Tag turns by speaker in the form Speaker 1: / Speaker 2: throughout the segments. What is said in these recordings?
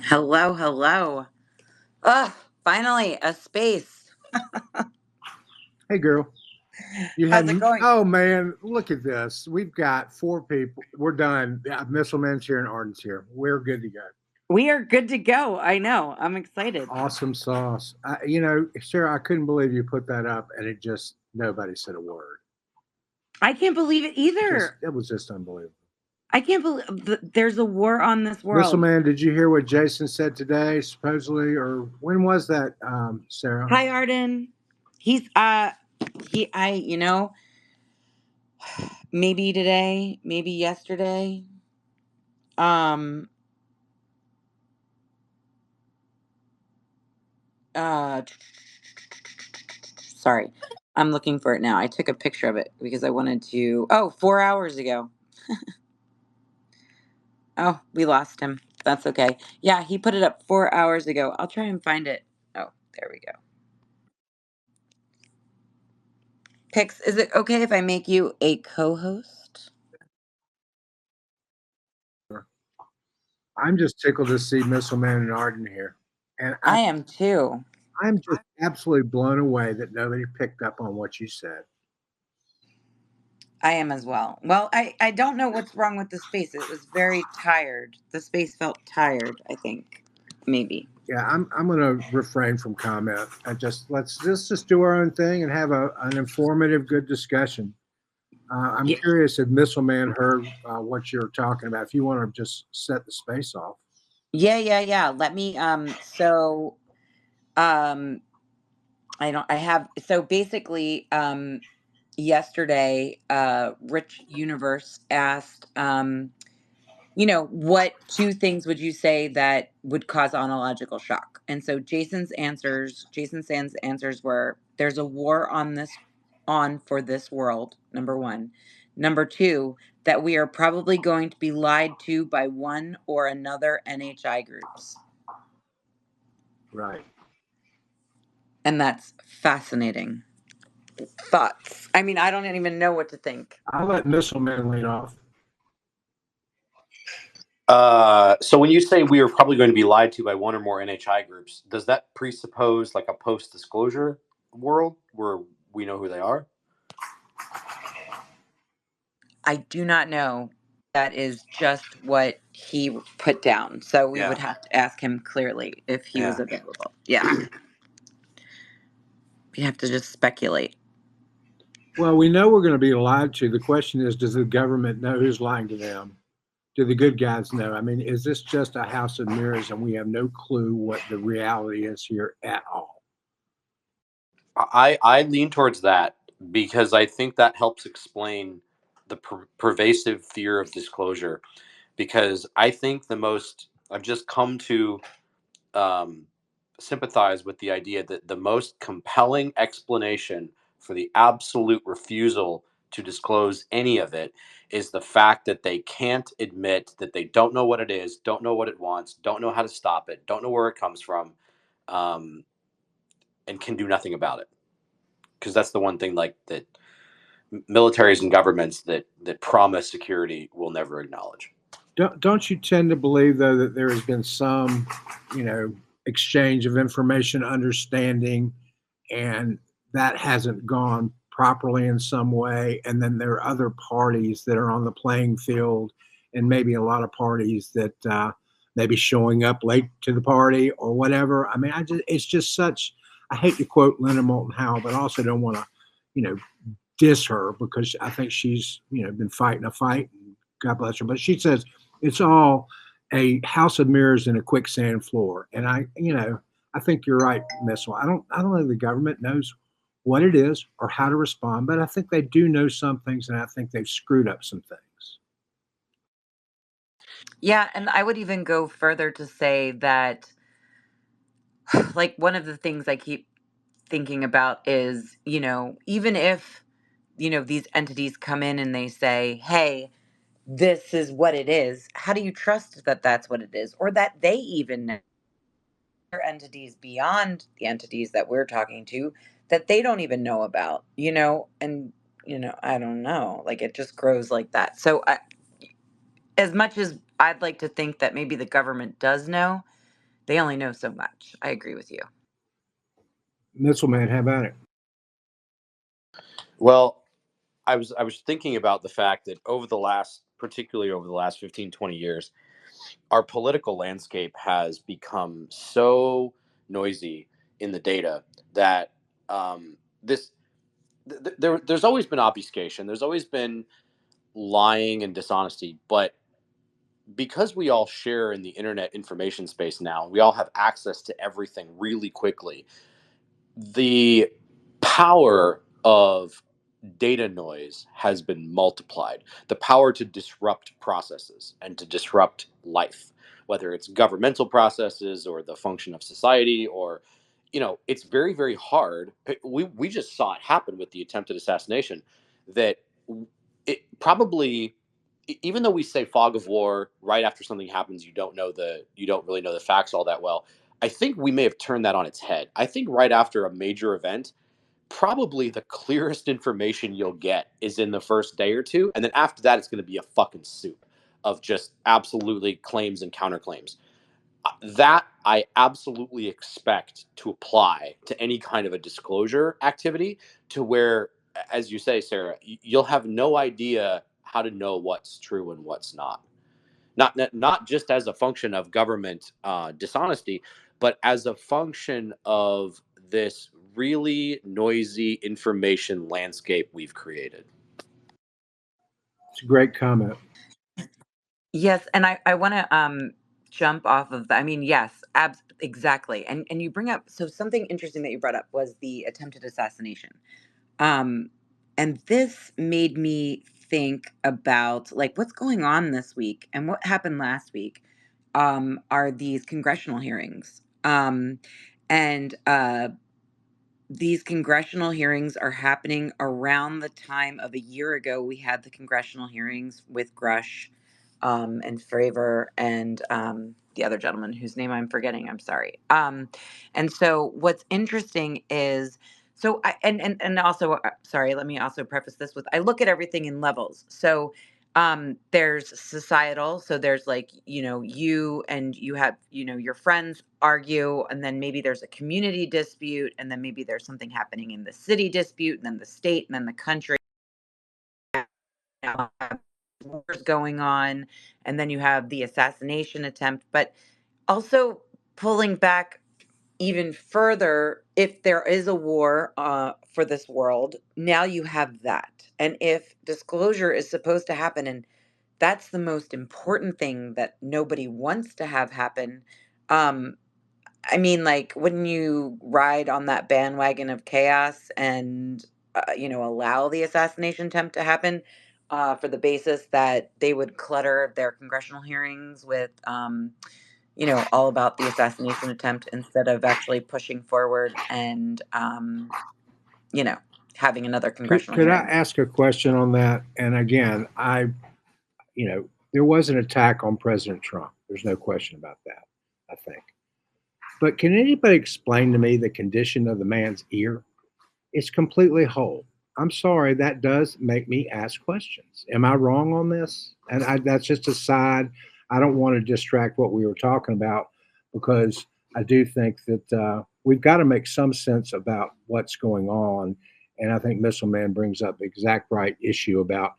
Speaker 1: Hello, hello. Ugh, finally, a space.
Speaker 2: Hey, girl.
Speaker 1: How's it going?
Speaker 2: Oh man, look at this. We've got 4 people. We're done. Misselman's here and Arden's here. We're good to go.
Speaker 1: We are good to go. I know. I'm excited.
Speaker 2: Awesome sauce. Sarah, I couldn't believe you put that up and nobody said a word.
Speaker 1: I can't believe it either.
Speaker 2: It was just unbelievable.
Speaker 1: I can't believe there's a war on this world.
Speaker 2: Misselman, did you hear what Jason said today, supposedly, or when was that, Sarah?
Speaker 1: Hi, Arden. He's maybe today, maybe yesterday. Um uh Sorry. I'm looking for it now. I took a picture of it because I wanted to 4 hours ago. Oh, we lost him. That's okay. Yeah, he put it up 4 hours ago. I'll try and find it. Oh, there we go. Pix, is it okay if I make you a co-host?
Speaker 2: I'm just tickled to see Misselman and Arden here. And
Speaker 1: I am too.
Speaker 2: I'm just absolutely blown away that nobody picked up on what you said.
Speaker 1: I am as well. Well, I don't know what's wrong with the space. It was very tired. The space felt tired, I think. Maybe.
Speaker 2: Yeah, I'm going to refrain from comment. Let's just do our own thing and have an informative, good discussion. I'm
Speaker 1: Yeah.
Speaker 2: curious if Misselman heard what you're talking about. If you want to just set the space off.
Speaker 1: Yeah. Let me um I have so basically yesterday Rich Universe asked what two things would you say that would cause ontological shock? And so Jason Sand's answers were there's a war on for this world, number one. Number two, that we are probably going to be lied to by one or another NHI groups.
Speaker 2: Right.
Speaker 1: And that's fascinating. Thoughts? I mean, I don't even know what to think.
Speaker 2: I'll let Misselman lead off.
Speaker 3: So when you say we are probably going to be lied to by one or more NHI groups, does that presuppose like a post-disclosure world where we know who they are?
Speaker 1: I do not know. That is just what he put down. So we would have to ask him clearly if he was available. Yeah. We have to just speculate.
Speaker 2: Well, we know we're going to be lied to. The question is, does the government know who's lying to them? Do the good guys know? I mean, is this just a house of mirrors and we have no clue what the reality is here at all?
Speaker 3: I lean towards that because I think that helps explain the pervasive fear of disclosure. Because I think I've just come to sympathize with the idea that the most compelling explanation for the absolute refusal to disclose any of it is the fact that they can't admit that they don't know what it is, don't know what it wants, don't know how to stop it, don't know where it comes from, um, and can do nothing about it. Because that's the one thing like that militaries and governments that promise security will never acknowledge.
Speaker 2: Don't you tend to believe though that there has been some, exchange of information, understanding, and that hasn't gone properly in some way, and then there are other parties that are on the playing field, and maybe a lot of parties that maybe showing up late to the party or whatever. I mean, it's just such. I hate to quote Linda Moulton Howe, but I also don't want to, diss her because I think she's been fighting a fight. God bless her, but she says it's all a house of mirrors and a quicksand floor. And I think you're right, Missile. I don't know the government knows what it is or how to respond, but I think they do know some things, and I think they've screwed up some things.
Speaker 1: Yeah, and I would even go further to say that like one of the things I keep thinking about is, even if, these entities come in and they say, "Hey, this is what it is." How do you trust that that's what it is or that they even know entities beyond the entities that we're talking to that they don't even know about, and I don't know, like it just grows like that. So as much as I'd like to think that maybe the government does know, They only know so much. I agree with you.
Speaker 2: Missile Man, how about it?
Speaker 3: Well, I was thinking about the fact that particularly over the last 15, 20 years, our political landscape has become so noisy in the data that this there's always been obfuscation, there's always been lying and dishonesty, but because we all share in the internet information space now, we all have access to everything really quickly. The power of data noise has been multiplied. The power to disrupt processes and to disrupt life, whether it's governmental processes or the function of society, or, it's very, very hard. We just saw it happen with the attempted assassination. That it probably, even though we say fog of war right after something happens, you don't really know the facts all that well. I think we may have turned that on its head. I think right after a major event, probably the clearest information you'll get is in the first day or two. And then after that, it's going to be a fucking soup of just absolutely claims and counterclaims. That I absolutely expect to apply to any kind of a disclosure activity, to where, as you say, Sarah, you'll have no idea how to know what's true and what's not. Not just as a function of government dishonesty, but as a function of this really noisy information landscape we've created.
Speaker 2: It's a great comment.
Speaker 1: Yes, and I want to jump off of that. I mean, yes, exactly. And you bring up, so something interesting that you brought up was the attempted assassination. Um and this made me think about like what's going on this week and what happened last week are these congressional hearings. And These congressional hearings are happening around the time of a year ago. We had the congressional hearings with Grush and Fravor and the other gentleman whose name I'm forgetting. I'm sorry. And so what's interesting is, so I and also sorry. Let me also preface this with, I look at everything in levels. So there's societal, so there's like, you and you have, your friends argue, and then maybe there's a community dispute, and then maybe there's something happening in the city dispute, and then the state, and then the country, wars going on, and then you have the assassination attempt. But also pulling back even further, if there is a war for this world, now you have that. And if disclosure is supposed to happen, and that's the most important thing that nobody wants to have happen. Um, I mean, like, wouldn't you ride on that bandwagon of chaos and, allow the assassination attempt to happen for the basis that they would clutter their congressional hearings with, all about the assassination attempt instead of actually pushing forward and, you know, having another congressional
Speaker 2: Could I
Speaker 1: hearing?
Speaker 2: ask a question on that? And again, there was an attack on President Trump. There's no question about that, I think. But can anybody explain to me the condition of the man's ear? It's completely whole. I'm sorry, that does make me ask questions. Am I wrong on this? And that's just a side. I don't want to distract what we were talking about, because I do think that we've got to make some sense about what's going on. And I think Missile Man brings up the exact right issue about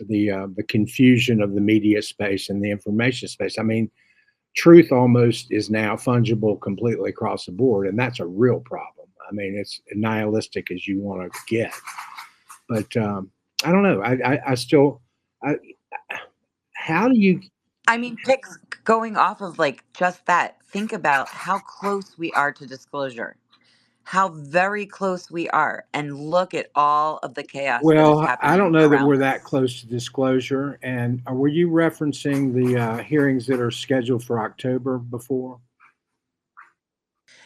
Speaker 2: the confusion of the media space and the information space. I mean, truth almost is now fungible completely across the board, and that's a real problem. I mean, it's nihilistic as you want to get. But I don't know. I still, I, how do you?
Speaker 1: I mean, picks going off of like just that. Think about how close we are to disclosure, how very close we are, and look at all of the chaos that is
Speaker 2: Well, I don't
Speaker 1: happening
Speaker 2: know that we're
Speaker 1: around
Speaker 2: that
Speaker 1: us.
Speaker 2: close to disclosure. And were you referencing the hearings that are scheduled for October before?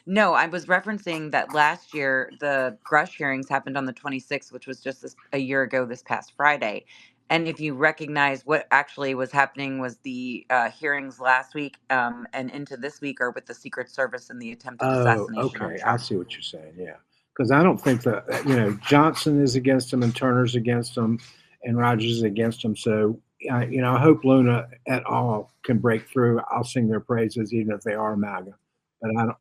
Speaker 1: No, I was referencing that last year the Grush hearings happened on the 26th, which was just a year ago this past Friday. And if you recognize what actually was happening was the hearings last week and into this week are with the Secret Service and the attempted
Speaker 2: Oh,
Speaker 1: assassination on
Speaker 2: okay. I
Speaker 1: Trump.
Speaker 2: see what you're saying. Yeah. Because I don't think that, Johnson is against him and Turner's against him and Rogers is against him. So, I hope Luna et al. Can break through. I'll sing their praises, even if they are MAGA. But I don't.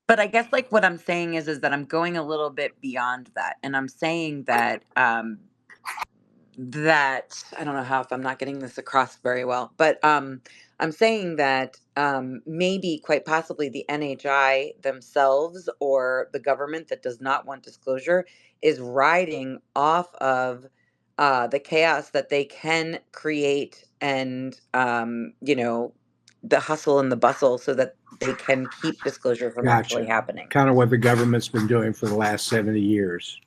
Speaker 1: But I guess like what I'm saying is that I'm going a little bit beyond that, and I'm saying that that I don't know how if I'm not getting this across very well, but I'm saying that maybe quite possibly the NHI themselves or the government that does not want disclosure is riding off of the chaos that they can create and the hustle and the bustle so that they can keep disclosure from actually
Speaker 2: Gotcha.
Speaker 1: happening.
Speaker 2: Kind of what the government's been doing for the last 70 years.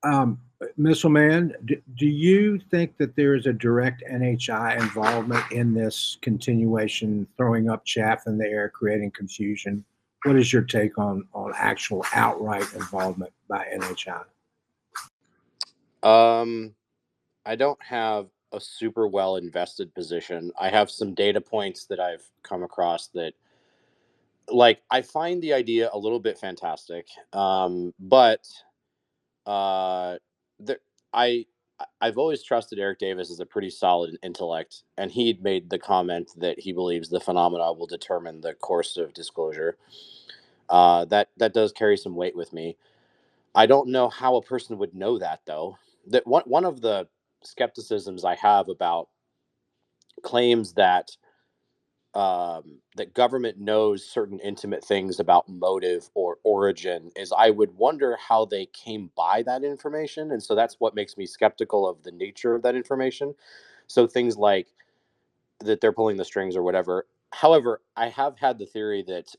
Speaker 2: Um, Missile Man, do you think that there is a direct NHI involvement in this continuation, throwing up chaff in the air, creating confusion? What is your take on actual outright involvement by NHI?
Speaker 3: I don't have a super well invested position. I have some data points that I've come across that, like, I find the idea a little bit fantastic. But uh, the, I I've always trusted Eric Davis as a pretty solid intellect, and he'd made the comment that he believes the phenomena will determine the course of disclosure. That does carry some weight with me. I don't know how a person would know that, though. That one of the skepticisms I have about claims that government knows certain intimate things about motive or origin is I would wonder how they came by that information, and so that's what makes me skeptical of the nature of that information. So things like that they're pulling the strings or whatever. However, I have had the theory that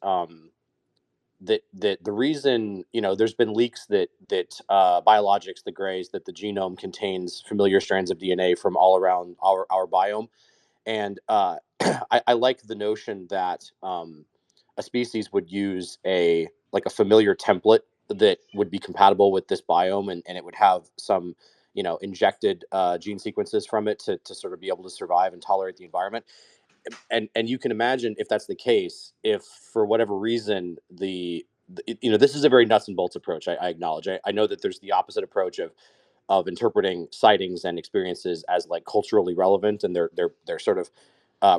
Speaker 3: that the reason, there's been leaks that biologics, the grays, that the genome contains familiar strands of DNA from all around our biome, and I like the notion that a species would use a familiar template that would be compatible with this biome, and it would have some injected gene sequences from it to sort of be able to survive and tolerate the environment. And you can imagine, if that's the case, if for whatever reason this is a very nuts and bolts approach. I acknowledge. I know that there's the opposite approach of interpreting sightings and experiences as like culturally relevant, and they're sort of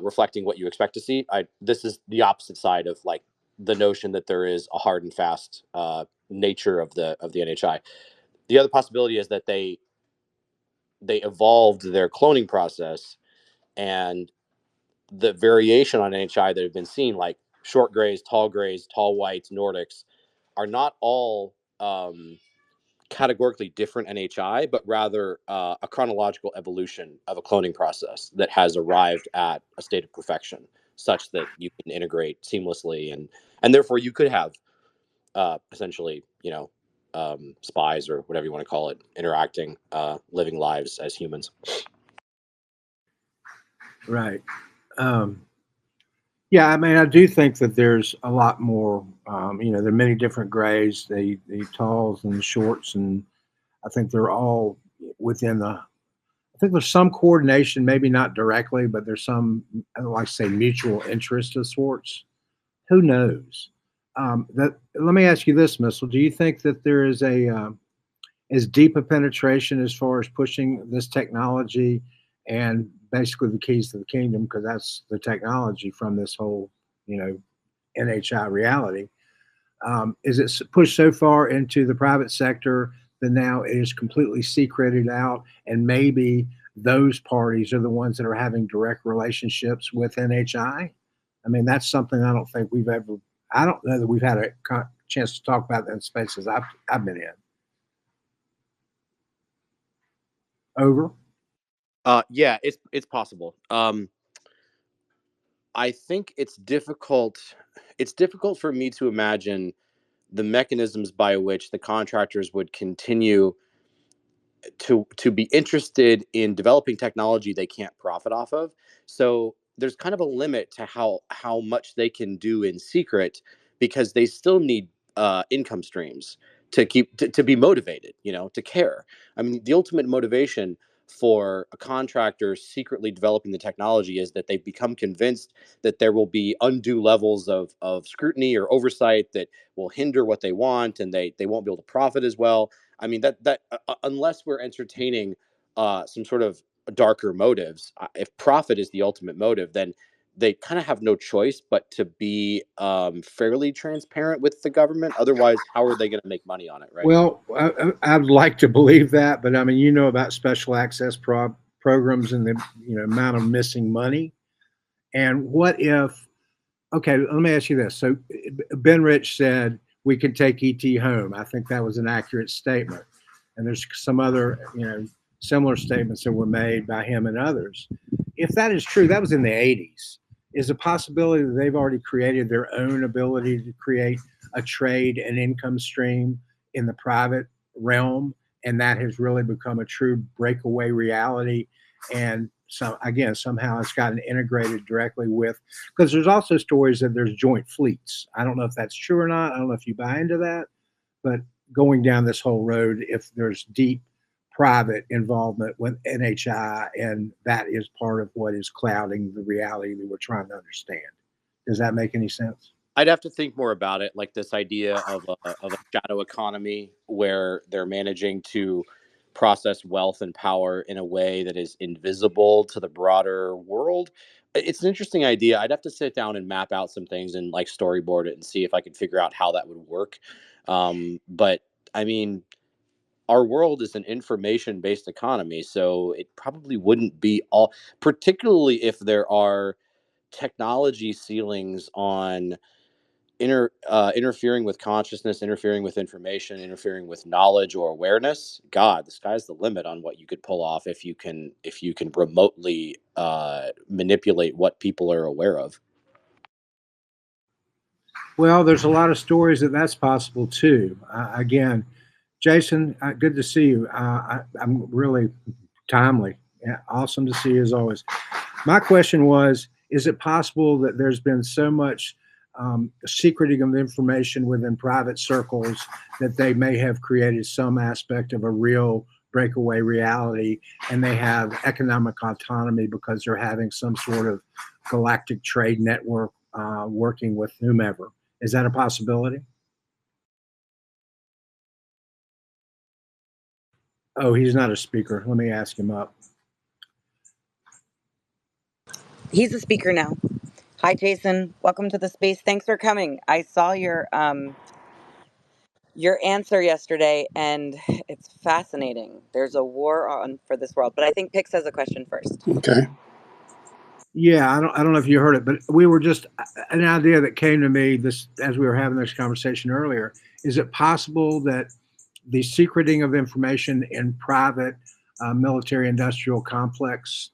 Speaker 3: reflecting what you expect to see. This is the opposite side of like the notion that there is a hard and fast nature of the NHI. The other possibility is that they evolved their cloning process, and the variation on NHI that have been seen, like short grays, tall whites, Nordics, are not all categorically different NHI, but rather a chronological evolution of a cloning process that has arrived at a state of perfection, such that you can integrate seamlessly, and therefore you could have essentially, spies or whatever you want to call it, interacting, living lives as humans.
Speaker 2: Right. Um, yeah, I mean, I do think that there's a lot more. There are many different grays, the talls and the shorts, and I think they're all within the. I think there's some coordination, maybe not directly, but there's some, I don't like to say, mutual interest of sorts. Who knows? Let me ask you this, Missile. Do you think that there is a as deep a penetration as far as pushing this technology and basically the keys to the kingdom, because that's the technology from this whole, you know, NHI reality? Is it pushed so far into the private sector that now it is completely secreted out, and maybe those parties are the ones that are having direct relationships with NHI? I mean, that's something I don't think we've ever. I don't know that we've had a chance to talk about that in spaces I've been in. Over.
Speaker 3: Yeah, it's possible. I think it's difficult for me to imagine the mechanisms by which the contractors would continue to be interested in developing technology they can't profit off of. So there's kind of a limit to how much they can do in secret, because they still need income streams to be motivated, to care. I mean, the ultimate motivation for a contractor secretly developing the technology is that they've become convinced that there will be undue levels of scrutiny or oversight that will hinder what they want, and they won't be able to profit as well. I mean, unless we're entertaining some sort of darker motives, if profit is the ultimate motive, then they kind of have no choice but to be fairly transparent with the government. Otherwise, how are they going to make money on it, right?
Speaker 2: Well, I'd like to believe that, but I mean, you know about special access programs and the amount of missing money. And what if? Okay, let me ask you this. So Ben Rich said we can take ET home. I think that was an accurate statement. And there's some other similar statements that were made by him and others. If that is true, that was in the 80s. Is a possibility that they've already created their own ability to create a trade and income stream in the private realm, and that has really become a true breakaway reality? And so again, somehow it's gotten integrated directly with, because there's also stories that there's joint fleets. I don't know if that's true or not. I don't know if you buy into that, but going down this whole road, if there's deep private involvement with NHI, and that is part of what is clouding the reality that we're trying to understand. Does that make any sense?
Speaker 3: I'd have to think more about it, like this idea of a shadow economy where they're managing to process wealth and power in a way that is invisible to the broader world. It's an interesting idea. I'd have to sit down and map out some things and like storyboard it and see if I could figure out how that would work. But I mean, our world is an information based economy, so it probably wouldn't be all, particularly if there are technology ceilings on interfering with consciousness, interfering with information, interfering with knowledge or awareness. God, the sky's the limit on what you could pull off if you can remotely manipulate what people are aware of.
Speaker 2: Well, there's a lot of stories that that's possible too. Again, Jason, good to see you. I'm really timely. Yeah, awesome to see you as always. My question was, is it possible that there's been so much secreting of information within private circles that they may have created some aspect of a real breakaway reality, and they have economic autonomy because they're having some sort of galactic trade network working with whomever? Is that a possibility? Oh, he's not a speaker. Let me ask him up.
Speaker 1: He's a speaker now. Hi, Jason. Welcome to the space. Thanks for coming. I saw your answer yesterday, and it's fascinating. There's a war on for this world, but I think Pix has a question first.
Speaker 4: Okay.
Speaker 2: Yeah, I don't know if you heard it, but we were just an idea that came to me this as we were having this conversation earlier. Is it possible that the secreting of information in private military industrial complex,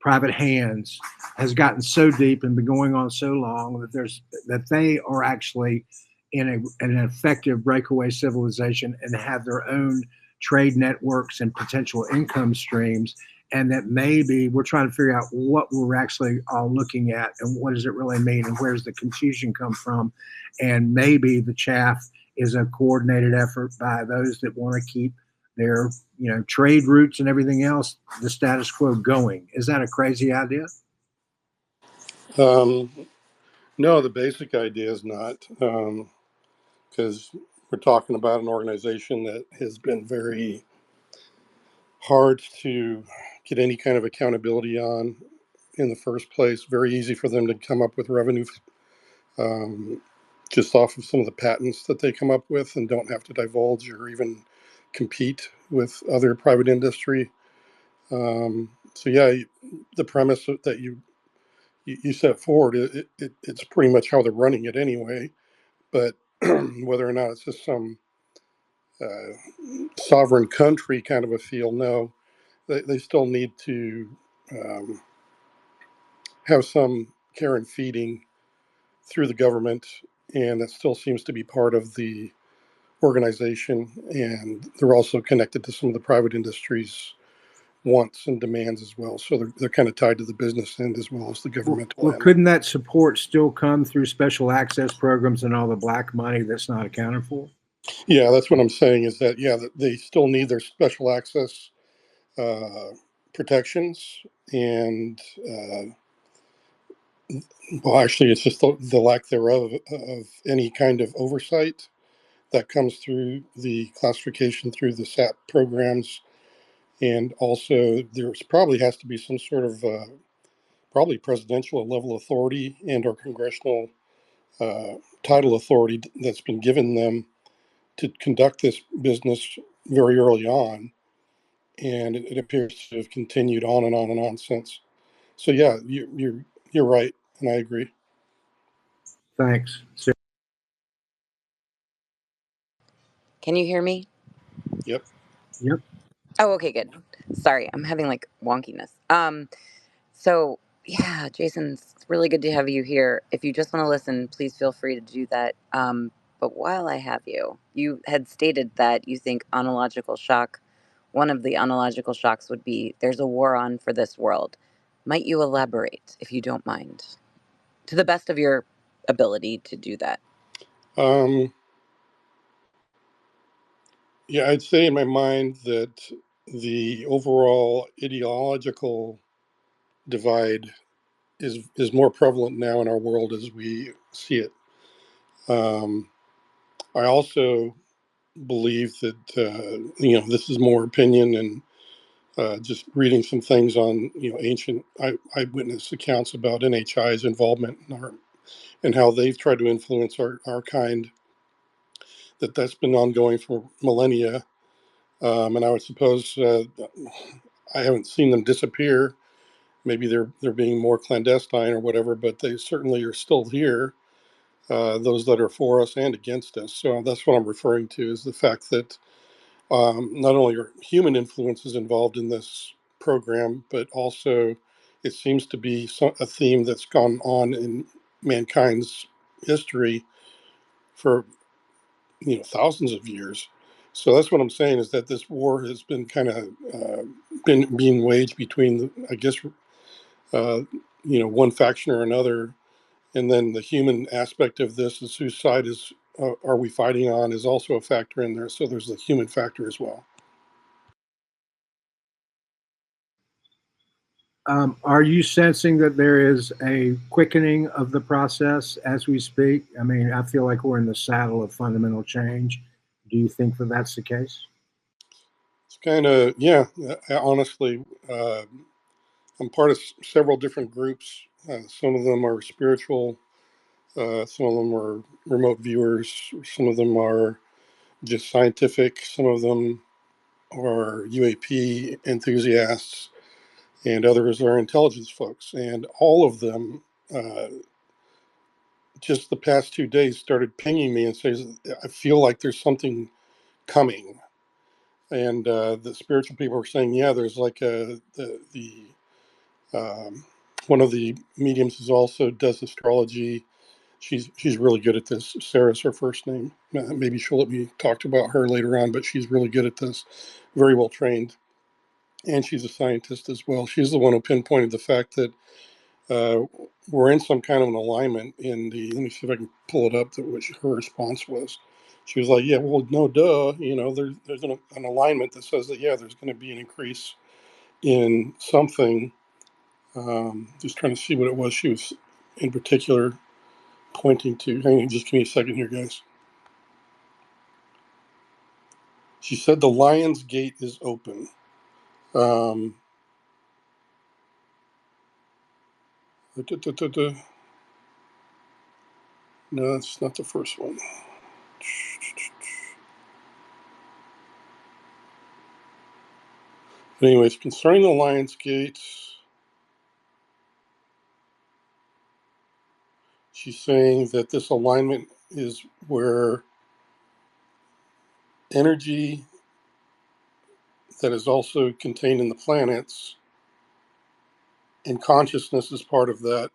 Speaker 2: private hands, has gotten so deep and been going on so long that they are actually in an effective breakaway civilization and have their own trade networks and potential income streams, and that maybe we're trying to figure out what we're actually all looking at and what does it really mean and where's the confusion come from, and maybe the chaff is a coordinated effort by those that want to keep their trade routes and everything else, the status quo going. Is that a crazy idea?
Speaker 4: Um, no, the basic idea is not, because we're talking about an organization that has been very hard to get any kind of accountability on in the first place. Very easy for them to come up with revenue um, just off of some of the patents that they come up with and don't have to divulge or even compete with other private industry. So yeah, the premise that you set forward, it's pretty much how they're running it anyway. But whether or not it's just some sovereign country kind of a feel, no, they still need to um, have some care and feeding through the government, and that still seems to be part of the organization. And they're also connected to some of the private industries wants and demands as well. So they're kind of tied to the business end as well as the governmental
Speaker 2: Well,
Speaker 4: end.
Speaker 2: couldn't that support still come through special access programs and all the black money that's not accounted for?
Speaker 4: Yeah, that's what I'm saying is that, yeah, they still need their special access uh, protections. And, well, actually, it's just the lack thereof of any kind of oversight that comes through the classification through the SAP programs. And also, there's probably has to be some sort of probably presidential level authority and or congressional title authority that's been given them to conduct this business very early on, and it appears to have continued on and on and on since. So yeah, you're right, and I agree.
Speaker 2: Thanks.
Speaker 1: Can you hear me?
Speaker 4: Yep.
Speaker 2: Yep.
Speaker 1: Oh, okay, good. Sorry, I'm having like wonkiness. So yeah, Jason, it's really good to have you here. If you just want to listen, please feel free to do that. But while I have you, you had stated that you think onological shock, one of the onological shocks would be there's a war on for this world. Might you elaborate, if you don't mind, to the best of your ability to do that?
Speaker 4: Um, yeah, I'd say in my mind that the overall ideological divide is more prevalent now in our world as we see it. Um, I also believe that this is more opinion and just reading some things on ancient eyewitness accounts about NHI's involvement and how they've tried to influence our kind. That's been ongoing for millennia, and I would suppose I haven't seen them disappear. Maybe they're being more clandestine or whatever, but they certainly are still here. Those that are for us and against us. So that's what I'm referring to is the fact that not only are human influences involved in this program, but also it seems to be a theme that's gone on in mankind's history for thousands of years. So that's what I'm saying is that this war has been kind of been being waged between, I guess, uh, one faction or another, and then the human aspect of this is whose side are we fighting on is also a factor in there. So there's the human factor as well.
Speaker 2: Are you sensing that there is a quickening of the process as we speak? I mean, I feel like we're in the saddle of fundamental change. Do you think that that's the case?
Speaker 4: It's kind of, yeah, honestly, I'm part of several different groups. Some of them are spiritual, some of them are remote viewers, some of them are just scientific, some of them are UAP enthusiasts, and others are intelligence folks. And all of them, uh, just the past 2 days, started pinging me and says, I feel like there's something coming. And the spiritual people were saying, yeah, there's like the um, one of the mediums is also does astrology. She's really good at this. Sarah's her first name. Maybe she'll let me talk about her later on, but she's really good at this. Very well trained, and she's a scientist as well. She's the one who pinpointed the fact that uh, we're in some kind of an alignment in the. Let me see if I can pull it up. That which her response was. She was like, "Yeah, well, no, duh. There's an alignment that says that yeah, there's going to be an increase in something." Just trying to see what it was she was in particular pointing to. Hang on, just give me a second here, guys. She said the Lion's Gate is open. Um, da, da, da, da. No, that's not the first one. But anyways, concerning the Lion's Gate, she's saying that this alignment is where energy that is also contained in the planets and consciousness is part of that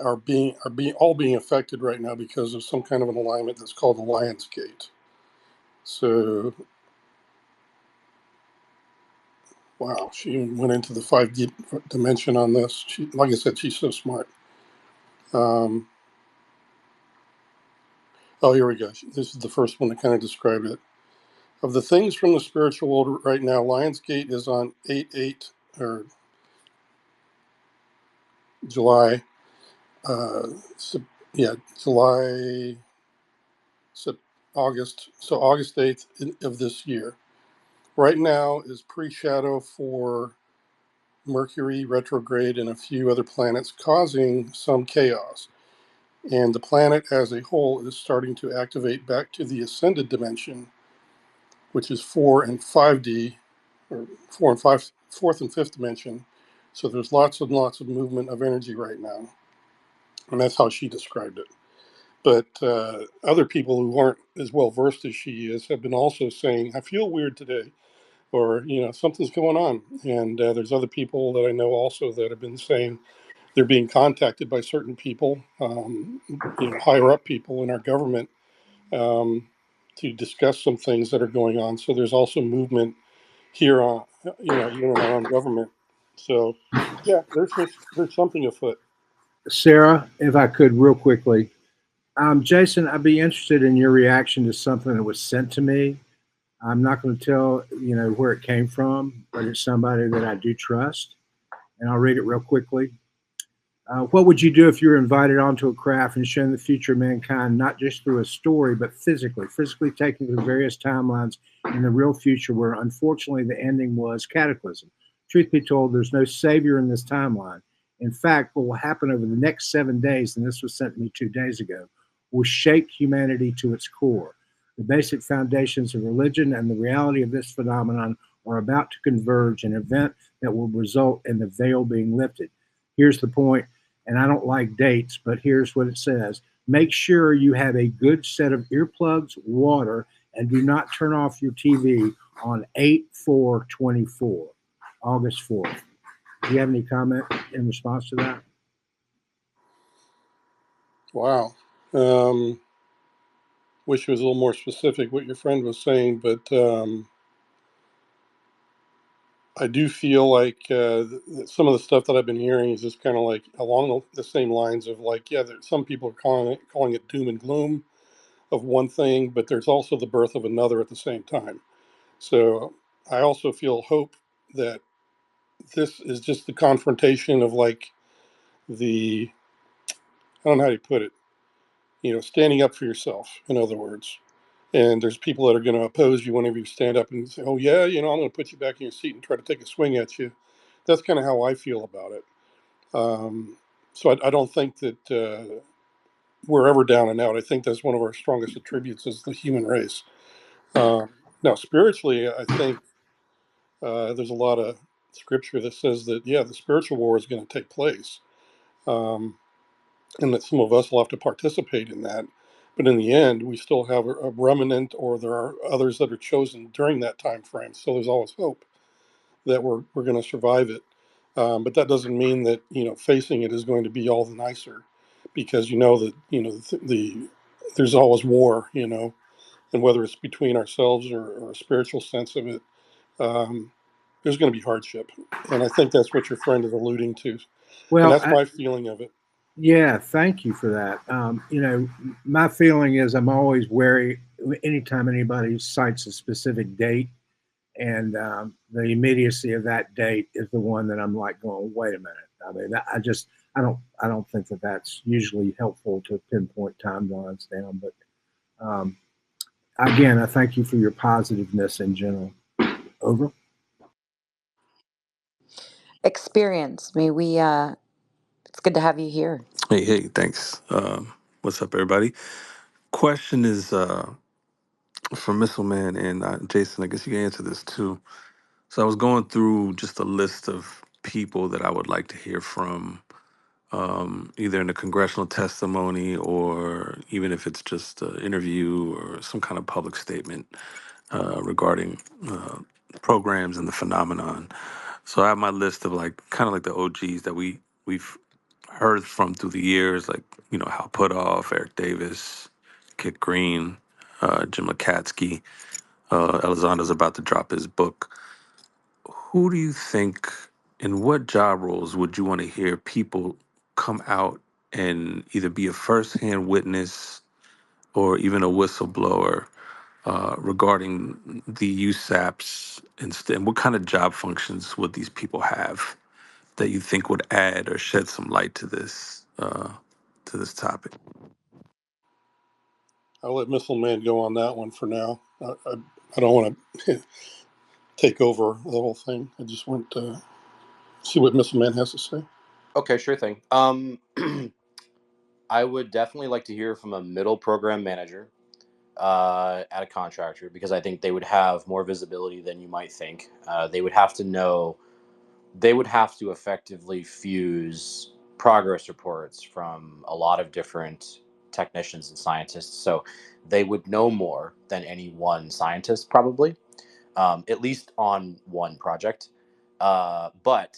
Speaker 4: are being all being affected right now because of some kind of an alignment that's called the Lion's Gate. So wow, she went into the 5D dimension on this. She, like I said, she's so smart. Um, oh, here we go. This is the first one that kind of described it. Of the things from the spiritual world right now, Lionsgate is on 8/8 or July. Uh, yeah, July, August. So August 8th of this year. Right now is pre-shadow for Mercury retrograde and a few other planets causing some chaos. And the planet as a whole is starting to activate back to the ascended dimension, which is 4 and 5D, or 4 and 5, fourth and fifth dimension. So there's lots and lots of movement of energy right now. And that's how she described it. But other people who aren't as well versed as she is have been also saying, I feel weird today, or, something's going on. And there's other people that I know also that have been saying they're being contacted by certain people, higher up people in our government, to discuss some things that are going on. So there's also movement here on, even in our own government. So, yeah, there's something afoot.
Speaker 2: Sarah, if I could, real quickly, Jason, I'd be interested in your reaction to something that was sent to me. I'm not going to tell where it came from, but it's somebody that I do trust, and I'll read it real quickly. What would you do if you were invited onto a craft and shown the future of mankind, not just through a story, but physically taken to various timelines in the real future where unfortunately the ending was cataclysm? Truth be told, there's no savior in this timeline. In fact, what will happen over the next 7 days, and this was sent to me 2 days ago, will shake humanity to its core. The basic foundations of religion and the reality of this phenomenon are about to converge, an event that will result in the veil being lifted. Here's the point, and I don't like dates, but here's what it says. Make sure you have a good set of earplugs, water, and do not turn off your TV on 8/4/24, August 4th. Do you have any comment in response to that?
Speaker 4: Wow. Wish it was a little more specific what your friend was saying, but I do feel like some of the stuff that I've been hearing is just kind of like along the same lines of like, yeah, some people are calling it doom and gloom of one thing, but there's also the birth of another at the same time. So I also feel hope that this is just the confrontation of like I don't know how to put it, standing up for yourself, in other words. And there's people that are going to oppose you whenever you stand up and say, oh, yeah, I'm going to put you back in your seat and try to take a swing at you. That's kind of how I feel about it. So I don't think that we're ever down and out. I think that's one of our strongest attributes is the human race. Uh, Now, spiritually, I think there's a lot of scripture that says that, yeah, the spiritual war is going to take place. And that some of us will have to participate in that. But in the end, we still have a remnant, or there are others that are chosen during that time frame. So there's always hope that we're going to survive it. But that doesn't mean that facing it is going to be all the nicer, because that there's always war, and whether it's between ourselves or a spiritual sense of it, um, there's going to be hardship, and I think that's what your friend is alluding to, and
Speaker 2: Well,
Speaker 4: that's my feeling of it.
Speaker 2: yeah, thank you for that. My feeling is I'm always wary anytime anybody cites a specific date, and the immediacy of that date is the one that I'm like going, wait a minute. I mean, I don't think that that's usually helpful to pinpoint timelines down. But um, again, I thank you for your positiveness in general. Over.
Speaker 1: Experience. May we it's good to have you here.
Speaker 5: Hey, thanks. What's up, everybody? Question is for Missile Man and Jason. I guess you can answer this too. So I was going through just a list of people that I would like to hear from, either in a congressional testimony or even if it's just an interview or some kind of public statement regarding programs and the phenomenon. So I have my list of like kind of like the OGs that we've heard from through the years, like Hal Puthoff, Eric Davis, Kit Green, Jim Lakatsky. Elizondo's about to drop his book. Who do you think, in what job roles would you want to hear people come out and either be a firsthand witness or even a whistleblower regarding the USAPs, and what kind of job functions would these people have that you think would add or shed some light to this topic?
Speaker 4: I'll let Missile Man go on that one for now. I don't want to take over the whole thing. I just want See what Missile Man has to say.
Speaker 3: Okay, sure thing. I would definitely like to hear from a middle program manager at a contractor, because I think they would have more visibility than you might think. They would have to know, they would have to effectively fuse progress reports from a lot of different technicians and scientists. So they would know more than any one scientist, probably, at least on one project. But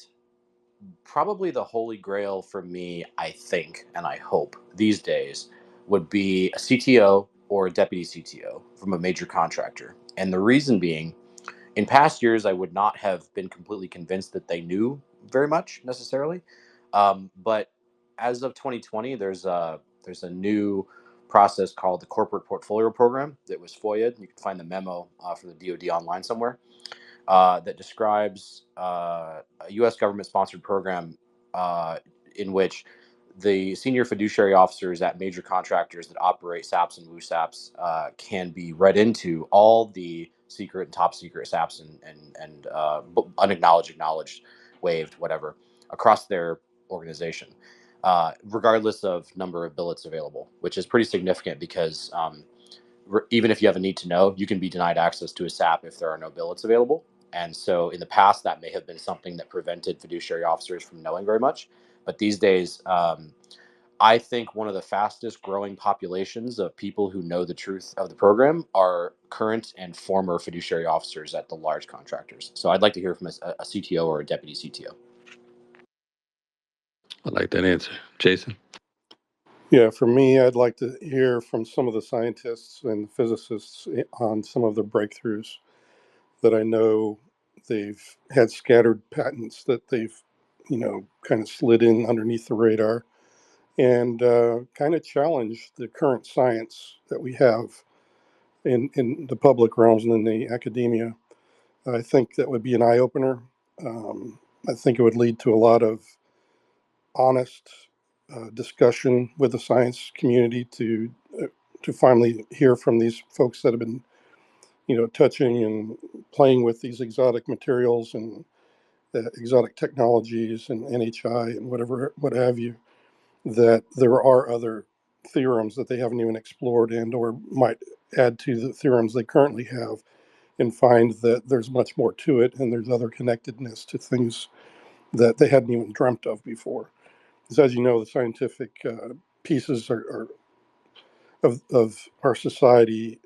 Speaker 3: probably the holy grail for me, I think, and I hope these days, would be a CTO or a deputy CTO from a major contractor. And the reason being, in past years, I would not have been completely convinced that they knew very much necessarily. But as of 2020, there's a new process called the Corporate Portfolio Program that was FOIA'd. You can find the memo from the DoD online somewhere, that describes a U.S. government-sponsored program in which the senior fiduciary officers at major contractors that operate SAPs and WUSAPs can be read into all the secret and top secret SAPs and unacknowledged, acknowledged, waived, whatever, across their organization, regardless of number of billets available, which is pretty significant because even if you have a need to know, you can be denied access to a SAP if there are no billets available. And so in the past, that may have been something that prevented fiduciary officers from knowing very much. But these days, I think one of the fastest growing populations of people who know the truth of the program are current and former fiduciary officers at the large contractors. So I'd like to hear from a CTO or a deputy CTO.
Speaker 5: I like that answer. Jason?
Speaker 4: Yeah, for me, I'd like to hear from some of the scientists and physicists on some of the breakthroughs that I know they've had scattered patents that they've, kind of slid in underneath the radar and kind of challenge the current science that we have in the public realms and in the academia. I think that would be an eye opener. I think it would lead to a lot of honest discussion with the science community to finally hear from these folks that have been, touching and playing with these exotic materials and exotic technologies and NHI and what have you. That there are other theorems that they haven't even explored and or might add to the theorems they currently have, and find that there's much more to it and there's other connectedness to things that they hadn't even dreamt of before. Because as you know, the scientific pieces are of our society,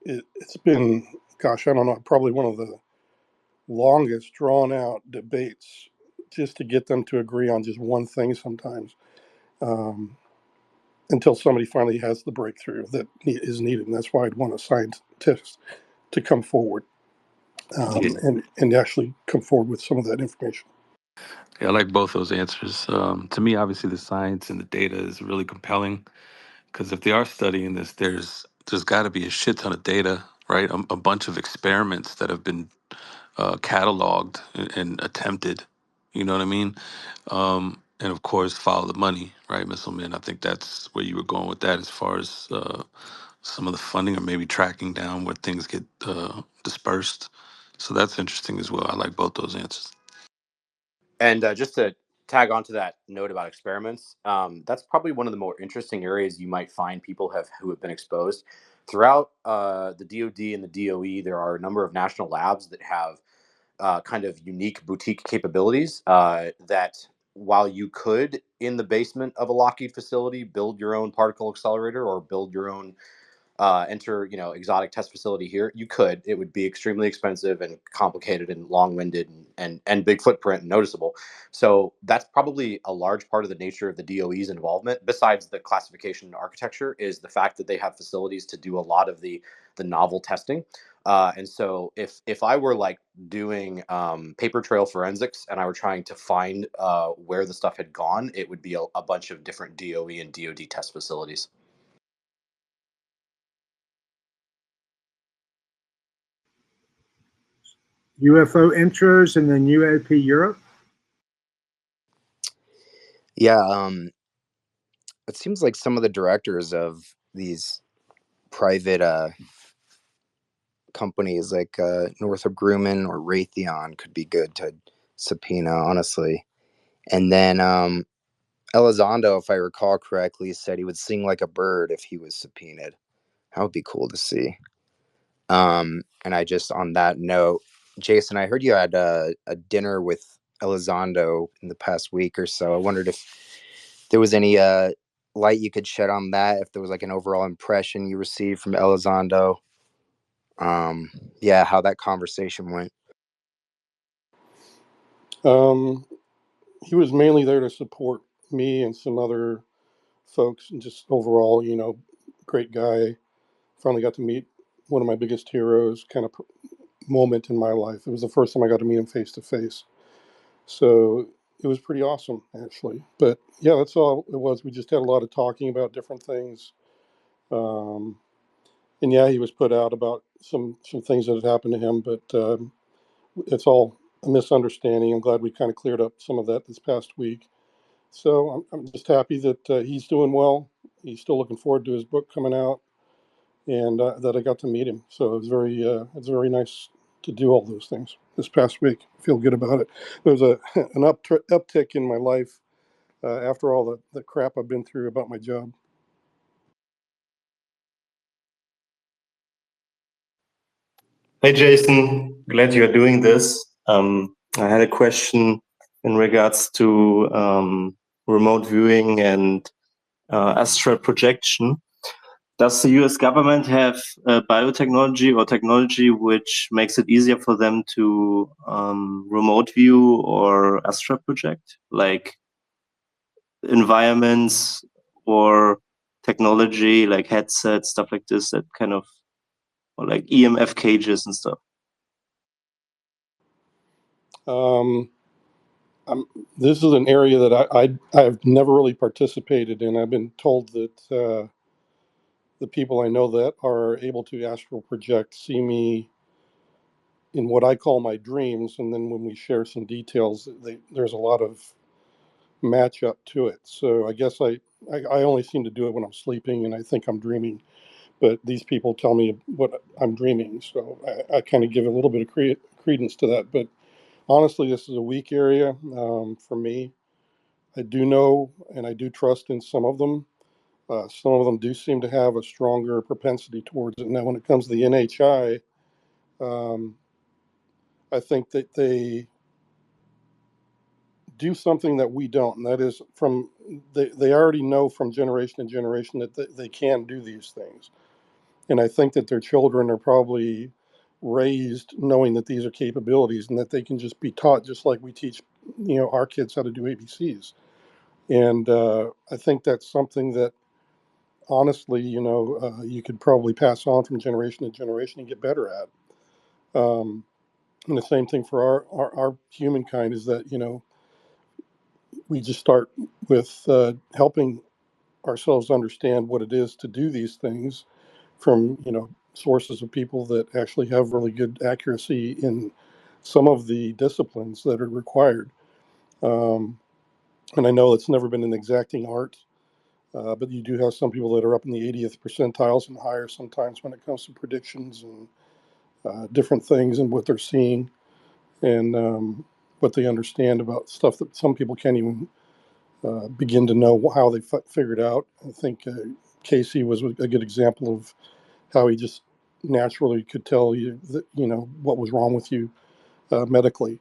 Speaker 4: it's been, gosh, I don't know, probably one of the longest drawn out debates just to get them to agree on just one thing sometimes, um, until somebody finally has the breakthrough that is needed. And that's why I'd want a scientist to come forward,
Speaker 5: Yeah.
Speaker 4: and actually come forward with some of that information.
Speaker 5: Yeah, I like both those answers. To me, obviously, the science and the data is really compelling because if they are studying this, there's got to be a shit ton of data, right? A bunch of experiments that have been cataloged and attempted. You know what I mean? And of course, follow the money, right, Missile Man? I think that's where you were going with that, as far as some of the funding, or maybe tracking down where things get dispersed. So that's interesting as well. I like both those answers.
Speaker 3: And just to tag on to that note about experiments, that's probably one of the more interesting areas you might find people who have been exposed throughout the DoD and the DOE. There are a number of national labs that have kind of unique boutique capabilities that, while you could in the basement of a Lockheed facility build your own particle accelerator or build your own enter exotic test facility here, you could. It would be extremely expensive and complicated and long-winded and big footprint and noticeable. So that's probably a large part of the nature of the DOE's involvement, besides the classification and architecture, is the fact that they have facilities to do a lot of the novel testing. And so if I were like doing paper trail forensics and I were trying to find where the stuff had gone, it would be a bunch of different DOE and DoD test facilities.
Speaker 2: UFO intros and then UAP Europe.
Speaker 6: Yeah, it seems like some of the directors of these private companies like Northrop Grumman or Raytheon could be good to subpoena, honestly. And then Elizondo, if I recall correctly, said he would sing like a bird if he was subpoenaed. That would be cool to see. And I just, on that note, Jason, I heard you had a dinner with Elizondo in the past week or so. I wondered if there was any light you could shed on that, if there was like an overall impression you received from Elizondo. Yeah, how that conversation went.
Speaker 4: He was mainly there to support me and some other folks, and just overall, great guy. Finally got to meet one of my biggest heroes, kind of moment in my life. It was the first time I got to meet him face to face. So it was pretty awesome, actually. But yeah, that's all it was. We just had a lot of talking about different things. Um, and yeah, he was put out about some things that had happened to him, but it's all a misunderstanding. I'm glad we kind of cleared up some of that this past week. So I'm just happy that he's doing well. He's still looking forward to his book coming out, and that I got to meet him. So it's very nice to do all those things this past week. I feel good about it. There's an uptick in my life after all the crap I've been through about my job.
Speaker 7: Hey Jason, glad you're doing this. I had a question in regards to remote viewing and astral projection. Does the US government have biotechnology or technology which makes it easier for them to remote view or astral project, like environments or technology like headsets, stuff like this, that kind of, or like EMF cages and stuff?
Speaker 4: Um, this is an area that I've never really participated in. I've been told that the people I know that are able to astral project see me in what I call my dreams, and then when we share some details, there's a lot of match up to it. So I guess I only seem to do it when I'm sleeping, and I think I'm dreaming. But these people tell me what I'm dreaming, so I kind of give a little bit of credence to that. But honestly, this is a weak area for me. I do know and I do trust in some of them. Some of them do seem to have a stronger propensity towards it. Now, when it comes to the NHI, um, I think that they do something that we don't, and that is they already know from generation to generation that they can do these things. And I think that their children are probably raised knowing that these are capabilities and that they can just be taught, just like we teach, our kids how to do ABCs. And I think that's something that honestly, you could probably pass on from generation to generation and get better at. And the same thing for our humankind is that, we just start with helping ourselves understand what it is to do these things from, sources of people that actually have really good accuracy in some of the disciplines that are required. Um, and I know it's never been an exacting art, but you do have some people that are up in the 80th percentiles and higher sometimes when it comes to predictions and different things and what they're seeing and what they understand about stuff that some people can't even begin to know how they figured out. I think Casey was a good example of how he just naturally could tell you that, what was wrong with you medically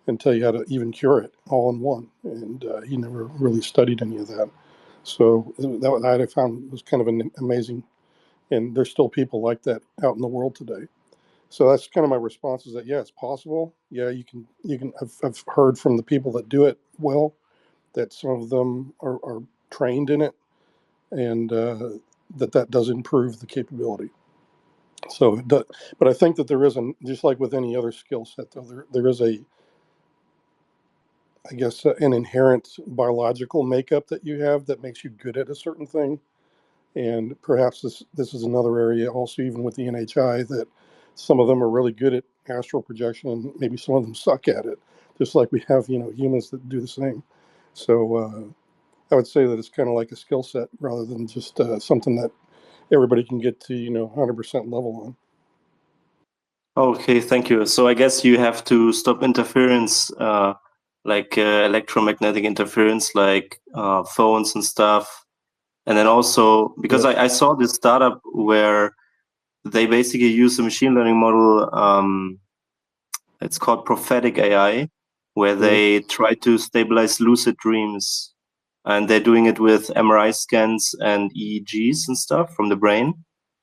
Speaker 4: and tell you how to even cure it all in one. And he never really studied any of that. So that I found was kind of an amazing. And there's still people like that out in the world today. So that's kind of my response is that, yeah, it's possible. Yeah, you can, I've heard from the people that do it well, that some of them are trained in it and that does improve the capability. So it does, but I think that there is just like with any other skill set, though, there is I guess, an inherent biological makeup that you have that makes you good at a certain thing. And perhaps this is another area also, even with the NHI, that some of them are really good at astral projection and maybe some of them suck at it, just like we have, humans that do the same. So I would say that it's kind of like a skill set rather than just something that everybody can get to, 100% level on.
Speaker 7: Okay, thank you. So I guess you have to stop interference, like electromagnetic interference, like phones and stuff. And then also, because
Speaker 4: Yep.
Speaker 7: I saw this startup where they basically use a machine learning model, it's called prophetic AI, where
Speaker 4: Mhm.
Speaker 7: they try to stabilize lucid dreams. And they're doing it with MRI scans and EEGs and stuff from the brain.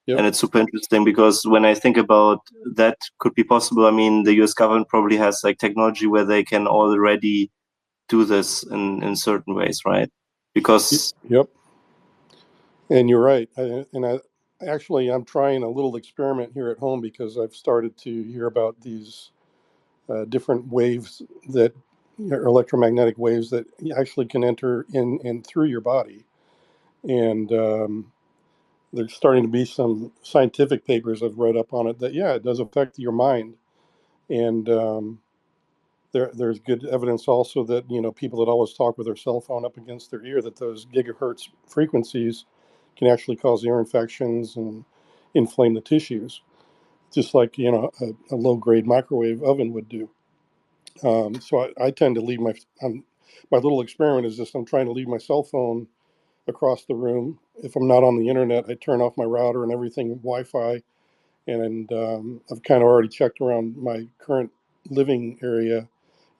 Speaker 4: Yep.
Speaker 7: And it's super interesting because when I think about that could be possible, I mean, the US government probably has like technology where they can already do this in certain ways, right? Because
Speaker 4: Yep. And you're right. I'm trying a little experiment here at home because I've started to hear about these different waves that are electromagnetic waves that actually can enter in and through your body. And there's starting to be some scientific papers I've read up on it that, yeah, it does affect your mind. And there's good evidence also that, people that always talk with their cell phone up against their ear, that those gigahertz frequencies can actually cause ear infections and inflame the tissues, just like, a low grade microwave oven would do. So I tend to leave my little experiment is this: I'm trying to leave my cell phone across the room. If I'm not on the internet, I turn off my router and everything Wi-Fi. And I've kind of already checked around my current living area,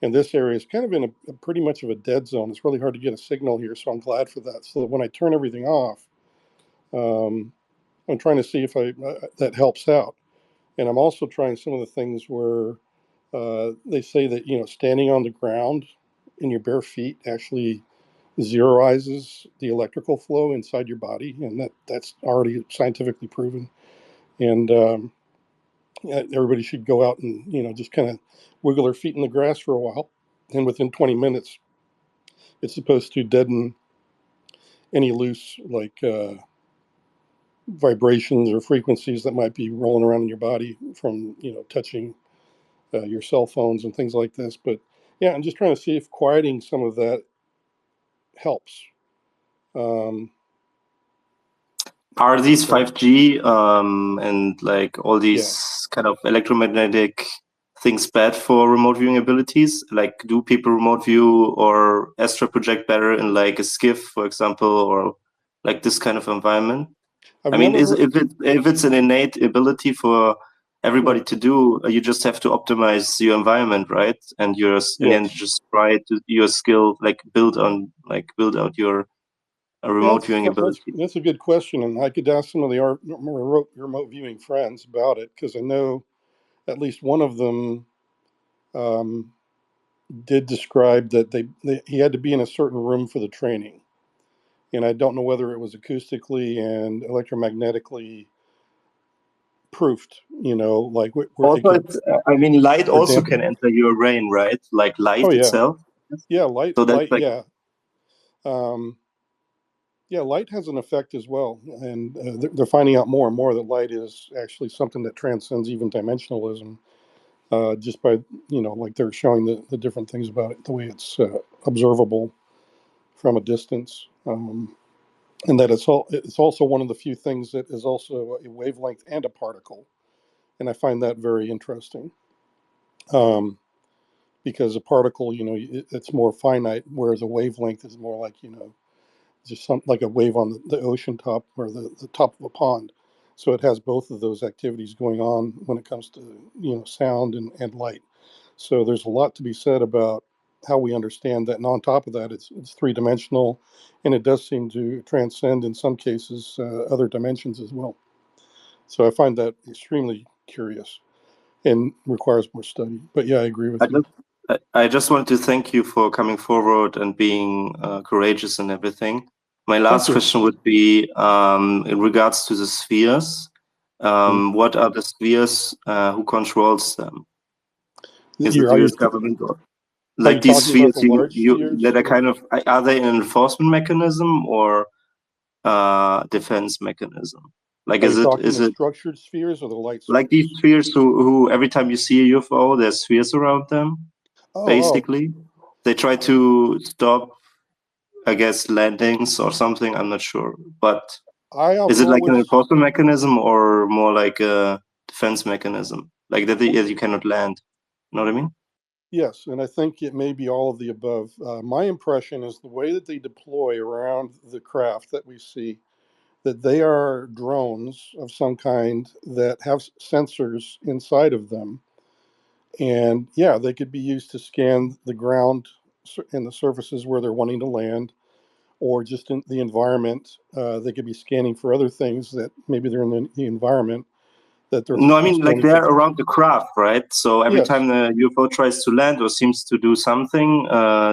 Speaker 4: and this area is kind of in a pretty much of a dead zone. It's really hard to get a signal here, so I'm glad for that. So that when I turn everything off, um, I'm trying to see if that helps out. And I'm also trying some of the things where they say that, standing on the ground in your bare feet actually zeroizes the electrical flow inside your body, and that's already scientifically proven. And everybody should go out and, just kind of wiggle their feet in the grass for a while, and within 20 minutes it's supposed to deaden any loose, like, vibrations or frequencies that might be rolling around in your body from, touching your cell phones and things like this. But yeah, I'm just trying to see if quieting some of that helps. um,
Speaker 7: are these
Speaker 4: so
Speaker 7: 5G and like all
Speaker 4: yeah.
Speaker 7: these kind of electromagnetic things bad for remote viewing abilities? Like, do people remote view or astral project better in like a skiff, for example, or like this kind of environment?
Speaker 4: I've
Speaker 7: I mean,
Speaker 4: never
Speaker 7: is
Speaker 4: heard.
Speaker 7: if it's an innate ability for
Speaker 4: Yeah.
Speaker 7: everybody to do, you just have to optimize your environment, right? And and then
Speaker 4: Yes.
Speaker 7: just try to your skill, like build out your
Speaker 4: Yeah,
Speaker 7: remote viewing ability.
Speaker 4: that's a good question, and I could ask some of the remote viewing friends about it, because I know at least one of them um, did describe that he had to be in a certain room for the training, and I don't know whether it was acoustically and electromagnetically proofed. Like where it
Speaker 7: Also,
Speaker 4: could
Speaker 7: it's, I mean, light
Speaker 4: or
Speaker 7: also can
Speaker 4: dampen.
Speaker 7: enter your brain, right? Like
Speaker 4: Oh
Speaker 7: light
Speaker 4: yeah,
Speaker 7: itself.
Speaker 4: yeah, light,
Speaker 7: So that's
Speaker 4: light,
Speaker 7: like,
Speaker 4: yeah. Um, Yeah, light has an effect as well, and they're finding out more and more that light is actually something that transcends even dimensionalism. Just by, like, they're showing the different things about it, the way it's observable from a distance, and that it's also one of the few things that is also a wavelength and a particle, and I find that very interesting, um, because a particle, it's more finite, whereas a wavelength is more like, just like a wave on the ocean top or the top of a pond. So it has both of those activities going on when it comes to, sound and light. So there's a lot to be said about how we understand that. And on top of that, it's three dimensional, and it does seem to transcend in some cases other dimensions as well. So I find that extremely curious and requires more study. But yeah, I agree
Speaker 7: I
Speaker 4: with you.
Speaker 7: just, I just want to thank you for coming forward and being courageous and everything. My
Speaker 4: Thank
Speaker 7: last
Speaker 4: you.
Speaker 7: question would be in regards to the spheres.
Speaker 4: Mhm.
Speaker 7: What are the spheres? Who controls them? Is it
Speaker 4: You're,
Speaker 7: the
Speaker 4: are you
Speaker 7: U.S. government or
Speaker 4: are
Speaker 7: like
Speaker 4: you
Speaker 7: these
Speaker 4: talking about
Speaker 7: spheres
Speaker 4: the large
Speaker 7: you
Speaker 4: spheres,
Speaker 7: that are
Speaker 4: or
Speaker 7: kind of, are they an enforcement mechanism or defense mechanism? Like,
Speaker 4: are you talking
Speaker 7: is
Speaker 4: the
Speaker 7: it
Speaker 4: structured spheres or the light
Speaker 7: like these
Speaker 4: spheres?
Speaker 7: spheres who every time you see a UFO, there's spheres around them?
Speaker 4: Oh,
Speaker 7: Basically, they try to stop, I guess, landings or something. I'm not sure, but
Speaker 4: I
Speaker 7: is it like an
Speaker 4: always,
Speaker 7: enforcement mechanism or more like a defense mechanism? like that you cannot land. You know what I mean?
Speaker 4: Yes, and I think it may be all of the above. My impression is the way that they deploy around the craft that we see, that they are drones of some kind that have sensors inside of them. And yeah, they could be used to scan the ground and the surfaces where they're wanting to land, or just in the environment. They could be scanning for other things that maybe they're in the environment that they're
Speaker 7: No, I mean, like
Speaker 4: scanning for.
Speaker 7: they're around the craft, right? So every
Speaker 4: Yes,
Speaker 7: time the UFO tries to land or seems to do something,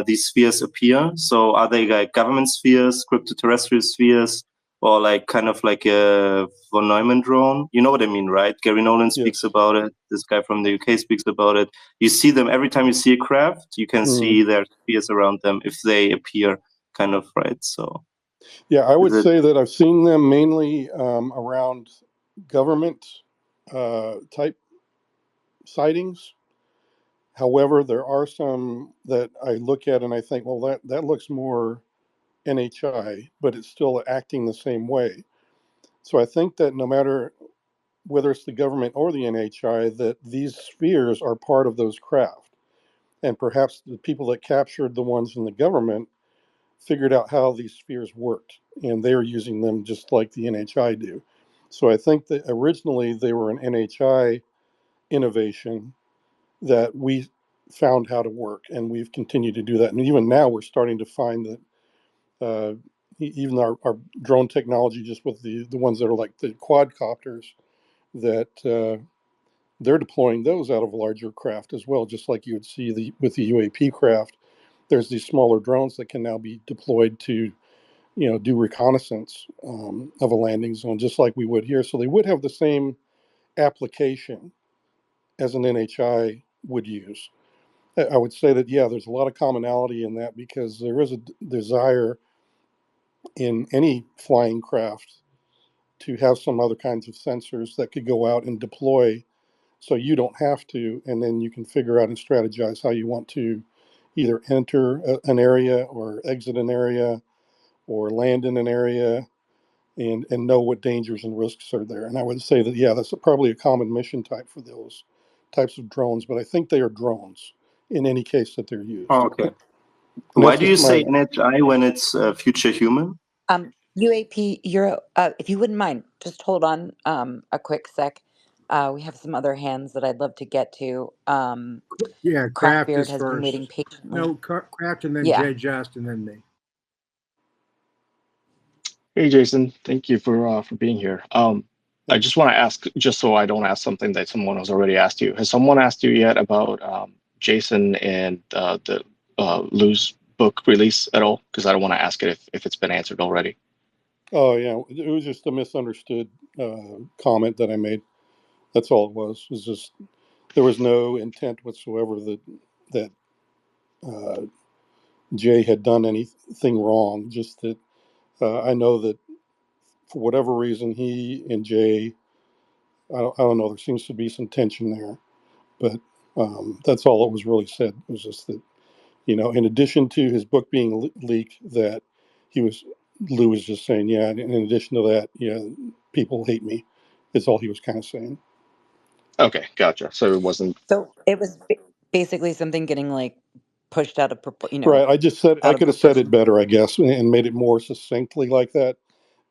Speaker 7: these spheres appear. So are they like government spheres, cryptoterrestrial spheres, or like kind of like a von Neumann drone? You know what I mean, right? Gary Nolan speaks
Speaker 4: yes.
Speaker 7: about it. This guy from the UK speaks about it. You see them every time you see a craft, you can see their spheres around them if they appear, kind of, right? So
Speaker 4: Yeah, I would
Speaker 7: is it
Speaker 4: say that I've seen them mainly around government type sightings. However, there are some that I look at and I think, well, that looks more NHI, but it's still acting the same way. So I think that no matter whether it's the government or the NHI, that these spheres are part of those craft. And perhaps the people that captured the ones in the government figured out how these spheres worked, and they're using them just like the NHI do. So I think that originally they were an NHI innovation that we found how to work, and we've continued to do that. And even now, we're starting to find that even our drone technology, just with the ones that are like the quadcopters, that they're deploying those out of larger craft as well, just like you would see with the UAP craft. There's these smaller drones that can now be deployed to do reconnaissance of a landing zone, just like we would here. So they would have the same application as an NHI would use. I would say that, yeah, there's a lot of commonality in that, because there is a desire in any flying craft to have some other kinds of sensors that could go out and deploy, so you don't have to, and then you can figure out and strategize how you want to either enter an area or exit an area or land in an area, and know what dangers and risks are there. And I would say that, yeah, that's probably a common mission type for those types of drones, but I think they are drones in any case that they're
Speaker 7: oh,
Speaker 4: used.
Speaker 7: okay?
Speaker 4: And
Speaker 7: Why
Speaker 4: that's
Speaker 7: do you
Speaker 4: just
Speaker 7: say
Speaker 4: my,
Speaker 7: NHI when it's future human?
Speaker 1: UAP, if you wouldn't mind, just hold on a quick sec. We have some other hands that I'd love to get to.
Speaker 2: Yeah, Kraft
Speaker 1: Craftbeard
Speaker 2: is
Speaker 1: has been waiting
Speaker 2: first.
Speaker 1: patiently.
Speaker 2: No, Kraft and then
Speaker 1: Yeah.
Speaker 2: Jay Just and then me.
Speaker 8: Hey, Jason. Thank you for being here. I just want to ask, just so I don't ask something that someone has already asked you. Has someone asked you yet about Jason and the Lou's book release at all? Because I don't want to ask it if it's been answered already.
Speaker 4: oh yeah, it was just a misunderstood comment that I made. That's all it was. It was just, there was no intent whatsoever that uh, Jay had done anything wrong. Just that I know that for whatever reason, he and Jay, I don't know, there seems to be some tension there. But that's all that was really said. It was just that, in addition to his book being leaked, that Lou was just saying, yeah, and in addition to that, yeah, people hate me. Is all he was kind of saying.
Speaker 8: Okay, gotcha. So it wasn't.
Speaker 1: So it was basically something getting like pushed out of
Speaker 4: Right. I
Speaker 1: out of
Speaker 4: could have said it
Speaker 1: proportion.
Speaker 4: better, I guess, and made it more succinctly like that.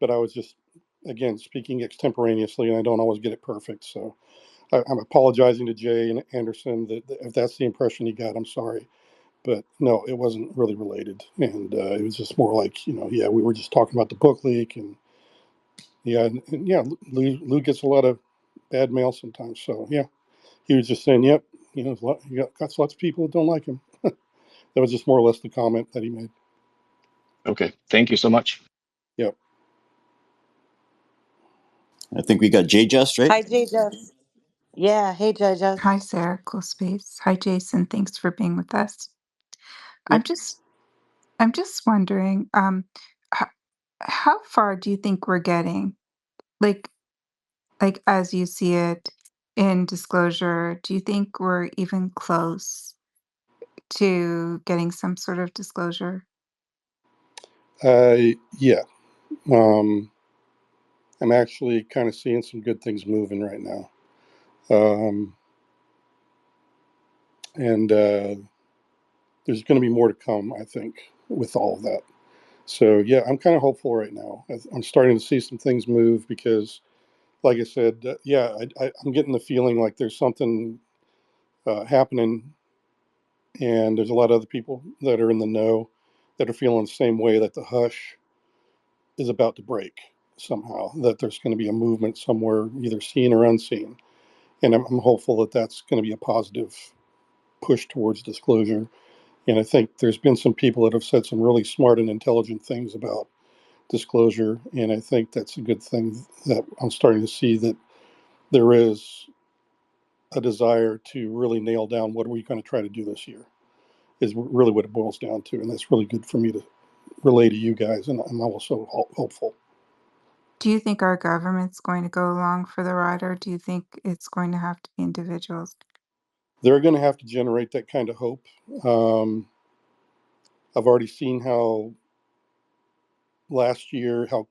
Speaker 4: But I was just, again, speaking extemporaneously, and I don't always get it perfect. So I'm apologizing to Jay and Anderson that if that's the impression he got, I'm sorry. But no, it wasn't really related. And it was just more like, yeah, we were just talking about the book leak. And yeah, and yeah, Lou gets a lot of bad mail sometimes. So yeah, he was just saying, yep, you got lots of people that don't like him. That was just more or less the comment that he made.
Speaker 8: Okay, thank you so much.
Speaker 4: Yep.
Speaker 9: I think we got Jay Just, right?
Speaker 1: Hi, Jay Just. Yeah. Hey, Jay Just.
Speaker 10: Hi, Sarah, Close Space. Hi, Jason. Thanks for being with us. I'm
Speaker 4: Yep.
Speaker 10: just, I'm just wondering, how, how far do you think we're getting? Like, like as you see it in disclosure, do you think we're even close to getting some sort of disclosure?
Speaker 4: Yeah. Um, I'm actually kind of seeing some good things moving right now. And there's going to be more to come, I think, with all of that. So yeah, I'm kind of hopeful right now. I'm starting to see some things move because, like I said, I'm getting the feeling like there's something happening, and there's a lot of other people that are in the know that are feeling the same way, that the hush is about to break somehow, that there's going to be a movement somewhere, either seen or unseen. And I'm hopeful that that's going to be a positive push towards disclosure. And I think there's been some people that have said some really smart and intelligent things about disclosure. And I think that's a good thing, that I'm starting to see that there is a desire to really nail down what are we going to try to do this year, is really what it boils down to. And that's really good for me to relay to you guys. And I'm also hopeful.
Speaker 10: Do you think our government's going to go along for the ride, or do you think it's going to have to be individuals?
Speaker 4: They're going to have to generate that kind of hope. Um, I've already seen how last year, how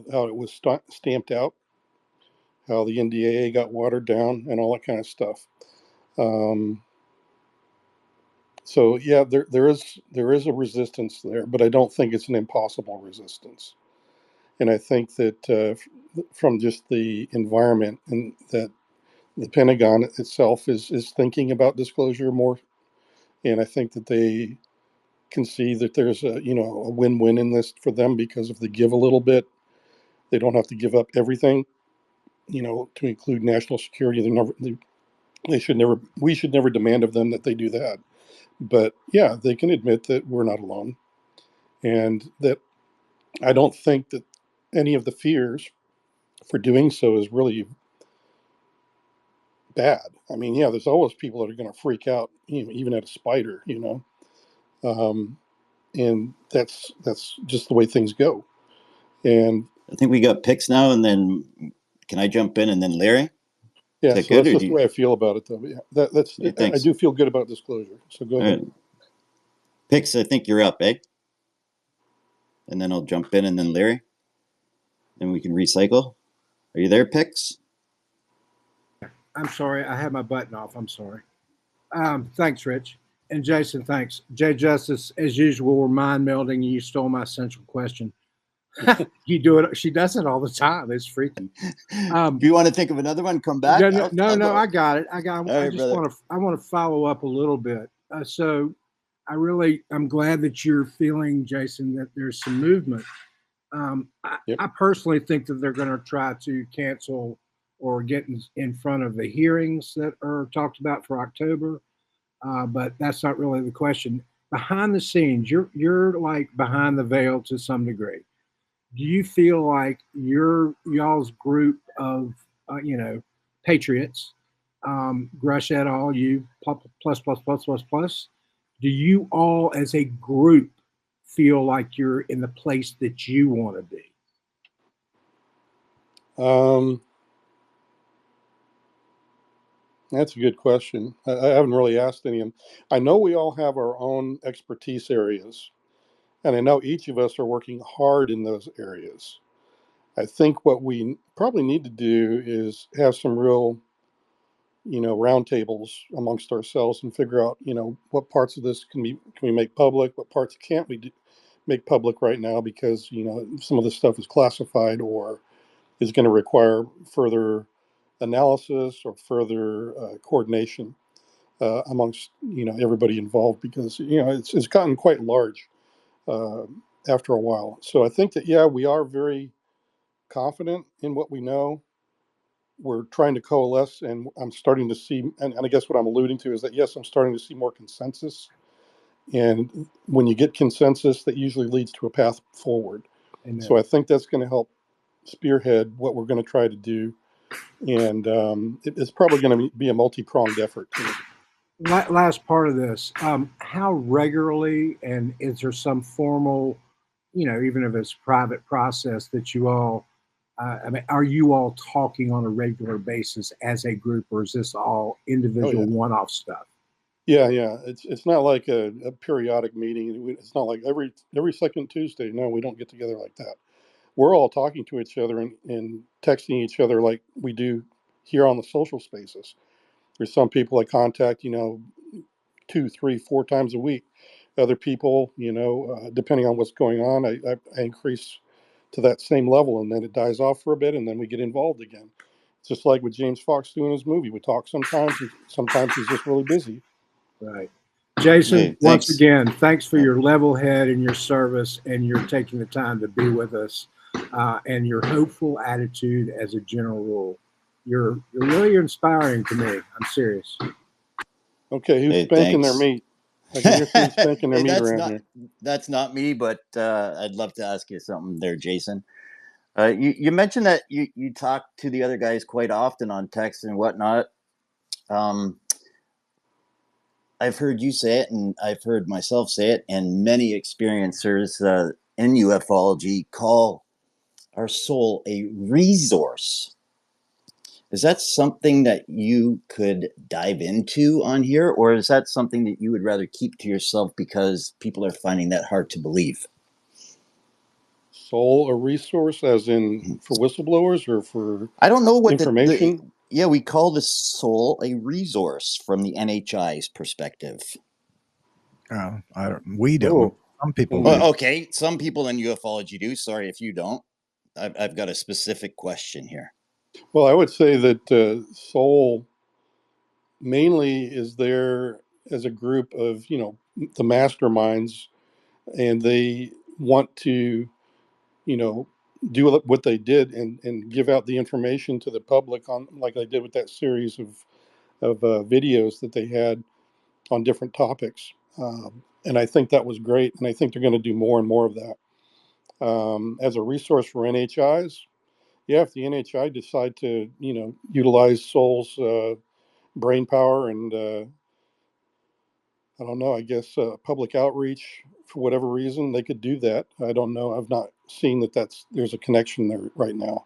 Speaker 4: it was stamped out, how the NDAA got watered down, and all that kind of stuff. Um, so yeah, there is a resistance there, but I don't think it's an impossible resistance. And I think that from just the environment, and that the Pentagon itself is thinking about disclosure more, and I think that they can see that there's a win-win in this for them, because if they give a little bit, they don't have to give up everything, to include national security. They should never, we should never demand of them that they do that. But yeah, they can admit that we're not alone, and that I don't think that any of the fears for doing so is really bad. I mean, yeah, there's always people that are going to freak out, even at a spider, um, and that's just the way things go. And
Speaker 9: I think we got picks now, and then can I jump in and then Larry? Is
Speaker 4: yeah,
Speaker 9: that
Speaker 4: so
Speaker 9: good?
Speaker 4: that's
Speaker 9: Or
Speaker 4: just
Speaker 9: do
Speaker 4: the
Speaker 9: you?
Speaker 4: way I feel about it, though. But yeah,
Speaker 9: Yeah,
Speaker 4: I
Speaker 9: thanks.
Speaker 4: do feel good about disclosure. So go
Speaker 9: All
Speaker 4: ahead.
Speaker 9: right. Picks, I think you're up, eh? And then I'll jump in and then Larry. And we can recycle. Are you there, Picks?
Speaker 2: I'm sorry, I had my button off. I'm sorry. Thanks, Rich. And Jason, thanks. Jay Justice, as usual, we're mind melding. You stole my central question. You do it. She does it all the time. It's freaky.
Speaker 9: If you want to think of another one, come back.
Speaker 2: No, no, no,
Speaker 9: I'll
Speaker 2: no.
Speaker 9: go.
Speaker 2: I got it. I got.
Speaker 9: All
Speaker 2: I
Speaker 9: right,
Speaker 2: just
Speaker 9: brother.
Speaker 2: want to follow up a little bit. So, I'm glad that you're feeling, Jason, that there's some movement.
Speaker 4: Yep.
Speaker 2: I personally think that they're going to try to cancel or get in front of the hearings that are talked about for October. But that's not really the question. Behind the scenes, you're like behind the veil to some degree. Do you feel like y'all's group of patriots, Grush et al, you plus plus plus plus plus? Do you all as a group feel like you're in the place that you want to be?
Speaker 4: Um, that's a good question. I haven't really asked any of them. I know we all have our own expertise areas, and I know each of us are working hard in those areas. I think what we probably need to do is have some real, roundtables amongst ourselves and figure out, what parts of this can we make public, what parts can't we make public right now, because some of this stuff is classified or is going to require further analysis or further coordination amongst everybody involved, because it's gotten quite large uh, after a while. So I think that yeah, we are very confident in what we know. We're trying to coalesce, and I'm starting to see, and I guess what I'm alluding to is that yes, I'm starting to see more consensus. And when you get consensus, that usually leads to a path forward.
Speaker 2: Amen.
Speaker 4: So I think that's going to help spearhead what we're going to try to do, and it's probably going to be a multi-pronged effort too.
Speaker 2: Last part of this, how regularly, and is there some formal, even if it's private process that you all, I mean, are you all talking on a regular basis as a group, or is this all
Speaker 4: Oh
Speaker 2: individual
Speaker 4: yeah,
Speaker 2: one-off stuff?
Speaker 4: yeah. It's not like a periodic meeting. It's not like every second Tuesday. No, we don't get together like that. We're all talking to each other and texting each other like we do here on the social spaces. There's some people I contact, 2, 3, 4 times a week. Other people, depending on what's going on, I increase to that same level, and then it dies off for a bit, and then we get involved again. It's just like with James Fox doing his movie. We talk sometimes, and sometimes he's just really busy.
Speaker 2: Right. Jason,
Speaker 9: Hey,
Speaker 2: once
Speaker 9: thanks.
Speaker 2: again, thanks for
Speaker 9: Oh,
Speaker 2: your level head and your service, and your taking the time to be with us, and your hopeful attitude as a general rule. You're really inspiring to me. I'm serious.
Speaker 4: Okay, who's
Speaker 9: hey,
Speaker 4: spanking their
Speaker 9: thanks.
Speaker 4: meat? I can hear somebody spanking their
Speaker 9: Hey,
Speaker 4: meat around here.
Speaker 9: that's not me, but I'd love to ask you something there, Jason. You mentioned that you talk to the other guys quite often on text and whatnot. Um, I've heard you say it, and I've heard myself say it, and many experiencers in ufology call our soul a resource. Is that something that you could dive into on here, or is that something that you would rather keep to yourself because people are finding that hard to believe?
Speaker 4: Soul a resource, as in for whistleblowers or for
Speaker 9: I don't know what
Speaker 4: information?
Speaker 9: yeah, we call the soul a resource from the NHI's perspective.
Speaker 11: We don't.
Speaker 4: Oh,
Speaker 11: Some people
Speaker 4: hmm.
Speaker 11: do.
Speaker 9: Okay, some people in ufology do. Sorry if you don't. I've got a specific question here.
Speaker 4: Well, I would say that soul mainly is there as a group of the masterminds, and they want to you know do what they did and give out the information to the public, on like I did with that series of videos that they had on different topics. And I think that was great, and I think they're going to do more and more of that. As a resource for NHIs, yeah, if the NHI decide to utilize Soul's brain power and I don't know, I guess public outreach for whatever reason, they could do that. I don't know. I've not seen there's a connection there right now.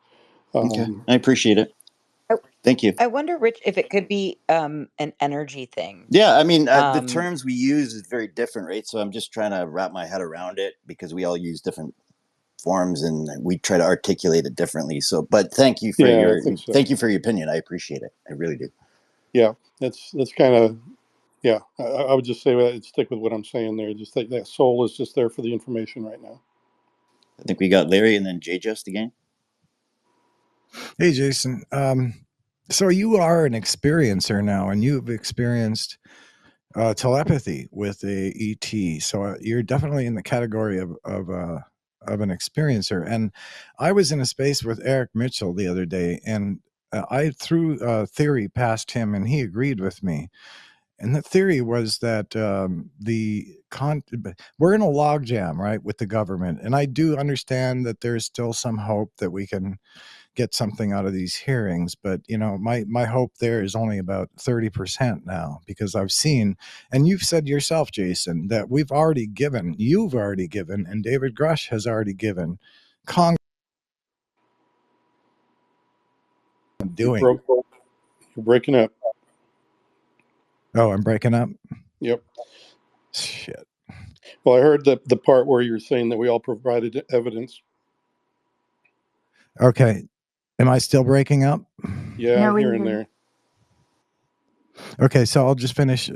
Speaker 9: Okay,
Speaker 4: Um,
Speaker 9: I appreciate it.
Speaker 1: I,
Speaker 9: Thank you.
Speaker 1: I wonder, Rich, if it could be an energy thing.
Speaker 9: Yeah, I mean, the
Speaker 1: Um,
Speaker 9: terms we use is very different, right? So I'm just trying to wrap my head around it because we all use different forms and we try to articulate it differently. So, but
Speaker 4: yeah, I think so.
Speaker 9: thank you for your opinion. I appreciate it. I really do.
Speaker 4: Yeah, that's kind of yeah. I would just say I'd stick with what I'm saying there. Just that Soul is just there for the information right now.
Speaker 9: I think we got Larry and then Jay Just again.
Speaker 11: Hey, Jason. So you are an experiencer now, and you've experienced telepathy with a ET. So you're definitely in the category of an experiencer. And I was in a space with Eric Mitchell the other day, and I threw a theory past him, and he agreed with me. And the theory was that we're in a logjam, right, with the government. And I do understand that there's still some hope that we can get something out of these hearings, but my hope there is only about 30% now, because I've seen, and you've said yourself, Jason, that you've already given, and David Grush has already given Congress
Speaker 4: You
Speaker 11: doing.
Speaker 4: broke. You're breaking up.
Speaker 11: Oh, I'm breaking up.
Speaker 4: Yep.
Speaker 11: Shit.
Speaker 4: Well, I heard the part where you were saying that we all provided evidence.
Speaker 11: Okay, am I still breaking up?
Speaker 4: Yeah,
Speaker 10: No, we
Speaker 4: here and
Speaker 10: even
Speaker 4: there.
Speaker 11: Okay, so I'll just finish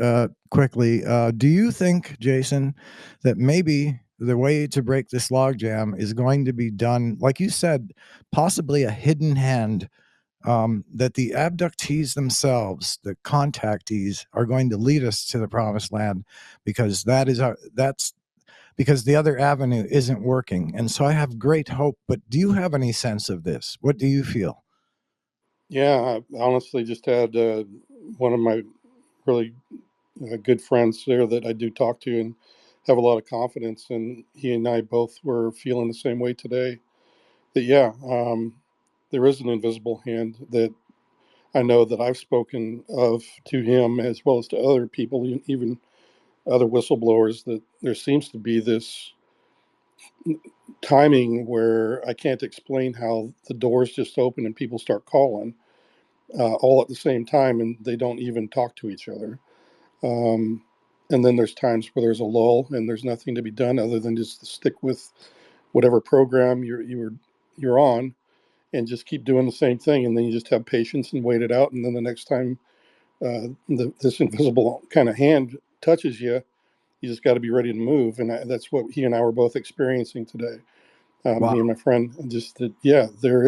Speaker 11: quickly. Do you think, Jason, that maybe the way to break this logjam is going to be done, like you said, possibly a hidden hand, that the abductees themselves, the contactees, are going to lead us to the promised land, because that's because the other avenue isn't working. And so I have great hope. But do you have any sense of this? What do you feel?
Speaker 4: Yeah, I honestly just had one of my really good friends there that I do talk to and have a lot of confidence, and he and I both were feeling the same way today. That yeah, there is an invisible hand that I know that I've spoken of to him as well as to other people, even other whistleblowers. That there seems to be this timing where I can't explain how the doors just open and people start calling all at the same time, and they don't even talk to each other. Um, and then there's times where there's a lull and there's nothing to be done other than just to stick with whatever program you're on and just keep doing the same thing. And then you just have patience and wait it out. And then the next time this invisible kind of hand touches you, you just got to be ready to move. And that's what he and I were both experiencing today.
Speaker 11: Wow.
Speaker 4: Me and my friend, just that, yeah, there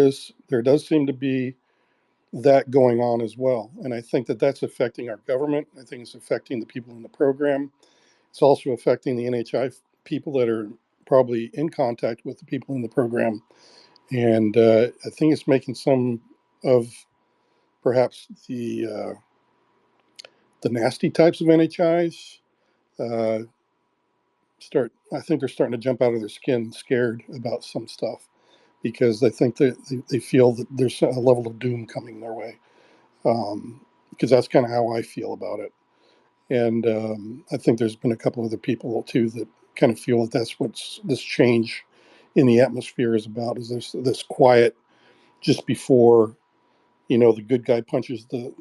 Speaker 4: does seem to be that going on as well. And I think that that's affecting our government. I think it's affecting the people in the program. It's also affecting the NHI people that are probably in contact with the people in the program. And I think it's making some of perhaps the nasty types of NHIs uh, I think they're starting to jump out of their skin scared about some stuff because they think that they feel that there's a level of doom coming their way. Because that's kind of how I feel about it. And I think there's been a couple other people too that kind of feel that that's what this change in the atmosphere is about, is this quiet just before, the good guy punches the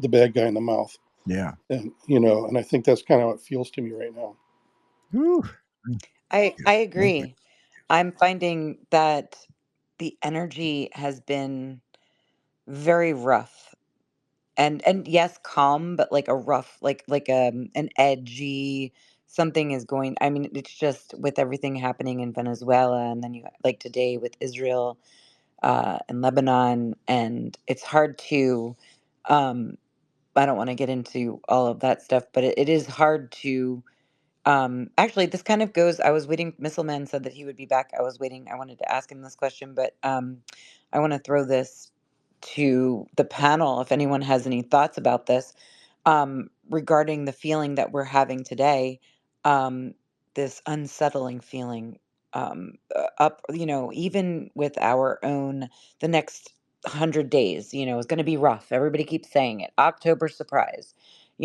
Speaker 4: bad guy in the mouth.
Speaker 11: Yeah.
Speaker 4: And, and I think that's kind of how it feels to me right now.
Speaker 11: Whew.
Speaker 1: I agree. I'm finding that the energy has been very rough. And yes, calm, but like a rough, like an edgy something is going. I mean, it's just with everything happening in Venezuela, and then you like today with Israel and Lebanon, and it's hard to. Um, I don't want to get into all of that stuff, but it is hard to actually, this kind of goes. I was waiting. Missile Man said that he would be back. I was waiting. I wanted to ask him this question, but I want to throw this to the panel if anyone has any thoughts about this regarding the feeling that we're having today. Um, this unsettling feeling up, even with our own the next 100 days, is going to be rough. Everybody keeps saying it. October surprise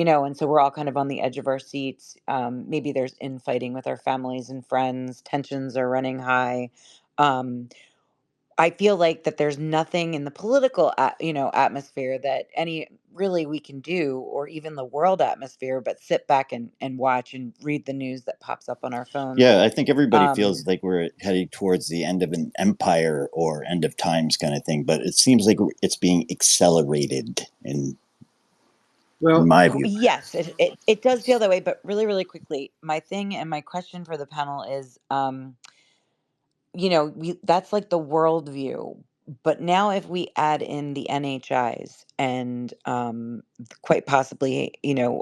Speaker 1: and so we're all kind of on the edge of our seats. Maybe there's infighting with our families and friends. Tensions are running high. Um, I feel like that there's nothing in the political, atmosphere that any really we can do, or even the world atmosphere, but sit back and watch and read the news that pops up on our phones.
Speaker 9: Yeah, I think everybody
Speaker 1: Um,
Speaker 9: feels like we're heading towards the end of an empire or end of times kind of thing, but it seems like it's being accelerated in
Speaker 2: Well,
Speaker 9: my view.
Speaker 1: yes, it does feel that way, but really, really quickly, my thing and my question for the panel is, that's like the worldview. But now, if we add in the NHIs and quite possibly,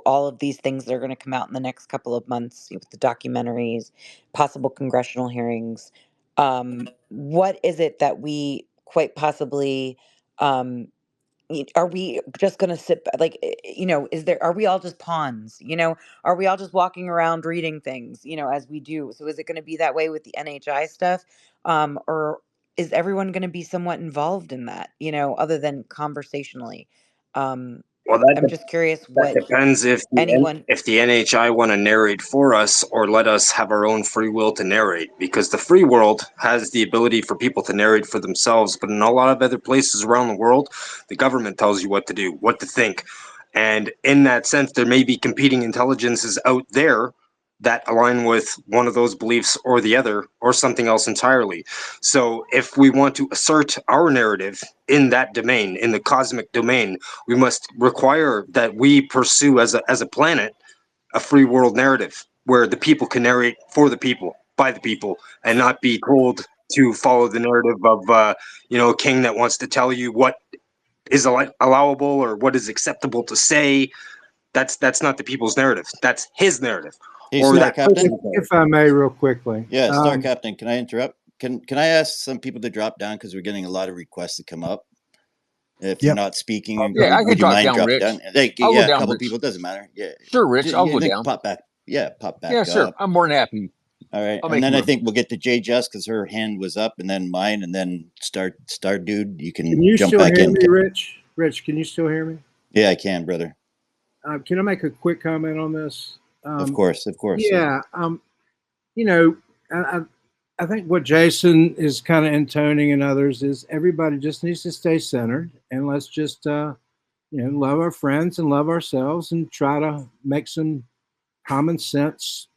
Speaker 1: all of these things that are going to come out in the next couple of months with the documentaries, possible congressional hearings, what is it that we quite possibly are we just going to like are we all just pawns, are we all just walking around reading things as we do? So is it going to be that way with the NHI stuff, or is everyone going to be somewhat involved in that, other than conversationally?
Speaker 12: Well,
Speaker 1: I'm just curious
Speaker 12: that
Speaker 1: what
Speaker 12: depends
Speaker 1: anyone.
Speaker 12: if the NHI want to narrate for us or let us have our own free will to narrate. Because the free world has the ability for people to narrate for themselves, but in a lot of other places around the world, the government tells you what to do, what to think, and in that sense, there may be competing intelligences out there that align with one of those beliefs or the other, or something else entirely. So, if we want to assert our narrative in that domain, in the cosmic domain, we must require that we pursue as a planet a free world narrative where the people can narrate for the people, by the people, and not be told to follow the narrative of a king that wants to tell you what is allowable or what is acceptable to say. That's not the people's narrative. That's his narrative,
Speaker 9: Hey,
Speaker 12: or
Speaker 9: Star
Speaker 12: that
Speaker 9: Captain.
Speaker 12: person's
Speaker 2: if
Speaker 12: narrative.
Speaker 2: I may, real quickly.
Speaker 9: Yeah, Star Captain, can I interrupt? Can I ask some people to drop down because we're getting a lot of requests to come up? If you're
Speaker 11: Yep.
Speaker 9: not speaking,
Speaker 13: Yeah, I can
Speaker 9: would you
Speaker 13: drop
Speaker 9: mind
Speaker 13: down,
Speaker 9: dropping
Speaker 13: Rich.
Speaker 9: down? Like,
Speaker 13: I'll go
Speaker 9: yeah, a
Speaker 13: down,
Speaker 9: couple
Speaker 13: Rich.
Speaker 9: people, doesn't matter. Yeah,
Speaker 13: Sure, Rich. I'll
Speaker 9: I
Speaker 13: go
Speaker 9: think
Speaker 13: down.
Speaker 9: pop back. Yeah, pop
Speaker 13: Yeah,
Speaker 9: back
Speaker 13: sure.
Speaker 9: up.
Speaker 13: I'm more than happy.
Speaker 9: All right,
Speaker 13: I'll
Speaker 9: and
Speaker 13: make
Speaker 9: then I
Speaker 13: room.
Speaker 9: think we'll get to Jay Jess because her hand was up, and then mine, and then Star Dude. You
Speaker 2: Can
Speaker 9: can
Speaker 2: you
Speaker 9: jump
Speaker 2: still
Speaker 9: back
Speaker 2: hear
Speaker 9: in.
Speaker 2: me, Rich? Rich, can you still hear me?
Speaker 9: Yeah, I can, brother.
Speaker 2: Can I make a quick comment on this?
Speaker 9: Of course, of course.
Speaker 2: Yeah. I, I think what Jason is kind of intoning and others is everybody just needs to stay centered, and let's just love our friends and love ourselves and try to make some common sense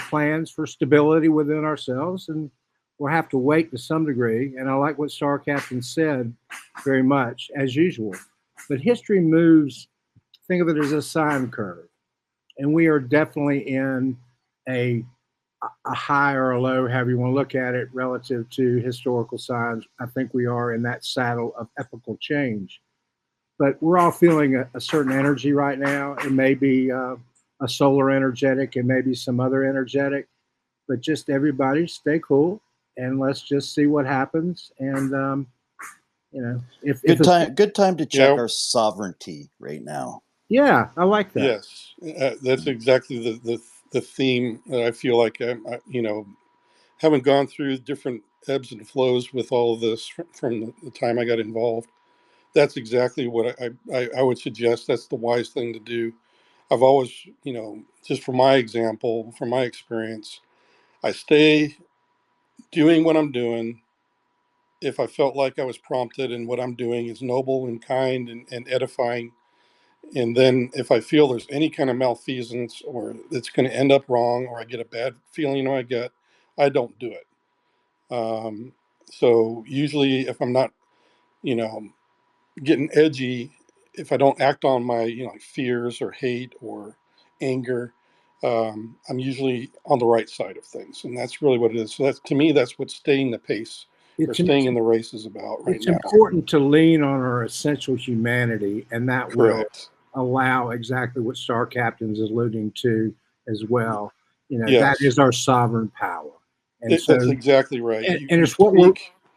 Speaker 2: plans for stability within ourselves, and we'll have to wait to some degree. And I like what Star Captain said very much, as usual. But history moves, think of it as a sine curve. and we are definitely in a a high or a low, however you want to look at it, relative to historical signs. I think we are in that saddle of epochal change. But we're all feeling a certain energy right now. It may be a solar energetic, it may be some other energetic, but just everybody stay cool and let's just see what happens. And if it's
Speaker 9: Good time to check
Speaker 4: Yeah.
Speaker 9: our sovereignty right now.
Speaker 2: yeah, I like that.
Speaker 4: Yes. That's exactly the theme that I feel like having gone through different ebbs and flows with all of this from the time I got involved. That's exactly what I would suggest. That's the wise thing to do. I've always, just from my example, from my experience, I stay doing what I'm doing. If I felt like I was prompted and what I'm doing is noble and kind and edifying, and then if I feel there's any kind of malfeasance or it's going to end up wrong or I get a bad feeling in my gut, I don't do it. So usually if I'm not, you know, getting edgy, if I don't act on my, like fears or hate or anger, I'm usually on the right side of things. And that's really what it is. So that's, to me, that's what staying the pace or
Speaker 2: It's
Speaker 4: staying in the race is about right
Speaker 2: it's
Speaker 4: now.
Speaker 2: important to lean on our essential humanity, and that will
Speaker 4: Correct.
Speaker 2: allow exactly what Star Captain's alluding to as well. That
Speaker 4: Yes.
Speaker 2: is our sovereign power, and
Speaker 4: That's
Speaker 2: so
Speaker 4: exactly right.
Speaker 2: and
Speaker 4: You
Speaker 2: it's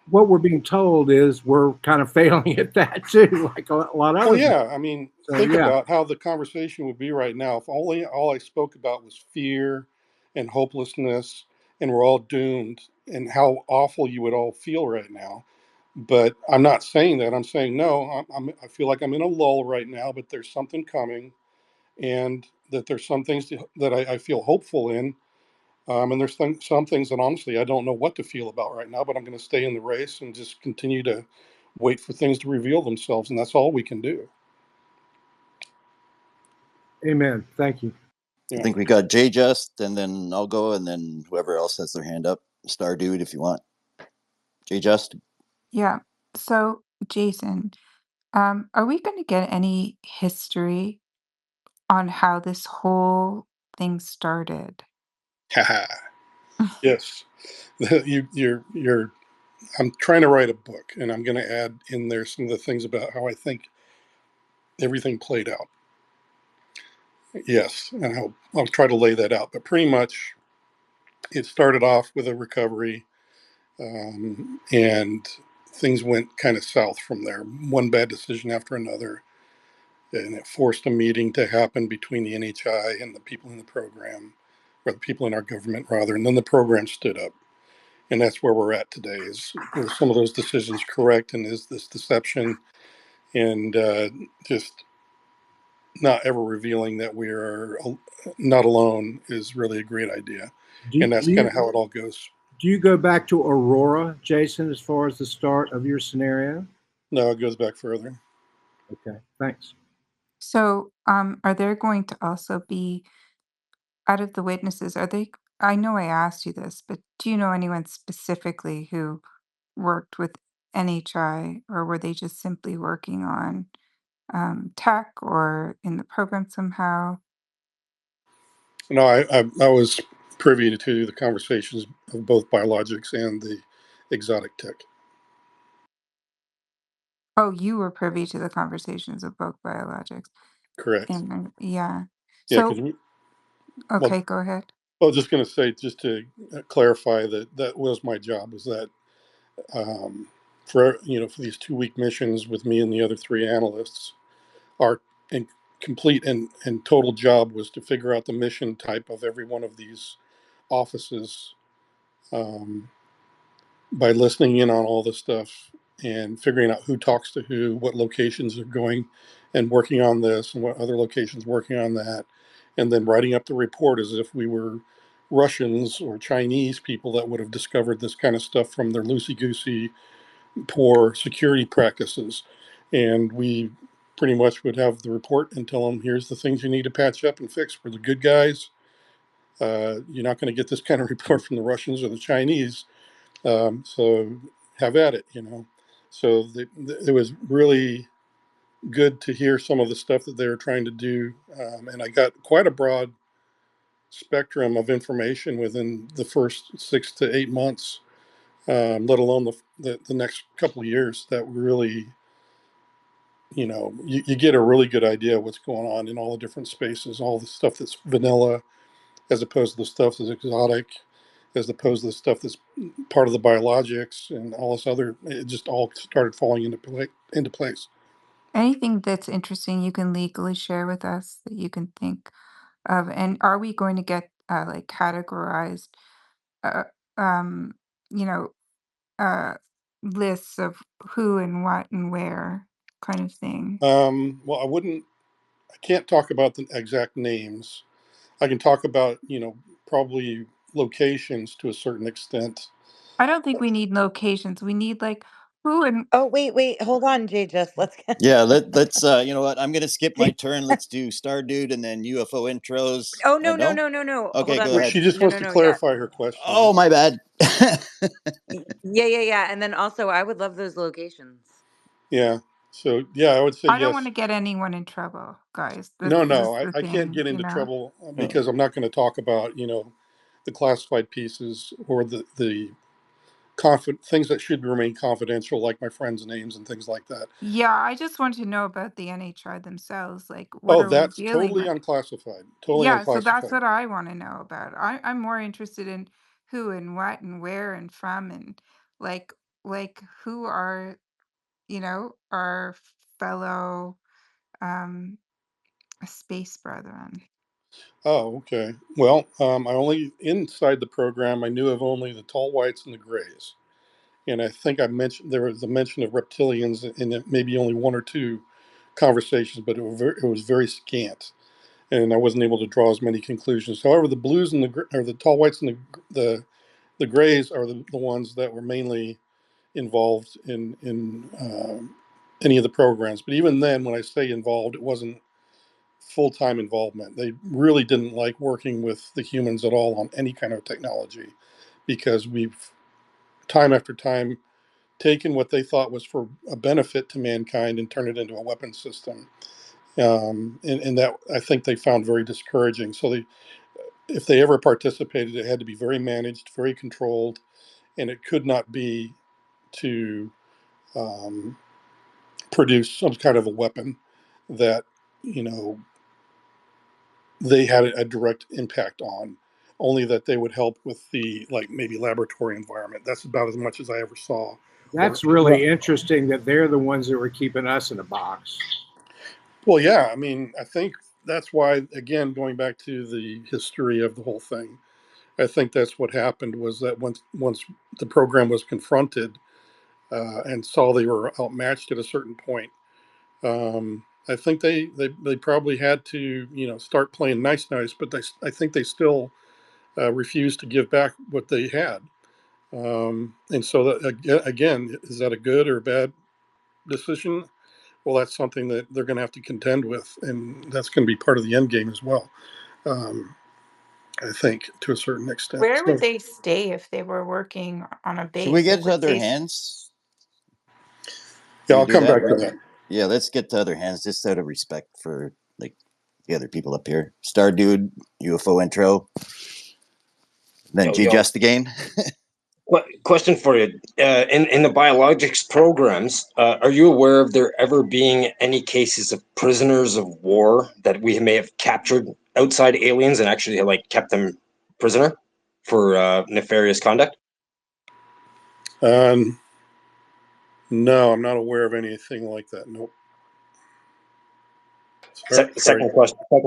Speaker 2: what we're being told is we're kind of failing at that too, like a lot of
Speaker 4: Well,
Speaker 2: other things.
Speaker 4: yeah. I mean,
Speaker 2: So
Speaker 4: think
Speaker 2: yeah,
Speaker 4: about how the conversation would be right now if only all I spoke about was fear and hopelessness, and we're all doomed, and how awful you would all feel right now. But I'm not saying that. I'm saying no. I feel like I'm in a lull right now, but there's something coming, and that there's some things that I feel hopeful in, and there's some things that honestly I don't know what to feel about right now. But I'm going to stay in the race and just continue to wait for things to reveal themselves, and that's all we can do.
Speaker 2: amen. Thank you.
Speaker 9: I
Speaker 4: Yeah.
Speaker 9: think we got Jay Just, and then I'll go, and then whoever else has their hand up. Star Dude, if you want. Jay Just.
Speaker 10: Yeah. So, Jason, are we going to get any history on how this whole thing started?
Speaker 4: Yes. You're. I'm trying to write a book, and I'm going to add in there some of the things about how I think everything played out. Yes, and I'll try to lay that out. But pretty much, it started off with a recovery, and things went kind of south from there. One bad decision after another, and it forced a meeting to happen between the NHI and the people in the program, or the people in our government rather. And then the program stood up, and that's where we're at today. Is were some of those decisions correct, and is this deception and just not ever revealing that we are not alone is really a great idea,
Speaker 2: Do,
Speaker 4: and that's
Speaker 2: do
Speaker 4: kind
Speaker 2: you
Speaker 4: of how it all goes.
Speaker 2: do you go back to Aurora, Jason, as far as the start of your scenario?
Speaker 4: No, it goes back further.
Speaker 2: Okay, thanks.
Speaker 10: So, are there going to also be out of the witnesses, are they, I know I asked you this, but do you know anyone specifically who worked with NHI, or were they just simply working on tech or in the program somehow?
Speaker 4: No, I was privy to the conversations of both biologics and the exotic tech.
Speaker 10: Oh, you were privy to the conversations of both biologics.
Speaker 4: Correct.
Speaker 10: And yeah.
Speaker 4: Yeah, because
Speaker 10: So,
Speaker 4: well,
Speaker 10: okay, go ahead.
Speaker 4: I was just going to say, just to clarify, that was my job. Was that for these 2 week missions with me and the other three analysts, our in, complete and total job was to figure out the mission type of every one of these offices, um, by listening in on all the stuff and figuring out who talks to who, what locations are going and working on this, and what other locations working on that, and then writing up the report as if we were Russians or Chinese people that would have discovered this kind of stuff from their loosey goosey, poor security practices. And we pretty much would have the report and tell them, here's the things you need to patch up and fix for the good guys. You're not going to get this kind of report from the Russians or the Chinese. So have at it. So it was really good to hear some of the stuff that they were trying to do. And I got quite a broad spectrum of information within the first 6 to 8 months, let alone the next couple of years, that really, you get a really good idea of what's going on in all the different spaces, all the stuff that's vanilla as opposed to the stuff that's exotic, as opposed to the stuff that's part of the biologics and all this other. It just all started falling into place.
Speaker 10: Anything that's interesting you can legally share with us that you can think of? And are we going to get like categorized, uh, um, you know, uh, lists of who and what and where kind of thing?
Speaker 4: Well, I can't talk about the exact names. I can talk about, probably locations to a certain extent.
Speaker 10: I don't think we need locations. We need like who and
Speaker 1: Oh, wait, hold on, Jay. Just let's get.
Speaker 9: Yeah, let's you know what? I'm gonna skip my turn. Let's do Star Dude and then UFO intros.
Speaker 1: Oh, no, no,
Speaker 9: No?
Speaker 1: no, no, no. Hold
Speaker 9: Okay,
Speaker 1: on.
Speaker 9: go
Speaker 4: Well,
Speaker 9: ahead.
Speaker 4: she just
Speaker 1: No,
Speaker 4: wants
Speaker 1: no,
Speaker 4: to
Speaker 1: no. Yeah.
Speaker 4: clarify her question.
Speaker 9: Oh, my bad.
Speaker 1: Yeah. And then also, I would love those locations.
Speaker 4: Yeah. So, yeah, I would say
Speaker 10: I don't want
Speaker 4: yes.
Speaker 10: to get anyone in trouble, guys.
Speaker 4: No,
Speaker 10: This
Speaker 4: no,
Speaker 10: is the
Speaker 4: I can't
Speaker 10: thing,
Speaker 4: get
Speaker 10: you
Speaker 4: into
Speaker 10: know.
Speaker 4: trouble
Speaker 9: Oh.
Speaker 4: because I'm not going to talk about, the classified pieces or the things that should remain confidential, like my friends' names and things like that.
Speaker 10: Yeah, I just want to know about the NHR themselves. Like, what
Speaker 4: Oh,
Speaker 10: are we
Speaker 4: that's
Speaker 10: dealing
Speaker 4: totally
Speaker 10: with?
Speaker 4: unclassified. Totally
Speaker 10: Yeah, so that's
Speaker 4: unclassified.
Speaker 10: what I want to know about. I'm more interested in who and what and where and from and like like who are, our fellow um space brethren.
Speaker 4: Oh, okay. Well, I only inside the program I knew of only the tall whites and the grays, and I think I mentioned there was a mention of reptilians in maybe only one or two conversations, but it was very scant, and I wasn't able to draw as many conclusions. However, the blues and or the tall whites and the grays are the ones that were mainly involved in any of the programs. But even then, when I say involved, it wasn't full-time involvement. They really didn't like working with the humans at all on any kind of technology, because we've time after time taken what they thought was for a benefit to mankind and turned it into a weapon system. And that, I think, they found very discouraging. So if they ever participated, it had to be very managed, very controlled, and it could not be to um, produce some kind of a weapon that, you know they had a direct impact on. Only that they would help with the, like, maybe laboratory environment. That's about as much as I ever saw. Or
Speaker 2: That's really interesting that they're the ones that were keeping us in a box.
Speaker 4: well, yeah. I mean, I think that's why, again, going back to the history of the whole thing, I think that's what happened, was that once the program was confronted and saw they were outmatched at a certain point, I think they probably had to, start playing nice, but I think they still refused to give back what they had. And so that, again, is that a good or bad decision? Well, that's something that they're going to have to contend with, and that's going to be part of the end game as well. Um, I think, to a certain extent.
Speaker 10: Where would
Speaker 4: So,
Speaker 10: they stay if they were working on a
Speaker 9: Should we
Speaker 10: base?
Speaker 9: get
Speaker 10: Like,
Speaker 9: to
Speaker 10: would
Speaker 9: other
Speaker 10: they
Speaker 9: hands?
Speaker 4: yeah,
Speaker 9: Should we
Speaker 4: I'll
Speaker 9: do
Speaker 4: come
Speaker 9: that?
Speaker 4: back to that.
Speaker 9: Yeah, let's get to other hands just out of respect for like the other people up here. Star Dude, UFO intro, then
Speaker 12: Yo,
Speaker 9: G
Speaker 12: yo.
Speaker 9: Just again.
Speaker 12: Question for you. In the biologics programs, are you aware of there ever being any cases of prisoners of war that we may have captured outside aliens and actually like kept them prisoner for nefarious conduct?
Speaker 4: Um, no, I'm not aware of anything like that. Nope. Sorry.
Speaker 12: Second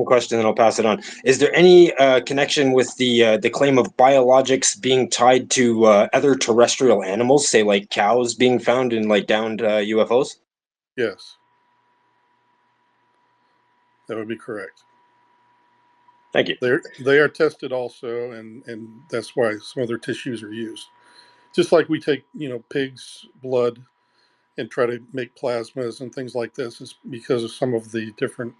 Speaker 12: question, then I'll pass it on. Is there any connection with the claim of biologics being tied to other terrestrial animals, say like cows being found in like downed UFOs?
Speaker 4: Yes, that would be correct.
Speaker 12: Thank you.
Speaker 4: They are tested also, and that's why some of their tissues are used. Just like we take, pigs' blood and try to make plasmas and things like this, is because of some of the different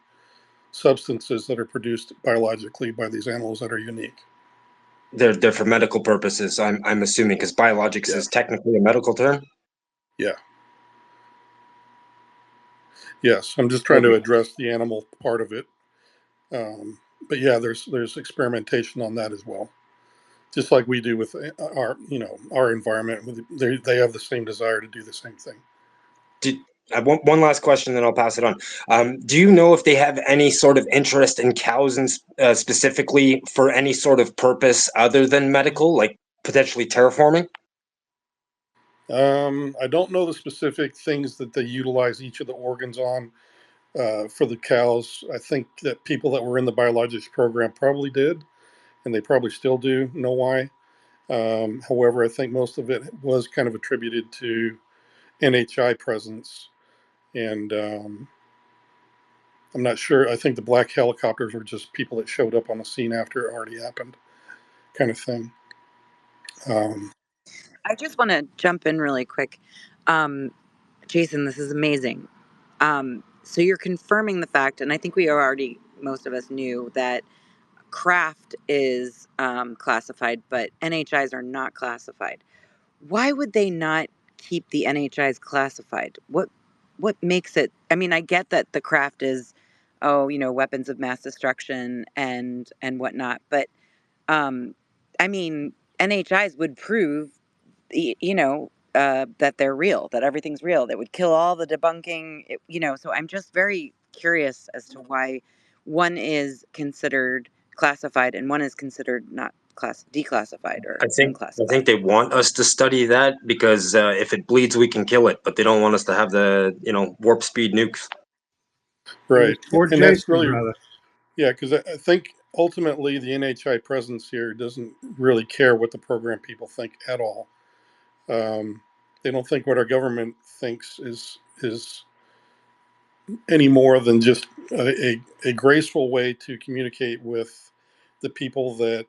Speaker 4: substances that are produced biologically by these animals that are unique.
Speaker 12: They're for medical purposes. I'm assuming because biologics
Speaker 4: Yeah,
Speaker 12: is technically a medical term.
Speaker 4: yeah, Yes, I'm just trying to address the animal part of it. But yeah, there's experimentation on that as well. Just like we do with our our environment. They have the same desire to do the same thing.
Speaker 12: I want one last question, then I'll pass it on. Do you know if they have any sort of interest in cows, and specifically for any sort of purpose other than medical, like potentially terraforming?
Speaker 4: I don't know the specific things that they utilize each of the organs on. For the cows, I think that people that were in the biologics program probably did, and they probably still do know why. However, I think most of it was kind of attributed to NHI presence, and I'm not sure. I think the black helicopters were just people that showed up on the scene after it already happened, kind of thing. Um,
Speaker 1: I just want to jump in really quick. Um, Jason, this is amazing. So you're confirming the fact, and I think we already, most of us knew that craft is classified, but NHIs are not classified. Why would they not keep the NHIs classified? What makes it? I mean, I get that the craft is, oh, weapons of mass destruction and whatnot, but um, I mean, NHIs would prove, that they're real, that everything's real. That would kill all the debunking, So I'm just very curious as to why one is considered classified and one is considered not declassified or
Speaker 12: I
Speaker 1: unclassified.
Speaker 12: think they want us to study that because if it bleeds, we can kill it, but they don't want us to have the warp speed nukes.
Speaker 2: It's
Speaker 4: right,
Speaker 2: for
Speaker 4: and that's
Speaker 2: Jason,
Speaker 4: really
Speaker 2: brother.
Speaker 4: yeah, because I think ultimately the NHI presence here doesn't really care what the program people think at all. They don't think what our government thinks is any more than just a graceful way to communicate with the people that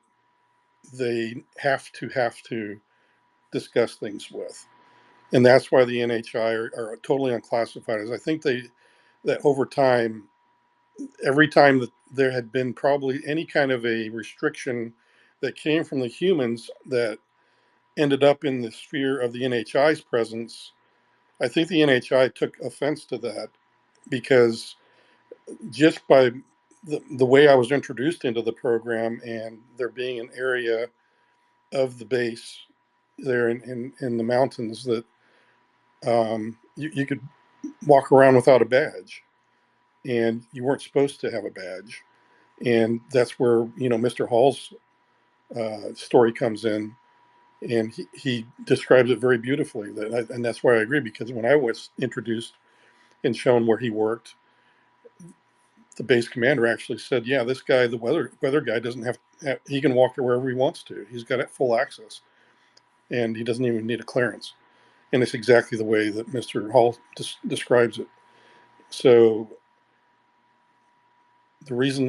Speaker 4: they have to discuss things with, and that's why the NHI are totally unclassified. As I think that over time, every time that there had been probably any kind of a restriction that came from the humans that ended up in the sphere of the NHI's presence, I think the NHI took offense to that because just by the way I was introduced into the program and there being an area of the base there in the mountains that you could walk around without a badge and you weren't supposed to have a badge. And that's where, Mr. Hall's story comes in. And he describes it very beautifully. And that's why I agree, because when I was introduced and shown where he worked, the base commander actually said, "Yeah, this guy, the weather guy, doesn't he can walk to wherever he wants to. He's got full access, and he doesn't even need a clearance." And it's exactly the way that Mr. Hall describes it. So the reason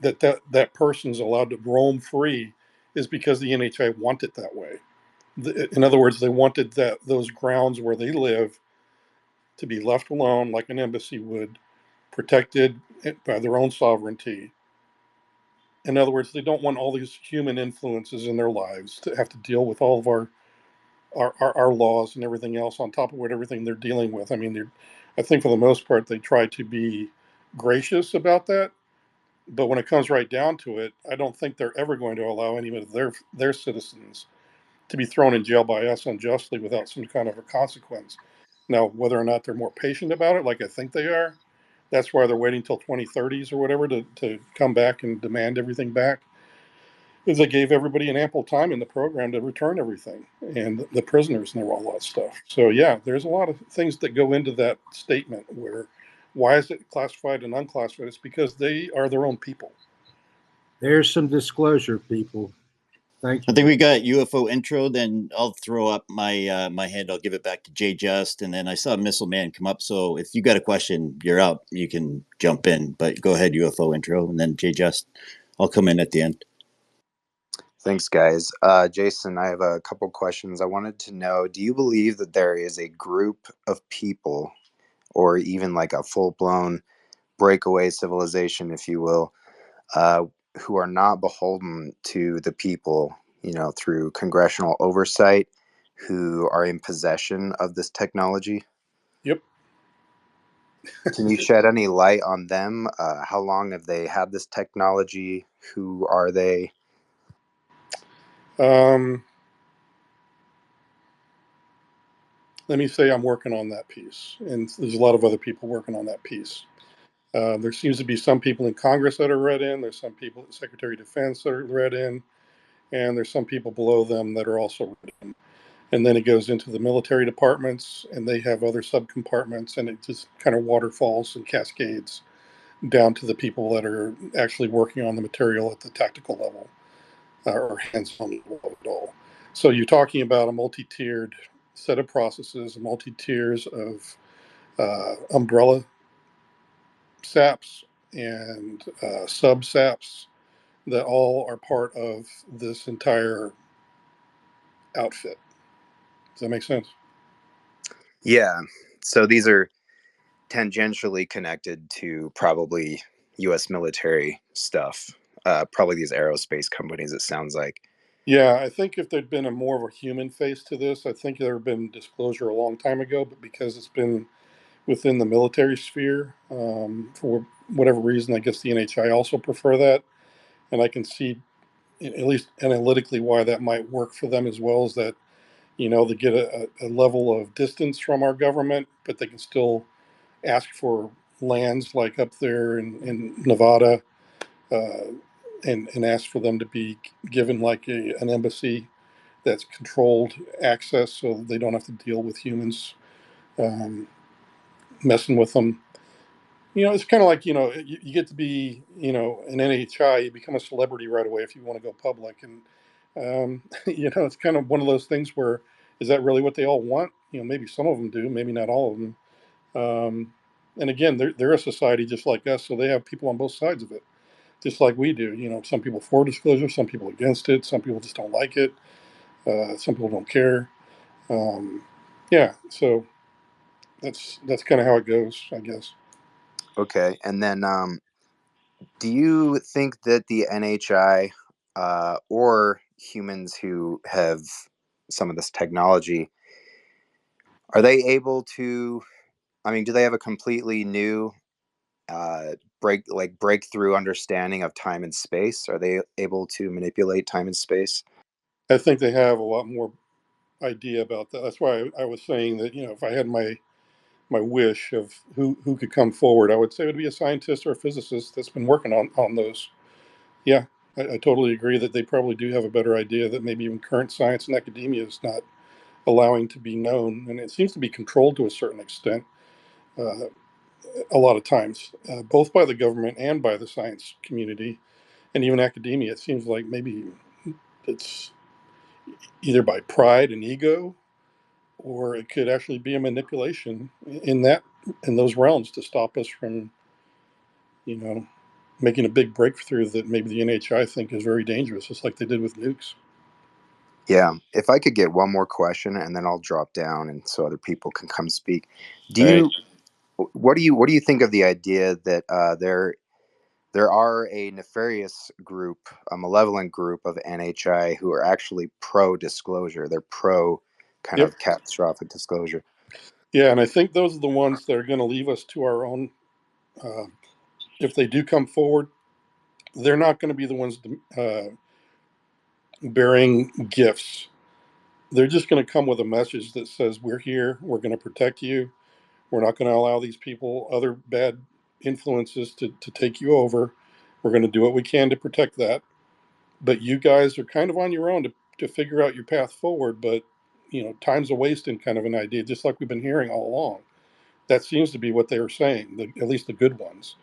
Speaker 4: that person's allowed to roam free is because the NHI want it that way. In other words, they wanted those grounds where they live to be left alone, like an embassy would, protected by their own sovereignty. In other words, they don't want all these human influences in their lives to have to deal with all of our laws and everything else on top of everything they're dealing with. I mean, I think for the most part they try to be gracious about that, but when it comes right down to it, I don't think they're ever going to allow any of their citizens to be thrown in jail by us unjustly without some kind of a consequence. Now, whether or not they're more patient about it, like I think they are, that's why they're waiting till 2030s or whatever to come back and demand everything back. Is they gave everybody an ample time in the program to return everything and the prisoners and all that stuff. So yeah, there's a lot of things that go into that statement where why is it classified and unclassified? It's because they are their own people.
Speaker 2: There's some disclosure, people. Thank
Speaker 9: I
Speaker 2: you.
Speaker 9: think we got UFO intro. Then I'll throw up my hand. I'll give it back to Jay Just, and then I saw Missile Man come up. So if you got a question, you're out. You can jump in. But go ahead, UFO intro, and then Jay Just. I'll come in at the end.
Speaker 6: Thanks, guys. Jason, I have a couple questions. I wanted to know, do you believe that there is a group of people, or even like a full-blown breakaway civilization, if you will, uh, who are not beholden to the people, through congressional oversight, who are in possession of this technology?
Speaker 4: Yep.
Speaker 6: Can you shed any light on them? How long have they had this technology? Who are they?
Speaker 4: Um, let me say I'm working on that piece, and there's a lot of other people working on that piece. There seems to be some people in Congress that are read in. There's some people at Secretary of Defense that are read in, and there's some people below them that are also read in. And then it goes into the military departments, and they have other subcompartments, and it just kind of waterfalls and cascades down to the people that are actually working on the material at the tactical level, or hands-on level of it all. So you're talking about a multi-tiered set of processes, multi-tiers of umbrella SAPs and sub SAPs that all are part of this entire outfit. Does that make sense?
Speaker 6: Yeah. So these are tangentially connected to probably U.S. military stuff. Probably these aerospace companies, it sounds like.
Speaker 4: Yeah, I think if there'd been a more of a human face to this, I think there had been disclosure a long time ago. But because it's been within the military sphere, for whatever reason, I guess the NHI also prefer that, and I can see at least analytically why that might work for them as well. Is that they get a level of distance from our government, but they can still ask for lands like up there in Nevada, uh, and ask for them to be given like an embassy that's controlled access so they don't have to deal with humans um, messing with them. It's kind of like, you get to be, an NHI, you become a celebrity right away if you want to go public. And, it's kind of one of those things where, is that really what they all want? Maybe some of them do, maybe not all of them. And again, they're a society just like us, so they have people on both sides of it, just like we do. Some people for disclosure, some people against it, some people just don't like it, some people don't care. Um, yeah, so that's kind of how it goes, I guess.
Speaker 6: Okay. And then do you think that the NHI or humans who have some of this technology, are they able to, I mean, do they have a completely new breakthrough understanding of time and space? Are they able to manipulate time and space?
Speaker 4: I think they have a lot more idea about that. That's why I was saying that if I had my wish of who could come forward, I would say it would be a scientist or a physicist that's been working on those. Yeah, I totally agree that they probably do have a better idea that maybe even current science and academia is not allowing to be known, and it seems to be controlled to a certain extent. Uh, a lot of times, both by the government and by the science community, and even academia. It seems like maybe it's either by pride and ego, or it could actually be a manipulation in those realms to stop us from, you know, making a big breakthrough that maybe the NHI think is very dangerous, just like they did with nukes.
Speaker 6: Yeah. If I could get one more question and then I'll drop down and so other people can come speak. Do
Speaker 3: All right.
Speaker 6: you what do you think of the idea that there are a nefarious group, a malevolent group of NHI who are actually pro disclosure? They're pro kind
Speaker 4: Yep.
Speaker 6: of catastrophic disclosure.
Speaker 4: Yeah, and I think those are the ones that are going to leave us to our own. Uh, if they do come forward, they're not going to be the ones bearing gifts. They're just going to come with a message that says, "We're here. We're going to protect you. We're not going to allow these people, other bad influences, to take you over. We're going to do what we can to protect that. But you guys are kind of on your own to figure out your path forward. But, time's a wasting kind of an idea, just like we've been hearing all along." That seems to be what they were saying, at least the good ones.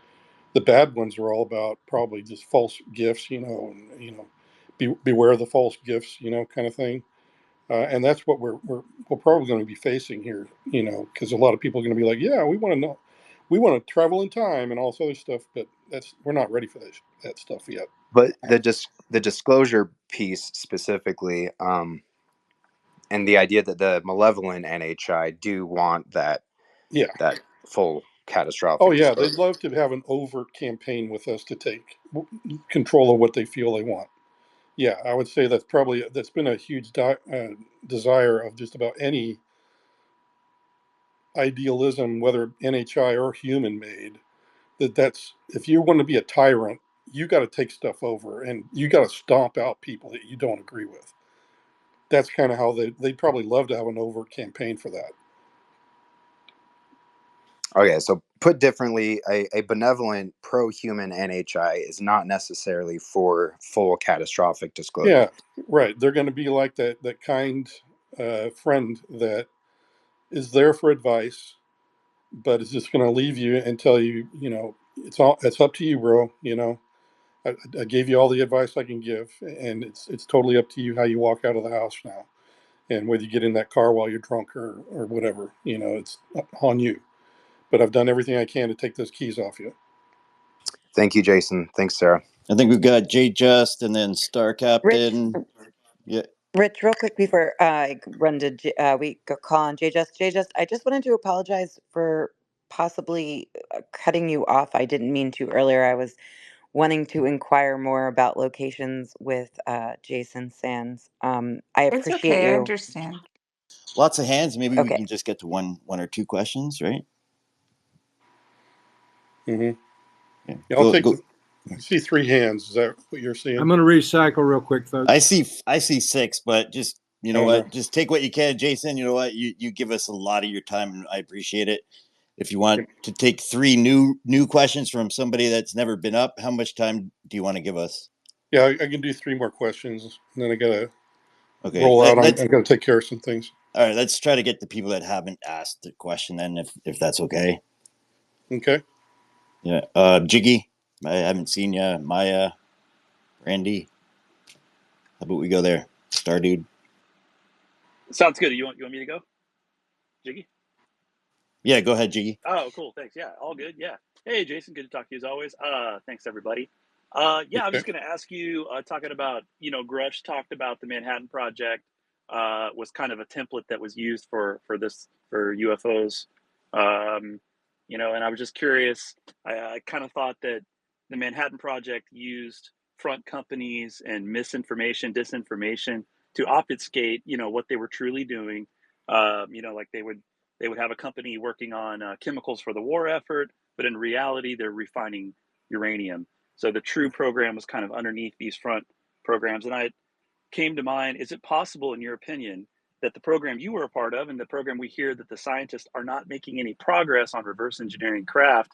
Speaker 4: The bad ones are all about probably just false gifts, beware of the false gifts, kind of thing. And that's what we're probably going to be facing here, because a lot of people are going to be like, yeah, we want to know, we want to travel in time and all this other stuff, but we're not ready for that stuff yet.
Speaker 6: But the disclosure piece specifically, and the idea that the malevolent NHI do want
Speaker 4: Yeah.
Speaker 6: that full
Speaker 4: Oh
Speaker 6: catastrophic
Speaker 4: yeah,
Speaker 6: disclosure.
Speaker 4: they'd love to have an overt campaign with us to take control of what they feel they want. Yeah, I would say that's been a huge desire of just about any idealism, whether NHI or human made, that's if you want to be a tyrant, you got to take stuff over and you got to stomp out people that you don't agree with. That's kind of how they'd probably love to have an overt campaign for that.
Speaker 6: Okay, so put differently, a benevolent pro-human NHI is not necessarily for full catastrophic disclosure.
Speaker 4: Yeah, right. They're going to be like that kind friend that is there for advice, but is just going to leave you and tell you, it's up to you, bro. I gave you all the advice I can give, and it's totally up to you how you walk out of the house now, and whether you get in that car while you're drunk or whatever. It's on you. But I've done everything I can to take those keys off you.
Speaker 6: Thank you, Jason. Thanks, Sarah.
Speaker 9: I think we've got J Just and then Star
Speaker 1: Rich,
Speaker 9: Captain. Yeah.
Speaker 1: Rich, real quick before I run to we go call on J Just. J Just, I just wanted to apologize for possibly cutting you off. I didn't mean to earlier. I was wanting to inquire more about locations with Jason Sands. I
Speaker 10: It's
Speaker 1: appreciate
Speaker 10: okay. I
Speaker 1: you.
Speaker 10: understand.
Speaker 9: Lots of hands. Maybe we
Speaker 1: Okay.
Speaker 9: can just get to one or two questions, right?
Speaker 4: Mm-hmm.
Speaker 9: Yeah.
Speaker 4: Yeah, I'll take.
Speaker 9: Go.
Speaker 4: I see 3 hands. Is that what you're seeing?
Speaker 2: I'm going to recycle real quick, folks.
Speaker 9: I see 6, but just you know
Speaker 4: Oh,
Speaker 9: what,
Speaker 4: no.
Speaker 9: just take what you can, Jason. You know what, you give us a lot of your time, and I appreciate it. If you want to take 3 new questions from somebody that's never been up, how much time do you want to give us?
Speaker 4: Yeah, I can do 3 more questions, and then I gotta
Speaker 9: Okay,
Speaker 4: roll out. I'm gonna take care of some things.
Speaker 9: All right, let's try to get the people that haven't asked the question then, if that's okay.
Speaker 4: Okay.
Speaker 9: Yeah. Jiggy, I haven't seen you. Maya, Randy, how about we go there? Star Dude.
Speaker 13: Sounds good. You want me to go, Jiggy?
Speaker 9: Yeah, go ahead, Jiggy.
Speaker 13: Oh, cool. Thanks. Yeah, all good. Yeah. Hey, Jason. Good to talk to you as always. Thanks everybody. Yeah, I'm
Speaker 4: Okay.
Speaker 13: just going to ask you, talking about, Grush talked about the Manhattan Project, was kind of a template that was used for UFOs. And I was just curious. I kind of thought that the Manhattan Project used front companies and misinformation, disinformation to obfuscate, what they were truly doing. Like they would have a company working on chemicals for the war effort, but in reality, they're refining uranium. So the true program was kind of underneath these front programs. And I came to mind, is it possible, in your opinion, that the program you were a part of and the program we hear that the scientists are not making any progress on reverse engineering craft,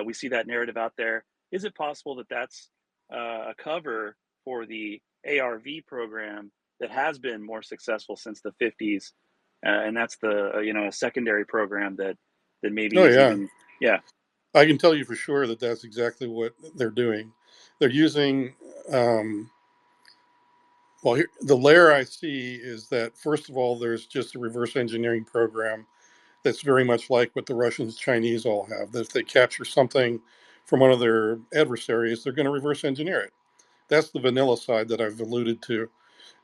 Speaker 13: we see that narrative out there. Is it possible that that's a cover for the ARV program that has been more successful since the 50s? And that's the, a secondary program that maybe
Speaker 4: Oh
Speaker 13: is
Speaker 4: yeah,
Speaker 13: even, yeah.
Speaker 4: I can tell you for sure that that's exactly what they're doing. They're using. Well, here, the layer I see is that first of all, there's just a reverse engineering program that's very much like what the Russians, Chinese all have. That if they capture something from one of their adversaries, they're going to reverse engineer it. That's the vanilla side that I've alluded to.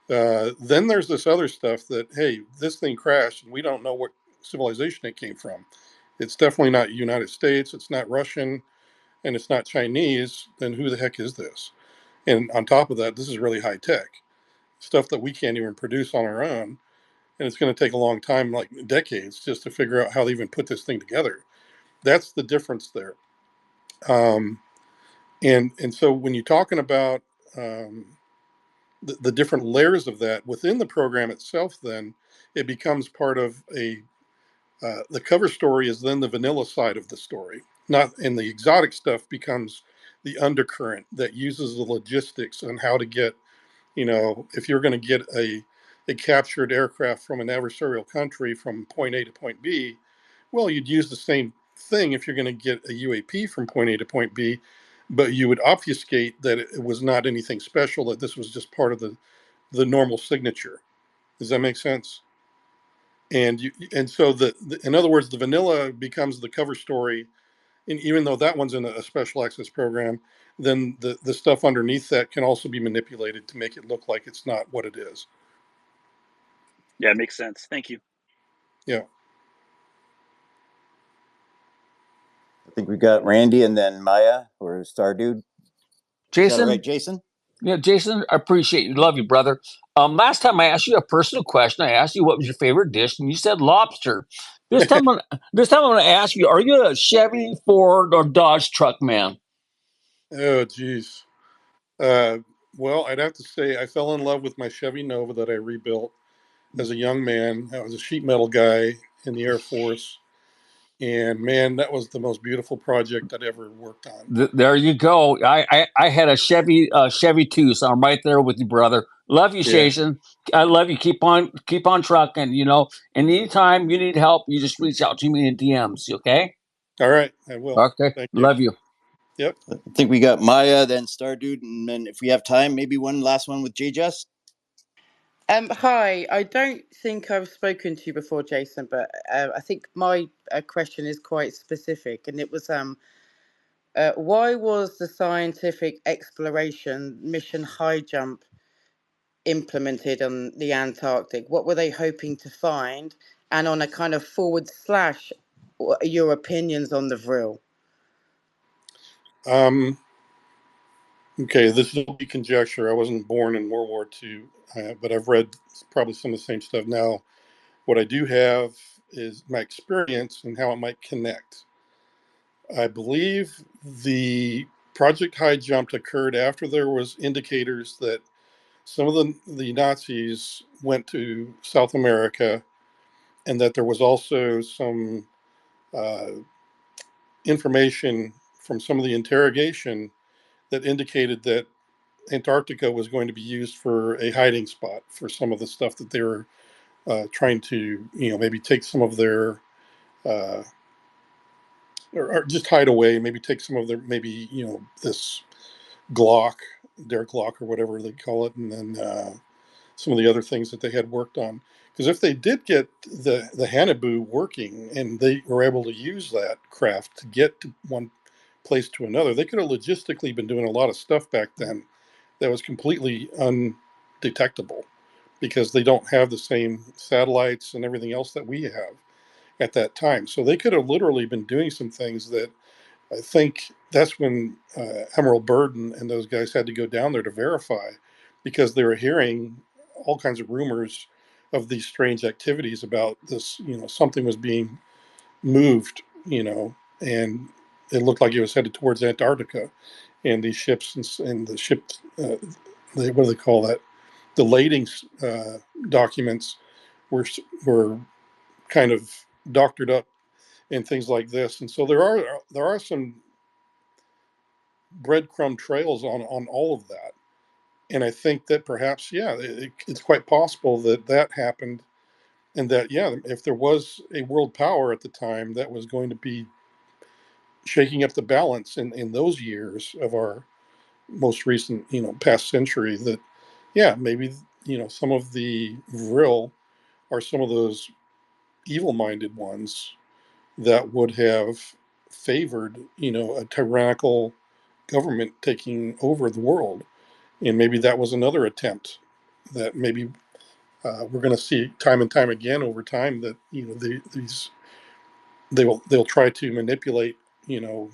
Speaker 4: Then there's this other stuff that, hey, this thing crashed and we don't know what civilization it came from. It's definitely not United States, it's not Russian, and it's not Chinese. Then who the heck is this? And on top of that, this is really high tech stuff that we can't even produce on our own. And it's going to take a long time, like decades, just to figure out how they even put this thing together. That's the difference there. Um, and so when you're talking about the different layers of that within the program itself, then it becomes part of the cover story is then the vanilla side of the story, not, and the exotic stuff becomes the undercurrent that uses the logistics on how to get, if you're going to get a captured aircraft from an adversarial country from point A to point B, well, you'd use the same thing if you're going to get a UAP from point A to point B, but you would obfuscate that it was not anything special, that this was just part of the normal signature. Does that make sense? And so in other words, the vanilla becomes the cover story, and even though that one's in a special access program, then the stuff underneath that can also be manipulated to make it look like it's not what it is.
Speaker 13: Yeah, it makes sense. Thank you.
Speaker 4: Yeah.
Speaker 9: I think we got Randy and then Maya or Star Dude.
Speaker 14: Jason,
Speaker 9: is that right, Jason?
Speaker 14: Yeah, Jason, I appreciate you. Love you, brother. Last time I asked you a personal question, I asked you what was your favorite dish, and you said lobster. This time, this time I'm going to ask you: are you a Chevy, Ford, or Dodge truck man?
Speaker 4: Oh, geez. Uh, well, I'd have to say I fell in love with my Chevy Nova that I rebuilt as a young man. I was a sheet metal guy in the Air Force, and man, that was the most beautiful project I'd ever worked on.
Speaker 14: There you go. I had a Chevy too, so I'm right there with you, brother. Love you,
Speaker 4: Yeah.
Speaker 14: Jason. I love you. Keep on trucking. And anytime you need help, you just reach out to me in DMs. Okay.
Speaker 4: All right, I will.
Speaker 14: Okay.
Speaker 4: Thank you.
Speaker 14: Love you.
Speaker 4: Yep.
Speaker 9: I think we got Maya, then Star Dude, and then if we have time, maybe one last one with J Just.
Speaker 15: Hi, I don't think I've spoken to you before, Jason, but I think my question is quite specific, and it was why was the scientific exploration mission High Jump implemented on the Antarctic? What were they hoping to find? And on a kind of forward slash, what are your opinions on the Vril?
Speaker 4: Um, okay, this will be conjecture. I wasn't born in World War II, but I've read probably some of the same stuff now. What I do have is my experience and how it might connect. I believe the Project High Jump occurred after there was indicators that some of the Nazis went to South America, and that there was also some uh, information from some of the interrogation that indicated that Antarctica was going to be used for a hiding spot for some of the stuff that they were trying to, maybe take some of their, uh, or just hide away, maybe take some of their, maybe, this Glock, their Glock or whatever they call it, and then some of the other things that they had worked on. Because if they did get the Hannibal working and they were able to use that craft to get to one place to another, they could have logistically been doing a lot of stuff back then that was completely undetectable because they don't have the same satellites and everything else that we have at that time. So they could have literally been doing some things that I think that's when Emerald Burden and those guys had to go down there to verify because they were hearing all kinds of rumors of these strange activities about this, something was being moved, and it looked like it was headed towards Antarctica. And these ships and the ship, what do they call that? The lading documents were kind of doctored up and things like this. And so there are some breadcrumb trails on all of that. And I think that perhaps, yeah, it's quite possible that that happened, and that, yeah, if there was a world power at the time that was going to be shaking up the balance in those years of our most recent, past century, that, yeah, maybe, some of the Vril are some of those evil-minded ones that would have favored, a tyrannical government taking over the world. And maybe that was another attempt that maybe we're going to see time and time again over time, that they'll try to manipulate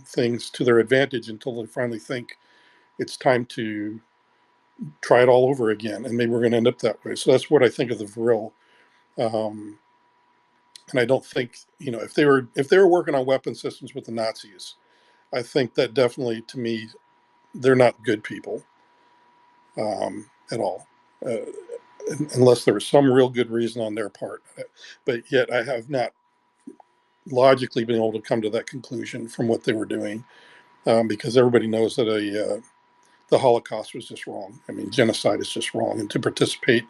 Speaker 4: things to their advantage until they finally think it's time to try it all over again, and maybe we're going to end up that way. So that's what I think of the Vril. um, and I don't think, if they were working on weapon systems with the Nazis, I think that definitely, to me, they're not good people at all, uh, unless there was some real good reason on their part. But yet, I have not logically been able to come to that conclusion from what they were doing, because everybody knows that the Holocaust was just wrong. I mean, genocide is just wrong, and to participate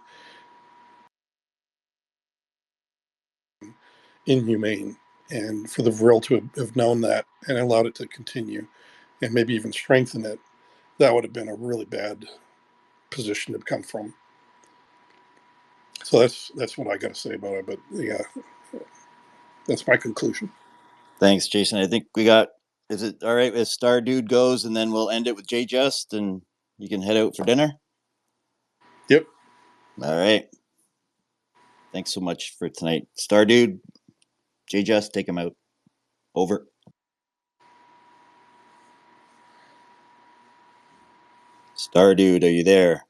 Speaker 4: inhumane. And for the Vril to have known that and allowed it to continue, and maybe even strengthen it, that would have been a really bad position to come from. So that's what I got to say about it. But yeah, that's my conclusion.
Speaker 9: Thanks, Jason. I think we got. Is it all right if Star Dude goes, and then we'll end it with J Just, and you can head out for dinner?
Speaker 4: Yep.
Speaker 9: All right. Thanks so much for tonight, Star Dude. J Just, take him out. Over. Star Dude, are you there?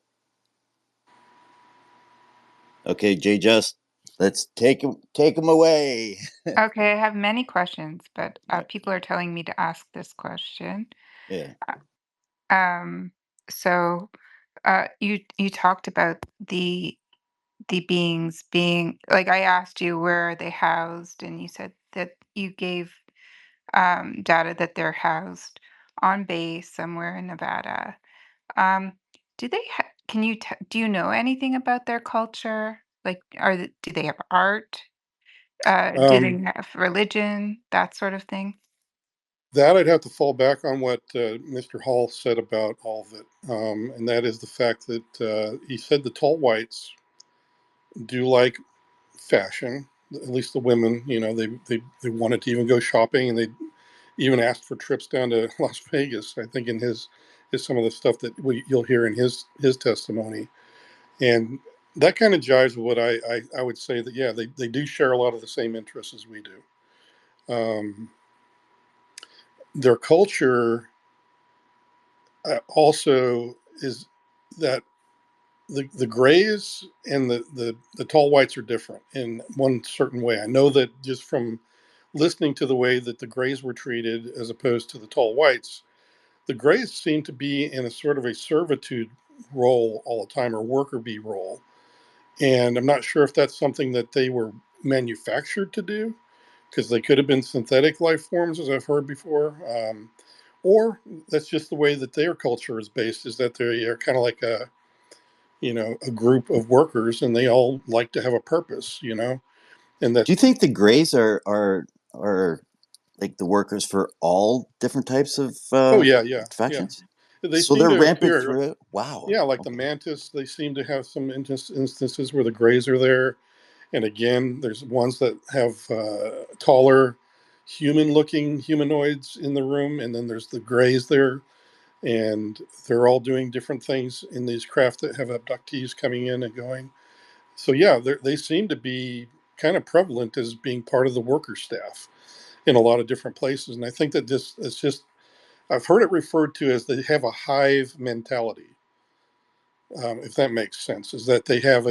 Speaker 9: Okay, J Just. let's take them away.
Speaker 10: Okay, I have many questions, but
Speaker 9: Yeah.
Speaker 10: people are telling me to ask this question.
Speaker 9: Yeah.
Speaker 10: Um, so you talked about the beings being like I asked you where are they housed, and you said that you gave data that they're housed on base somewhere in Nevada. Um, do they can you do you know anything about their culture? Like, do they have art? Do they
Speaker 4: Um,
Speaker 10: have religion? That sort of thing?
Speaker 4: that I'd have to fall back on what Mr. Hall said about all of it, and that is the fact that he said the tall whites do like fashion. At least the women, they wanted to even go shopping, and they even asked for trips down to Las Vegas. I think in his is some of the stuff that you'll hear in his testimony, and that kind of jives with what I would say that yeah they do share a lot of the same interests as we do. Their culture also is that the grays and the tall whites are different in one certain way. I know that just from listening to the way that the grays were treated as opposed to the tall whites, the grays seem to be in a sort of a servitude role all the time, or worker bee role. And I'm not sure if that's something that they were manufactured to do, because they could have been synthetic life forms, as I've heard before. Or that's just the way that their culture is based, is that they are kind of like a group of workers, and they all like to have a purpose, and that,
Speaker 9: Do you think the Greys are like the workers for all different types of
Speaker 4: oh, yeah, yeah, yeah.
Speaker 9: factions?
Speaker 4: They
Speaker 9: So
Speaker 4: seem
Speaker 9: they're
Speaker 4: to
Speaker 9: rampant
Speaker 4: appear,
Speaker 9: through it. Wow.
Speaker 4: yeah, like the
Speaker 9: Okay.
Speaker 4: mantis, they seem to have some instances where the grays are there. And again, there's ones that have taller human looking humanoids in the room. And then there's the grays there. And they're all doing different things in these craft that have abductees coming in and going. So, yeah, they seem to be kind of prevalent as being part of the worker staff in a lot of different places. And I think that this is just, I've heard it referred to as they have a hive mentality, if that makes sense, is that they have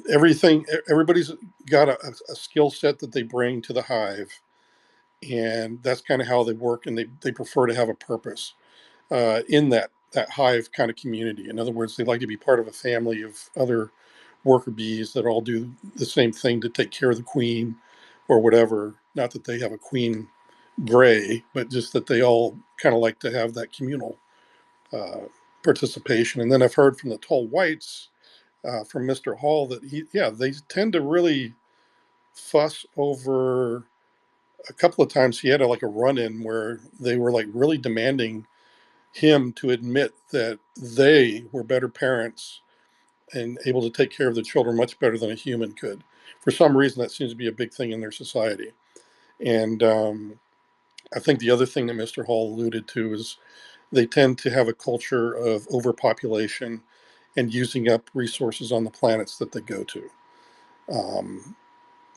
Speaker 4: everything, everybody's got a skill set that they bring to the hive, and that's kind of how they work, and they prefer to have a purpose in that hive kind of community. In other words, they like to be part of a family of other worker bees that all do the same thing to take care of the queen or whatever. Not that they have a queen gray, but just that they all kind of like to have that communal uh, participation. And then I've heard from the tall whites, from Mr. Hall, that they tend to really fuss over. A couple of times he had like a run-in where they were like really demanding him to admit that they were better parents and able to take care of the children much better than a human could. For some reason, that seems to be a big thing in their society. And I think the other thing that Mr. Hall alluded to is they tend to have a culture of overpopulation and using up resources on the planets that they go to. Um,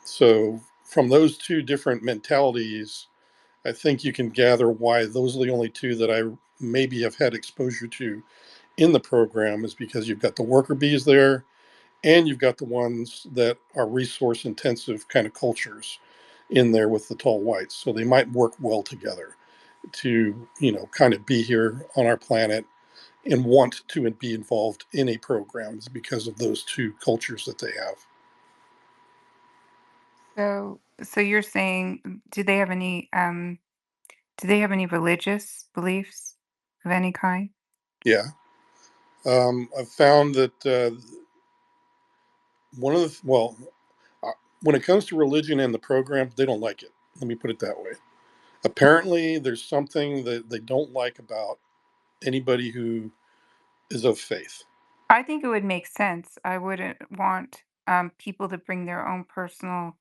Speaker 4: so, from those two different mentalities, I think you can gather why those are the only two that I maybe have had exposure to in the program, is because you've got the worker bees there, and you've got the ones that are resource intensive kind of cultures in there with the tall whites. So they might work well together to, kind of be here on our planet and want to be involved in a program, because of those two cultures that they have.
Speaker 10: So you're saying, do they have any religious beliefs of any kind?
Speaker 4: Yeah. I've found that one of the, well, uh, when it comes to religion and the program, they don't like it. Let me put it that way. Apparently, there's something that they don't like about anybody who is of faith
Speaker 10: I think it would make sense. I wouldn't want people to bring their own personal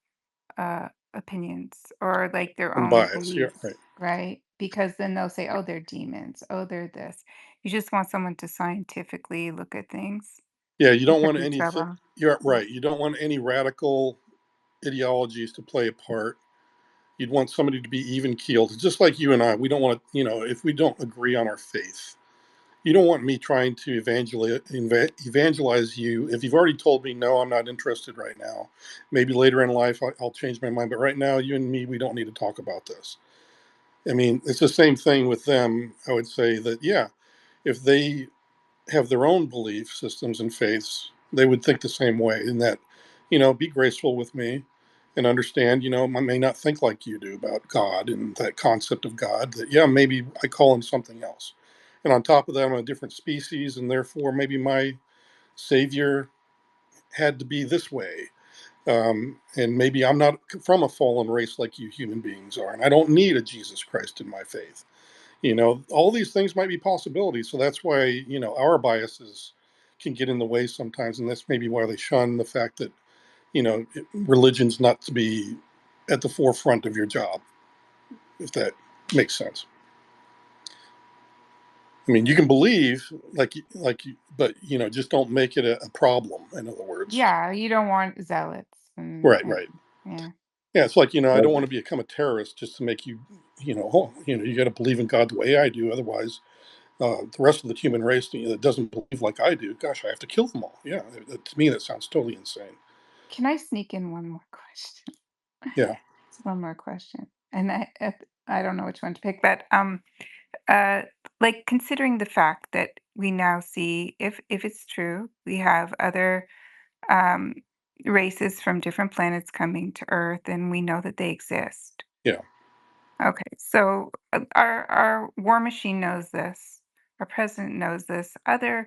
Speaker 10: opinions or like their
Speaker 4: and
Speaker 10: own
Speaker 4: bias. Yeah,
Speaker 10: beliefs,
Speaker 4: right.
Speaker 10: right? Because then they'll say, oh, they're demons. Oh, they're this. You just want someone to scientifically look at things.
Speaker 4: Yeah, you
Speaker 10: You
Speaker 4: don't
Speaker 10: could
Speaker 4: want
Speaker 10: be
Speaker 4: anything.
Speaker 10: trouble.
Speaker 4: You're right. You don't want any radical ideologies to play a part. You'd want somebody to be even keeled, just like you and I. We don't want to, if we don't agree on our faith, you don't want me trying to evangelize you. If you've already told me, no, I'm not interested right now, maybe later in life I'll change my mind. But right now, you and me, we don't need to talk about this. I mean, it's the same thing with them. I would say that, yeah, if they have their own belief systems and faiths, they would think the same way in that, be graceful with me and understand, I may not think like you do about God and that concept of God, that, yeah, maybe I call him something else. And on top of that, I'm a different species, and therefore maybe my savior had to be this way. And maybe I'm not from a fallen race like you human beings are, and I don't need a Jesus Christ in my faith. All these things might be possibilities. So that's why, our biases can get in the way sometimes. And that's maybe why they shun the fact that, religion's not to be at the forefront of your job, if that makes sense. I mean, you can believe but, just don't make it a problem, in other words.
Speaker 10: Yeah, you don't want zealots
Speaker 4: Right, right.
Speaker 10: yeah.
Speaker 4: Yeah, it's like, I don't want to become a terrorist just to make you, you got to believe in God the way I do. Otherwise, the rest of the human race that doesn't believe like I do, gosh, I have to kill them all. Yeah, to me, that sounds totally insane.
Speaker 10: Can I sneak in one more question?
Speaker 4: Yeah,
Speaker 10: Just one more question. And I don't know which one to pick, but uh like considering the fact that we now see if it's true, we have other um races from different planets coming to Earth and we know that they exist.
Speaker 4: yeah,
Speaker 10: Okay, so our war machine knows this. Our president knows this. Other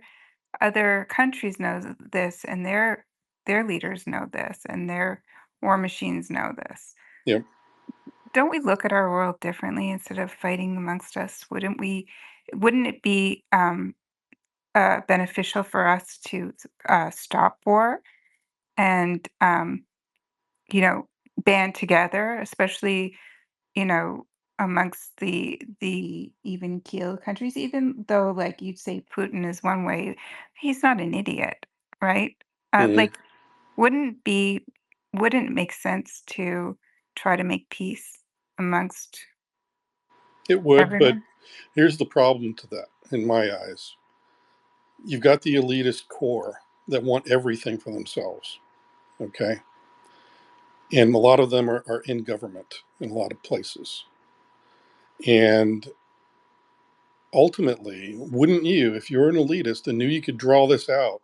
Speaker 10: countries know this, and their leaders know this, and their war machines know this.
Speaker 4: yeah.
Speaker 10: Don't we look at our world differently instead of fighting amongst us? Wouldn't it be beneficial for us to stop war and you know band together, especially you know, amongst the even keel countries, even though like you'd say Putin is one way, he's not an idiot, right?
Speaker 4: Hmm.
Speaker 10: Like, wouldn't be wouldn't it make sense to try to make peace amongst
Speaker 4: It would, but
Speaker 10: everyone?
Speaker 4: here's the problem to that, in my eyes. You've got the elitist core that want everything for themselves, okay? And a lot of them are in government in a lot of places. And ultimately, wouldn't you, if you're an elitist and knew you could draw this out,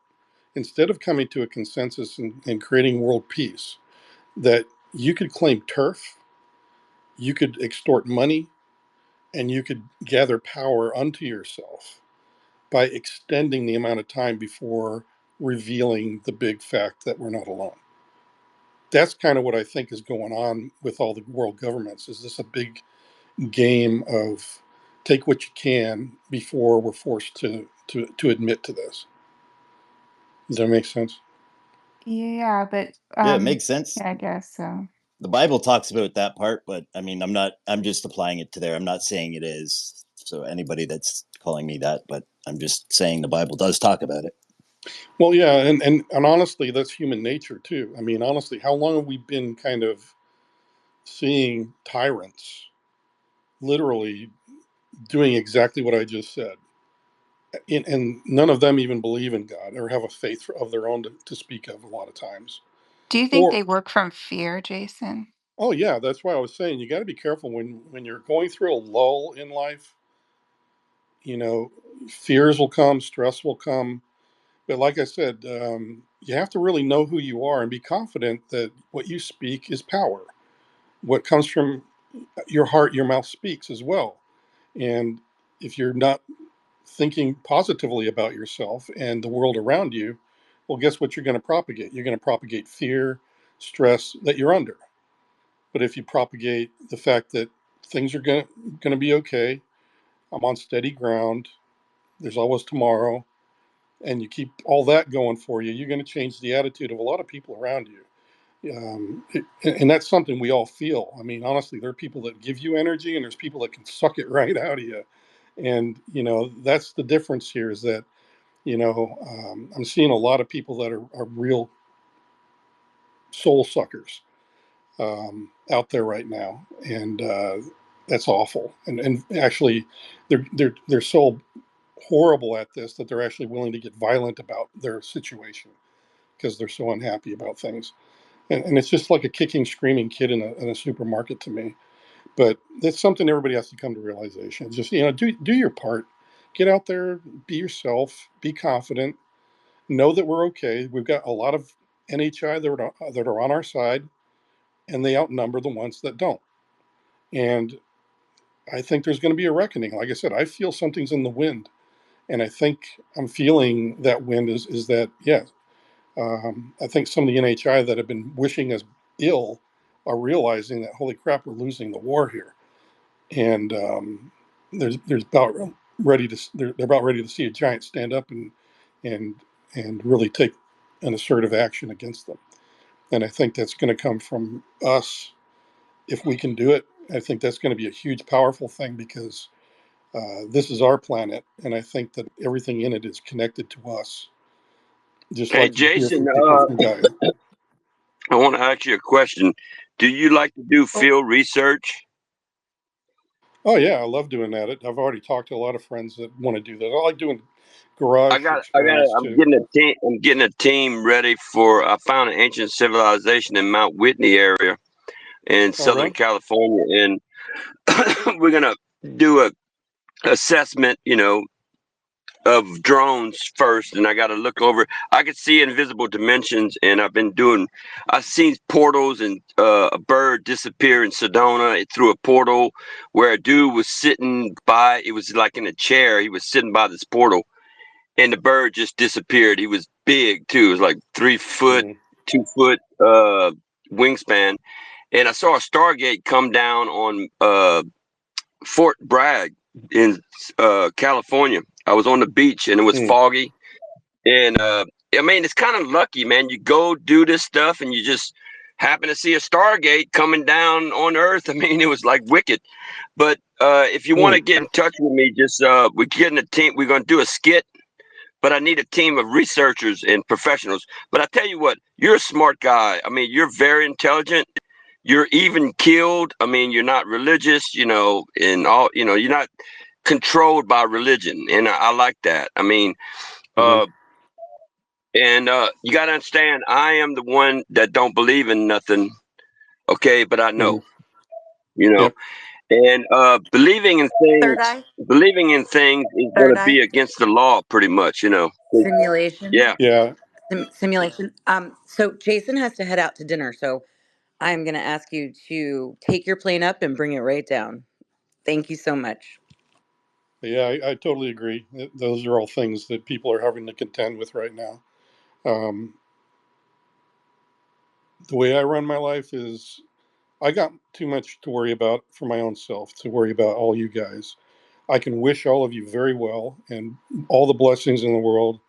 Speaker 4: instead of coming to a consensus and creating world peace, that you could claim turf, you could extort money, and you could gather power unto yourself by extending the amount of time before revealing the big fact that we're not alone. That's kind of what I think is going on with all the world governments. Is this a big game of take what you can before we're forced to admit to this? Does that make sense?
Speaker 10: Yeah, but
Speaker 9: Yeah, it makes sense.
Speaker 10: yeah, I guess so.
Speaker 9: The Bible talks about that part, but I mean, I'm just applying it to there. I'm not saying it is. So anybody that's calling me that, but I'm just saying the Bible does talk about it.
Speaker 4: Well, yeah, and honestly, that's human nature too. I mean, honestly, how long have we been kind of seeing tyrants literally doing exactly what I just said? And none of them even believe in God or have a faith of their own to speak of a lot of times.
Speaker 10: Do you think
Speaker 4: Or,
Speaker 10: they work from fear, Jason?
Speaker 4: oh yeah, that's why I was saying you got to be careful when you're going through a lull in life. You know, fears will come, stress will come. But like I said, you have to really know who you are and be confident that what you speak is power. What comes from your heart, your mouth speaks as well. And if you're not thinking positively about yourself and the world around you, well, guess what you're going to propagate? You're going to propagate fear, stress that you're under. But if you propagate the fact that things are going to be okay, I'm on steady ground, there's always tomorrow, and you keep all that going for you, you're going to change the attitude of a lot of people around you. And that's something we all feel. I mean, honestly, there are people that give you energy, and there's people that can suck it right out of you. And that's the difference here. Is that I'm seeing a lot of people that are real soul suckers out there right now, and that's awful. And actually, they're so horrible at this that they're actually willing to get violent about their situation because they're so unhappy about things. And it's just like a kicking, screaming kid in a supermarket to me. But it's something everybody has to come to realization. Just, do your part. Get out there, be yourself, be confident, know that we're okay. We've got a lot of NHI that are on our side, and they outnumber the ones that don't. And I think there's going to be a reckoning. Like I said, I feel something's in the wind, and I think I'm feeling that wind is that, yeah. I think some of the NHI that have been wishing us ill are realizing that, holy crap, we're losing the war here, and there's about they're about ready to see a giant stand up and and really take an assertive action against them. And I think that's going to come from us if we can do it. I think that's going to be a huge, powerful thing because this is our planet, and I think that everything in it is connected to us, just
Speaker 16: Hey,
Speaker 4: like you hear
Speaker 16: Jason,
Speaker 4: from people from Gaia.
Speaker 16: I want to ask you a question. Do you like to do
Speaker 1: Oh,
Speaker 16: field research?
Speaker 4: Oh yeah, I love doing that. I've already talked to a lot of friends that want to do that. I like doing
Speaker 16: I
Speaker 4: garage
Speaker 16: got,
Speaker 4: experiments
Speaker 16: I'm
Speaker 4: too.
Speaker 16: getting a team. I'm getting a team ready for. I found an ancient civilization in Mount Whitney area in
Speaker 4: Oh
Speaker 16: Southern
Speaker 4: really?
Speaker 16: California, and we're gonna do a assessment. Of drones first, and I got to look over. I could see invisible dimensions, and I've seen portals, and a bird disappear in Sedona through a portal where a dude was sitting by. It was like in a chair. He was sitting by this portal, and the bird just disappeared. He was big too. It was like 3 foot,
Speaker 4: Mm,
Speaker 16: 2 foot wingspan, and I saw a Stargate come down on Fort Bragg in California. I was on the beach and it was
Speaker 4: mm,
Speaker 16: foggy. And I mean, it's kind of lucky, man. You go do this stuff and you just happen to see a Stargate coming down on Earth. I mean, it was like wicked. But if you want
Speaker 4: mm,
Speaker 16: to get in touch with me, just we're getting a team. We're going to do a skit, but I need a team of researchers and professionals. But I tell you what, you're a smart guy. I mean, you're very intelligent. You're even killed. I mean, you're not religious, and all, you're not controlled by religion. And I like that. I mean,
Speaker 4: mm,
Speaker 16: uh, and you got to understand, I am the one that don't believe in nothing. Okay. But I know,
Speaker 4: mm.
Speaker 16: you know,
Speaker 4: Yep.
Speaker 16: and
Speaker 1: third eye,
Speaker 16: believing in things is going
Speaker 1: third
Speaker 16: to be
Speaker 1: eye,
Speaker 16: against the law pretty much.
Speaker 1: simulation,
Speaker 16: Yeah.
Speaker 4: Yeah.
Speaker 1: simulation. So Jason has to head out to dinner, so I'm going to ask you to take your plane up and bring it right down. Thank you so much.
Speaker 4: Yeah. I totally agree. Those are all things that people are having to contend with right now. Um, the way I run my life is I got too much to worry about for my own self to worry about all you guys. I can wish all of you very well and all the blessings in the world.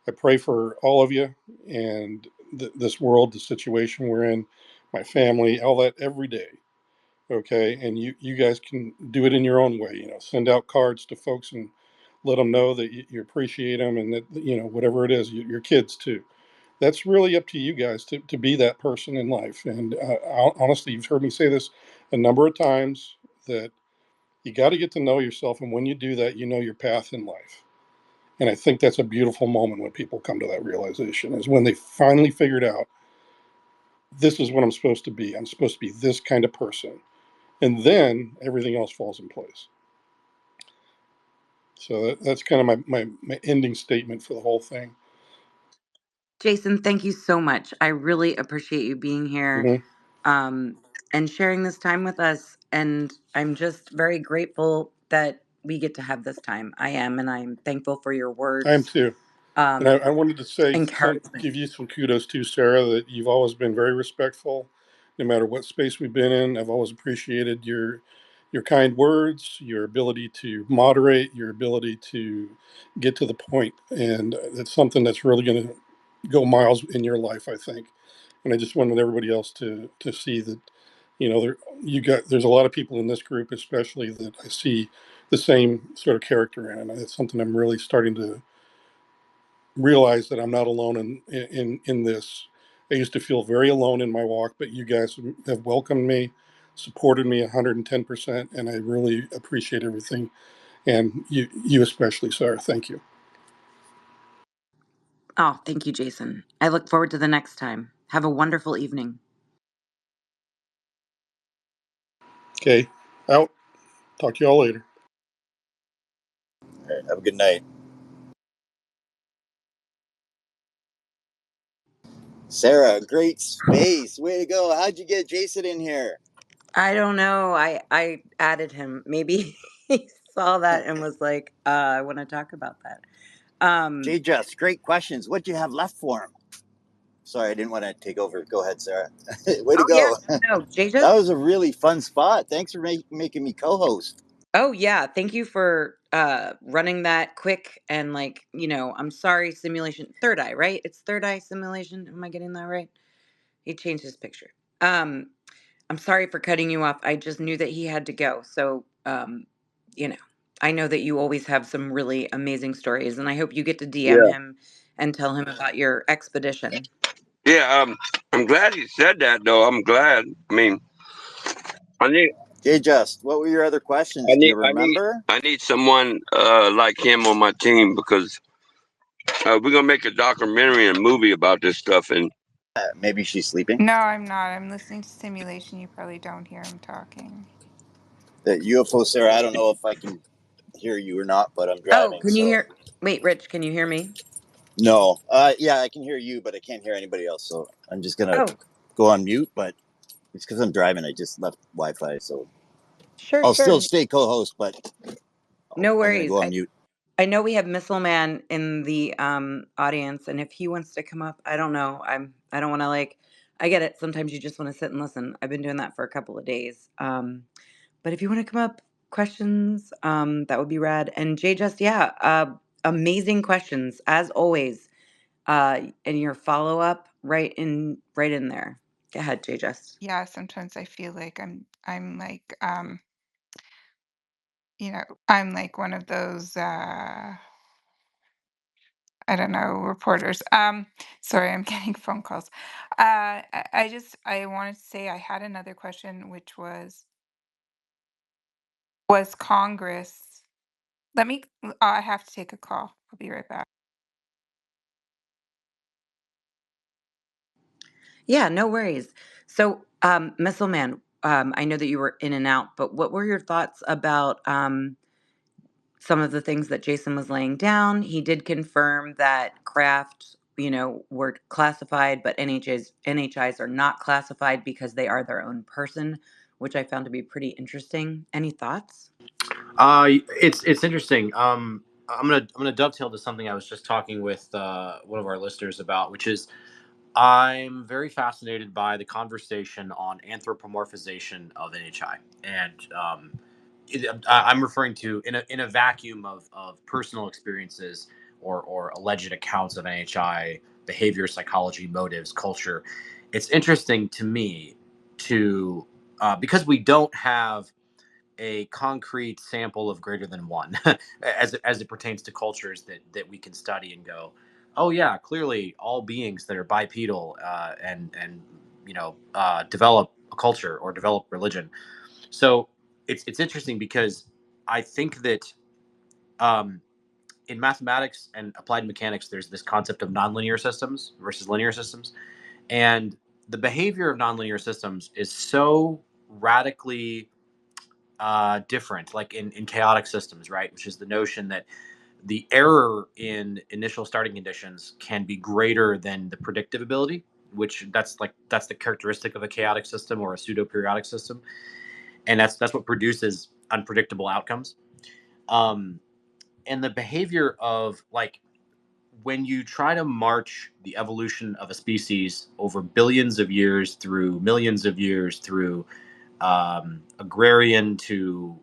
Speaker 4: I pray for all of you and this world, the situation we're in, my family, all that every day. Okay, and you guys can do it in your own way. Send out cards to folks and let them know that you appreciate them, and that whatever it is, your kids too. That's really up to you guys to be that person in life. And honestly, you've heard me say this a number of times that you got to get to know yourself, and when you do that, you know your path in life. And I think that's a beautiful moment when people come to that realization is when they finally figured out this is what I'm supposed to be. I'm supposed to be this kind of person. And then everything else falls in place. So that's kind of my ending statement for the whole thing.
Speaker 1: Jason, thank you so much. I really appreciate you being here,
Speaker 4: Hmm.
Speaker 1: um, and sharing this time with us. And I'm just very grateful that we get to have this time. I am, and I'm thankful for your
Speaker 4: I am
Speaker 1: words,
Speaker 4: too. And
Speaker 1: um,
Speaker 4: I wanted to say,
Speaker 1: encouragement.
Speaker 4: give you some kudos too, Sarah, that you've always been very respectful, no matter what space we've been in. I've always appreciated your kind words, your ability to moderate, your ability to get to the point, and that's something that's really going to go miles in your life, I think. And I just wanted everybody else to see that, there's a lot of people in this group, especially that I see the same sort of character in, and it's something I'm really starting to realize that I'm not alone in this. I used to feel very alone in my walk, but you guys have welcomed me, supported me 110%, and I really appreciate everything. And you especially, Sarah. Thank you.
Speaker 1: Oh, thank you, Jason. I look forward to the next time. Have a wonderful evening.
Speaker 4: Okay, out. Talk to y'all later.
Speaker 9: All right, have a good night. Sarah, great space. Way to go. How'd you get Jason in here?
Speaker 1: I don't know. I added him. Maybe he saw that and was like, I want to talk about that.
Speaker 9: Jay Just, great questions. What do you have left for him? Sorry, I didn't want to take over. Go ahead, Sarah. Way to
Speaker 1: Oh yeah,
Speaker 9: go.
Speaker 1: no, Jay
Speaker 9: That
Speaker 1: just.
Speaker 9: was a really fun spot. Thanks for making me co-host.
Speaker 1: Oh yeah, thank you for running that quick and I'm sorry, simulation third eye, right? It's third eye simulation. Am I getting that right? He changed his picture. Um I'm sorry for cutting you off. I just knew that he had to go. So, you know, I know that you always have some really amazing stories, and I hope you get to DM
Speaker 16: Yeah.
Speaker 1: him and tell him about your expedition.
Speaker 16: Yeah. I'm glad you said that, though. I'm glad. I mean, I need,
Speaker 9: Jay Just, what were your other
Speaker 16: I
Speaker 9: questions? Do
Speaker 16: need,
Speaker 9: you
Speaker 16: I need,
Speaker 9: remember?
Speaker 16: I need someone like him on my team because we're gonna make a documentary and movie about this stuff. And
Speaker 9: Maybe she's sleeping.
Speaker 10: No, I'm not. I'm listening to simulation. You probably don't hear him talking.
Speaker 9: The UFO Sarah, I don't know if I can hear you or not, but I'm
Speaker 1: Oh,
Speaker 9: driving,
Speaker 1: can you
Speaker 9: so
Speaker 1: hear? Wait, Rich, can you hear me?
Speaker 9: no. Yeah, I can hear you, but I can't hear anybody else. So I'm just gonna
Speaker 1: Oh,
Speaker 9: go on mute. But it's because I'm driving. I just left Wi-Fi, so
Speaker 1: sure,
Speaker 9: I'll still
Speaker 1: sure.
Speaker 9: stay co-host, but
Speaker 1: No
Speaker 9: I'm gonna
Speaker 1: worries.
Speaker 9: go on mute.
Speaker 1: I know we have Missile Man in the audience, and if he wants to come up, I don't know. I don't want to I get it. Sometimes you just want to sit and listen. I've been doing that for a couple of days. But if you want to come up, questions, that would be rad. And Jay, just yeah, amazing questions as always. And your follow up right in there. Go ahead, Jay. Just
Speaker 10: Yeah, sometimes I feel like I'm like I'm like one of those I don't know, reporters. Sorry, I'm getting phone calls. I wanted to say I had another question, which was Congress. Let me. I have to take a call. I'll be right back.
Speaker 1: yeah, no worries. So, Missile Man, I know that you were in and out, but what were your thoughts about some of the things that Jason was laying down? He did confirm that craft, were classified, but NHIs are not classified because they are their own person, which I found to be pretty interesting. Any thoughts?
Speaker 3: It's interesting. I'm gonna dovetail to something I was just talking with one of our listeners about, which is I'm very fascinated by the conversation on anthropomorphization of NHI, and I'm referring to in a vacuum of personal experiences or alleged accounts of NHI behavior, psychology, motives, culture. It's interesting to me to because we don't have a concrete sample of greater than one as it pertains to cultures that we can study and go, oh yeah, clearly all beings that are bipedal and develop a culture or develop religion. So it's interesting because I think that um, in mathematics and applied mechanics there's this concept of nonlinear systems versus linear systems, and the behavior of nonlinear systems is so radically different, like in chaotic systems, right? Which is the notion that the error in initial starting conditions can be greater than the predictive ability, which that's the characteristic of a chaotic system or a pseudo periodic system, and that's what produces unpredictable outcomes. Um, and the behavior of like when you try to march the evolution of a species over billions of years through millions of years through agrarian to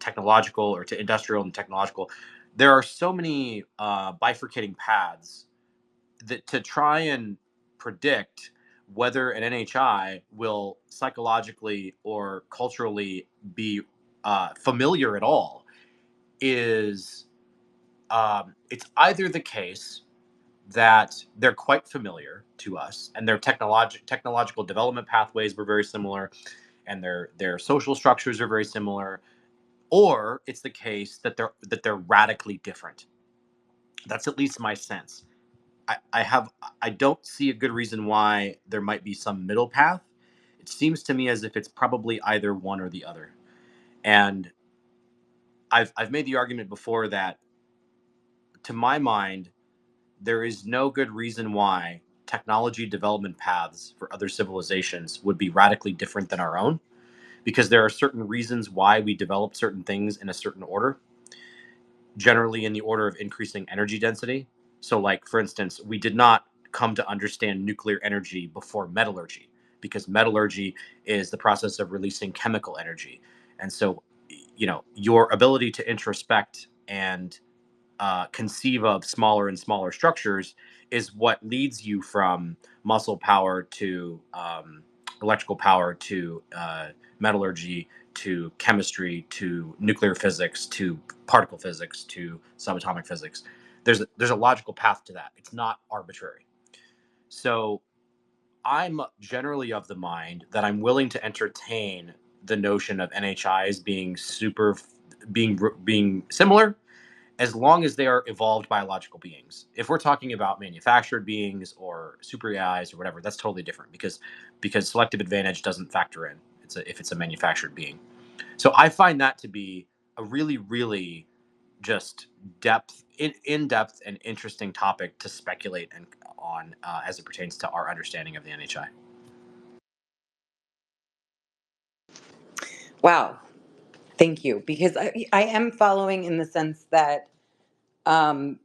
Speaker 3: technological or to industrial and technological, there are so many bifurcating paths that to try and predict whether an NHI will psychologically or culturally be familiar at all is it's either the case that they're quite familiar to us and their technological development pathways were very similar and their social structures are very similar, or it's the case that they're radically different. That's at least my sense. I don't see a good reason why there might be some middle path. It seems to me as if it's probably either one or the other. And I've made the argument before that, to my mind, there is no good reason why technology development paths for other civilizations would be radically different than our own, because there are certain reasons why we develop certain things in a certain order, generally in the order of increasing energy density. So, like, for instance, we did not come to understand nuclear energy before metallurgy, because metallurgy is the process of releasing chemical energy. And so, your ability to introspect and conceive of smaller and smaller structures is what leads you from muscle power to electrical power to metallurgy to chemistry to nuclear physics to particle physics to subatomic physics. There's a logical path to that. It's not arbitrary. So I'm generally of the mind that I'm willing to entertain the notion of NHIs being similar, as long as they are evolved biological beings. If we're talking about manufactured beings or super AIs or whatever, that's totally different, because selective advantage doesn't factor in. If it's a manufactured being. So I find that to be a really, really just in depth and interesting topic to speculate on as it pertains to our understanding of the NHI.
Speaker 1: Wow. Thank you. Because I am following in the sense that, um,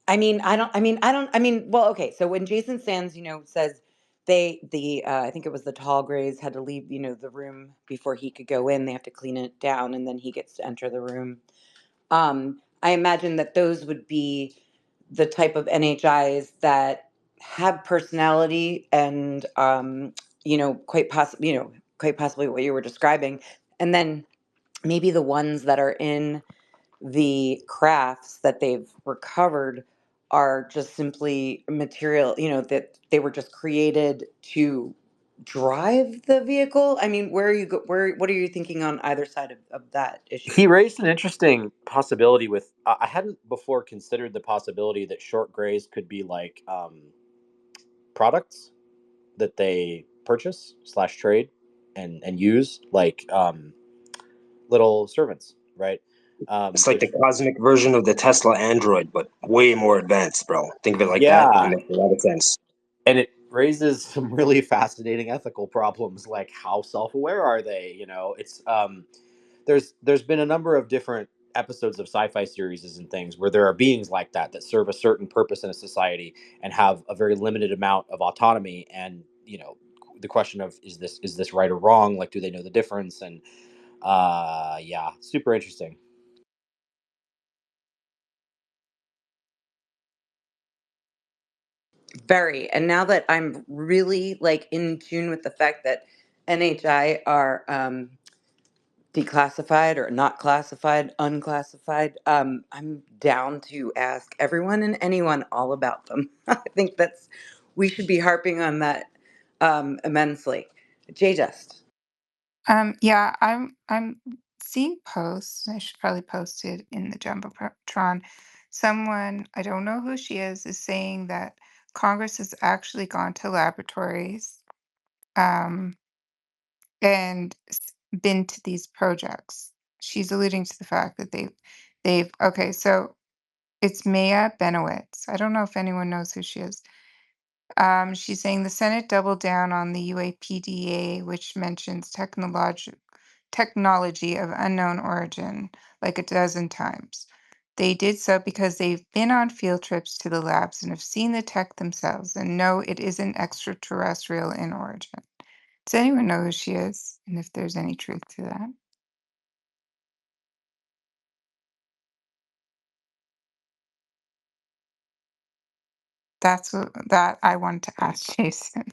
Speaker 1: well, okay. So when Jason Sands, says I think it was the tall grays had to leave, the room before he could go in. They have to clean it down and then he gets to enter the room. I imagine that those would be the type of NHIs that have personality and, quite possibly what you were describing. And then maybe the ones that are in the crafts that they've recovered are just simply material, that they were just created to drive the vehicle. I mean, what are you thinking on either side of that issue?
Speaker 3: He raised an interesting possibility with. I hadn't before considered the possibility that short grays could be like products that they purchase slash trade and use, like little servants, right?
Speaker 12: It's like the
Speaker 3: Which,
Speaker 12: cosmic version of the Tesla Android, but way more advanced, bro. Think of it like that. It
Speaker 3: yeah,
Speaker 12: makes a lot of sense.
Speaker 3: and it raises some really fascinating ethical problems, like how self-aware are they? It's there's been a number of different episodes of sci-fi series and things where there are beings like that serve a certain purpose in a society and have a very limited amount of autonomy, and the question of is this right or wrong, like do they know the difference, and yeah, super interesting.
Speaker 1: Very. And now that I'm really like in tune with the fact that NHI are declassified or not classified, unclassified, I'm down to ask everyone and anyone all about them. I think we should be harping on that immensely. Jay Just.
Speaker 10: Yeah, I'm seeing posts. I should probably post it in the Jumbotron. Someone, I don't know who she is saying that Congress has actually gone to laboratories um, and been to these projects. She's alluding to the fact that they've okay, so it's Maya Benowitz. I don't know if anyone knows who she is. She's saying the Senate doubled down on the UAPDA, which mentions technology of unknown origin like a dozen times. They did so because they've been on field trips to the labs and have seen the tech themselves and know it isn't extraterrestrial in origin. Does anyone know who she is and if there's any truth to that? That's what that I wanted to ask Jason.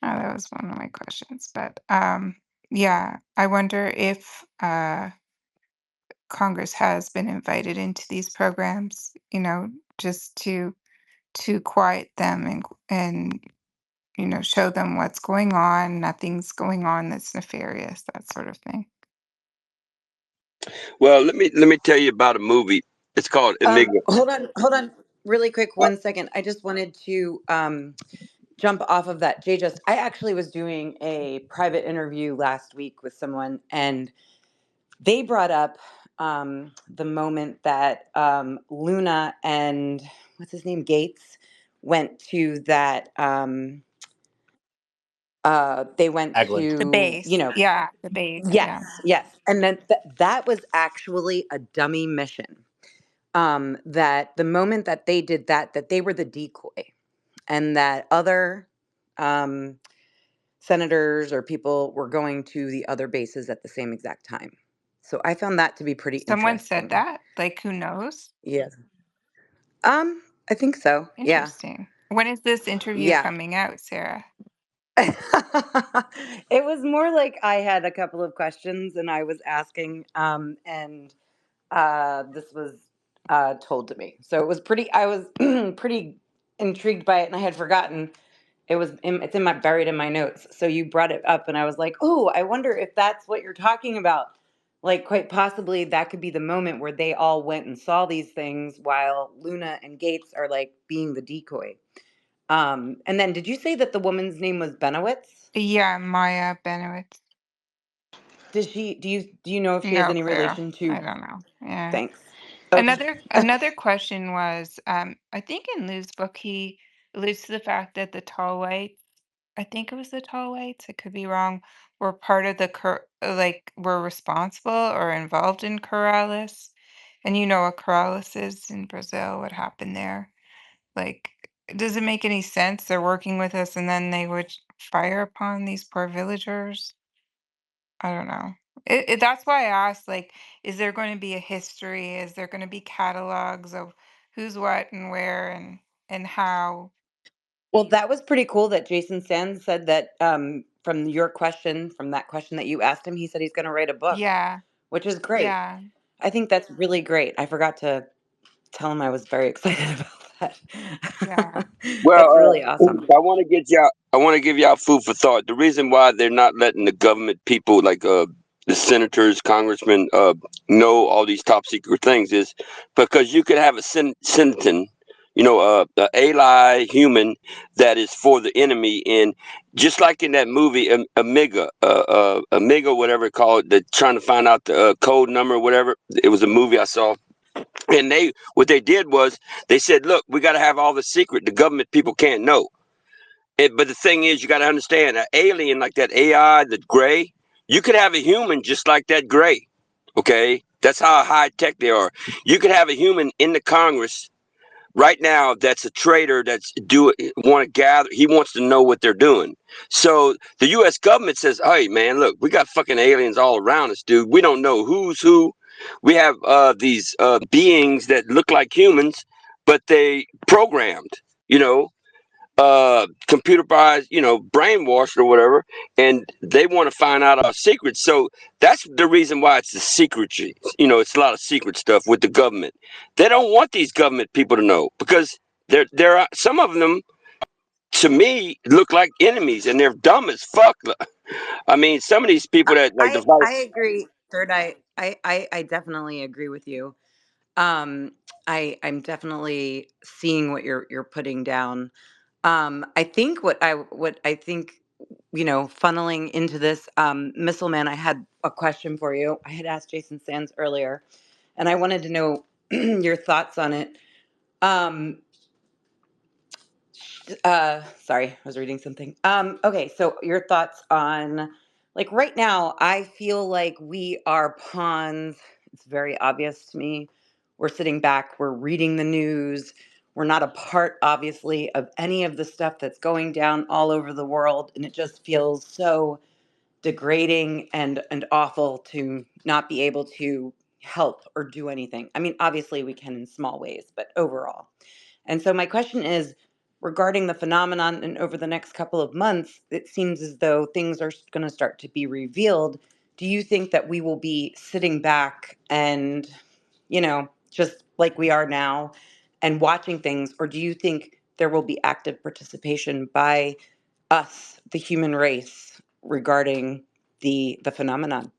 Speaker 10: That was one of my questions. But yeah, I wonder if Congress has been invited into these programs, just to quiet them and show them what's going on, nothing's going on that's nefarious, that sort of thing.
Speaker 16: Well, let me tell you about a movie. It's called Enigma.
Speaker 1: Hold on, really quick, 1 second. I just wanted to jump off of that. I actually was doing a private interview last week with someone, and they brought up the moment that Luna and what's his name, Gates, went to that. They went
Speaker 9: Agland.
Speaker 10: The
Speaker 1: to,
Speaker 10: base. Yeah, the base.
Speaker 1: yes,
Speaker 10: Yeah.
Speaker 1: yes, and then that was actually a dummy mission. That the moment that they did that, that they were the decoy, and that other um, senators or people were going to the other bases at the same exact time. So I found that to be pretty
Speaker 10: Someone said
Speaker 1: interesting.
Speaker 10: that. Like, who knows?
Speaker 1: Yeah. I think so. Yeah.
Speaker 10: Interesting. When is this interview
Speaker 1: Yeah.
Speaker 10: coming out, Sarah?
Speaker 1: It was more like I had a couple of questions and I was asking, and this was told to me. So it was pretty. I was pretty intrigued by it, and I had forgotten. It's in my buried in my notes. So you brought it up, and I was like, oh, I wonder if that's what you're talking about. Like, quite possibly, that could be the moment where they all went and saw these things while Luna and Gates are like being the decoy. And then, did you say that the woman's name was Benowitz?
Speaker 10: Yeah, Maya Benowitz.
Speaker 1: Does she? Do you know if she has
Speaker 10: No
Speaker 1: any
Speaker 10: clue.
Speaker 1: relation
Speaker 10: I
Speaker 1: to?
Speaker 10: don't know. Yeah.
Speaker 1: Thanks. Okay.
Speaker 10: Another question was, I think in Lou's book he alludes to the fact that the tall whites, I think it was the tall whites, I could be wrong, were part of the like were responsible or involved in Corrales. And you know what Corrales is in Brazil, what happened there? Like, does it make any sense? They're working with us and then they would fire upon these poor villagers? I don't know. That's why I asked, like, is there going to be a history? Is there going to be catalogs of who's what and where and how?
Speaker 1: Well, that was pretty cool that Jason Sands said that from that question that you asked him, he said he's going to write a book,
Speaker 10: Yeah,
Speaker 1: which is great.
Speaker 10: yeah,
Speaker 1: I think that's really great. I forgot to tell him I was very excited about
Speaker 10: yeah.
Speaker 1: that. That's
Speaker 16: Well,
Speaker 1: really awesome.
Speaker 16: I want to get y'all. I want to give y'all food for thought. The reason why they're not letting the government people, like the senators, congressmen, know all these top secret things is because you could have a sentient, a ally human that is for the enemy, and just like in that movie, Amiga, whatever it called, the trying to find out the code number, or whatever. It was a movie I saw, and what they did was they said, look, we got to have all the secret the government people can't know. But the thing is, you got to understand, an alien like that AI, the gray, you could have a human just like that gray. Okay, that's how high tech they are. You could have a human in the Congress right now that's a traitor that's want to gather. He wants to know what they're doing. So the U.S. government says, hey man, look, we got fucking aliens all around us, dude. We don't know who's who. We have these beings that look like humans, but they programmed, you know computerized, brainwashed or whatever, and they want to find out our secrets. So that's the reason why it's the secrecy. It's a lot of secret stuff with the government. They don't want these government people to know because there are some of them, to me, look like enemies, and they're dumb as fuck. I mean, some of these people that like the
Speaker 1: I
Speaker 16: vice.
Speaker 1: agree, Third Eye. I definitely agree with you. I'm definitely seeing what you're putting down. I think what I think, funneling into this, Missile Man, I had a question for you. I had asked Jason Sands earlier, and I wanted to know your thoughts on it. Um, Sorry, I was reading something. Okay, so your thoughts on, like, right now, I feel like we are pawns. It's very obvious to me. We're sitting back, we're reading the news. We're not a part, obviously, of any of the stuff that's going down all over the world, and it just feels so degrading and awful to not be able to help or do anything. I mean, obviously we can in small ways, but overall. And so my question is regarding the phenomenon, and over the next couple of months, it seems as though things are going to start to be revealed. Do you think that we will be sitting back and, just like we are now and watching things, or do you think there will be active participation by us, the human race, regarding the phenomenon?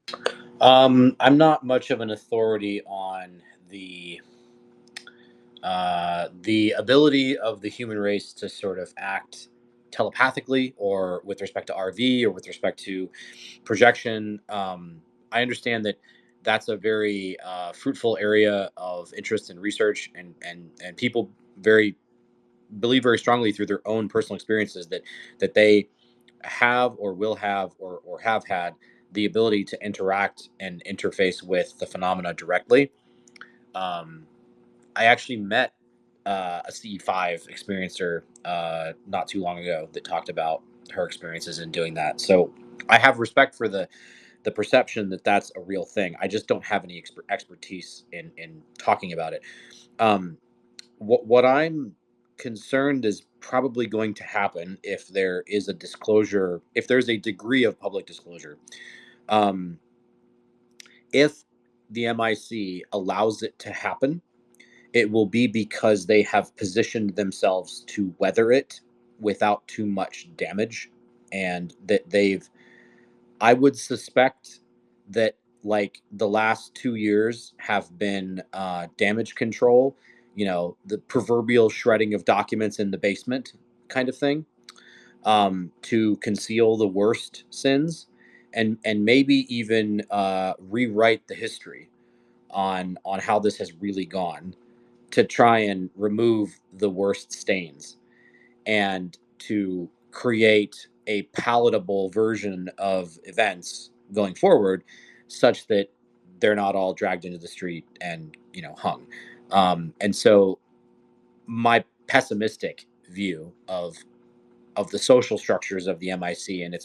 Speaker 3: I'm not much of an authority on the ability of the human race to sort of act telepathically, or with respect to RV, or with respect to projection. I understand that that's a very fruitful area of interest and research, and people very believe very strongly through their own personal experiences that they have, or will have, or have had the ability to interact and interface with the phenomena directly. Um, I actually met a CE5 experiencer not too long ago that talked about her experiences in doing that. So I have respect for the perception that that's a real thing. I just don't have any expertise in talking about it. Um, what I'm concerned is probably going to happen if there is a disclosure, if there's a degree of public disclosure. Um, if the MIC allows it to happen, it will be because they have positioned themselves to weather it without too much damage, and that I would suspect that, like, the last 2 years have been damage control, the proverbial shredding of documents in the basement kind of thing, to conceal the worst sins, and maybe even rewrite the history on how this has really gone, to try and remove the worst stains, and to create a palatable version of events going forward, such that they're not all dragged into the street and hung. And so my pessimistic view of the social structures of the MIC, and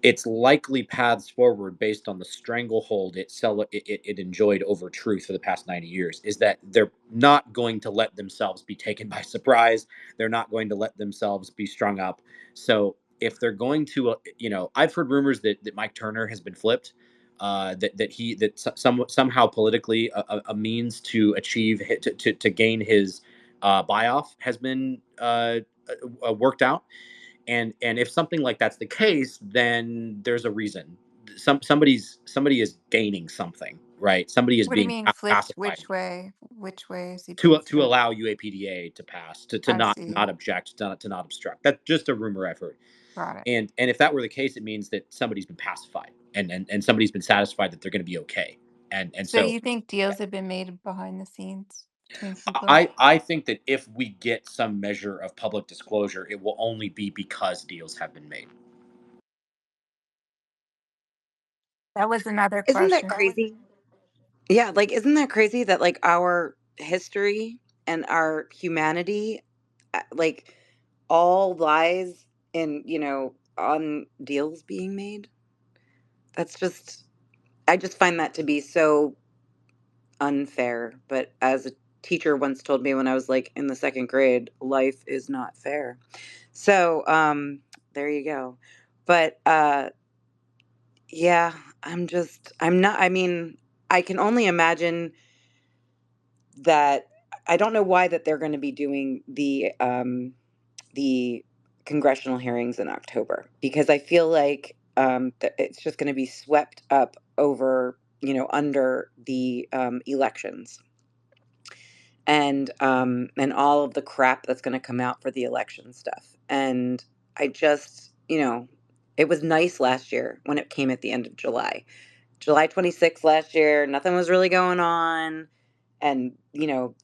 Speaker 3: its likely paths forward, based on the stranglehold it enjoyed over truth for the past 90 years, is that they're not going to let themselves be taken by surprise. They're not going to let themselves be strung up. So if they're going to, I've heard rumors that Mike Turner has been flipped, somehow politically a means to achieve, to gain his buy off has been worked out. And if something like that's the case, then there's a reason. Somebody is gaining something, right? Somebody is
Speaker 10: What do you
Speaker 3: being
Speaker 10: mean flipped?
Speaker 3: pacified
Speaker 10: Which way is he being
Speaker 3: to
Speaker 10: flipped?
Speaker 3: allow UAPDA to pass, to
Speaker 10: I
Speaker 3: not
Speaker 10: see.
Speaker 3: object, to not obstruct. That's just a rumor I've heard.
Speaker 10: Got it.
Speaker 3: And if that were the case, it means that somebody's been pacified, and somebody's been satisfied that they're going to be okay. And
Speaker 10: So
Speaker 3: so
Speaker 10: you think deals have been made behind the scenes between people?
Speaker 3: I think that if we get some measure of public disclosure, it will only be because deals have been made.
Speaker 10: That was another
Speaker 1: Isn't that
Speaker 10: question.
Speaker 1: crazy? Yeah, like, isn't that crazy that, like, our history and our humanity, like, all lies in, on deals being made? That's just, I just find that to be so unfair. But as a teacher once told me when I was, like, in the second grade, life is not fair. So, there you go. But, yeah, I'm not, I mean, I can only imagine that I don't know why that they're going to be doing the congressional hearings in October, because I feel like it's just going to be swept up over, under the elections, and all of the crap that's going to come out for the election stuff. And I just, it was nice last year when it came at the end of July 26th last year. Nothing was really going on, and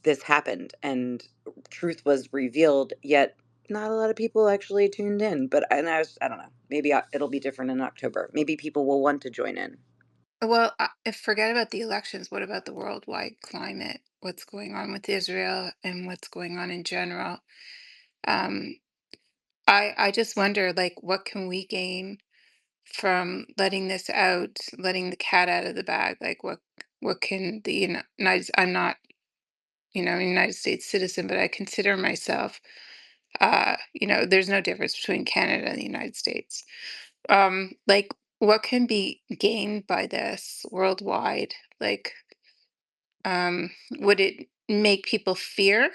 Speaker 1: this happened, and truth was revealed, yet not a lot of people actually tuned in. But and I don't know, maybe it'll be different in October. Maybe people will want to join in.
Speaker 10: Well, if forget about the elections, what about the worldwide climate? What's going on with Israel and what's going on in general? Um, I just wonder, like, what can we gain from letting this out, letting the cat out of the bag? Like, what can the United? I'm not, a United States citizen, but I consider myself. There's no difference between Canada and the United States. Like, what can be gained by this worldwide? Like, would it make people fear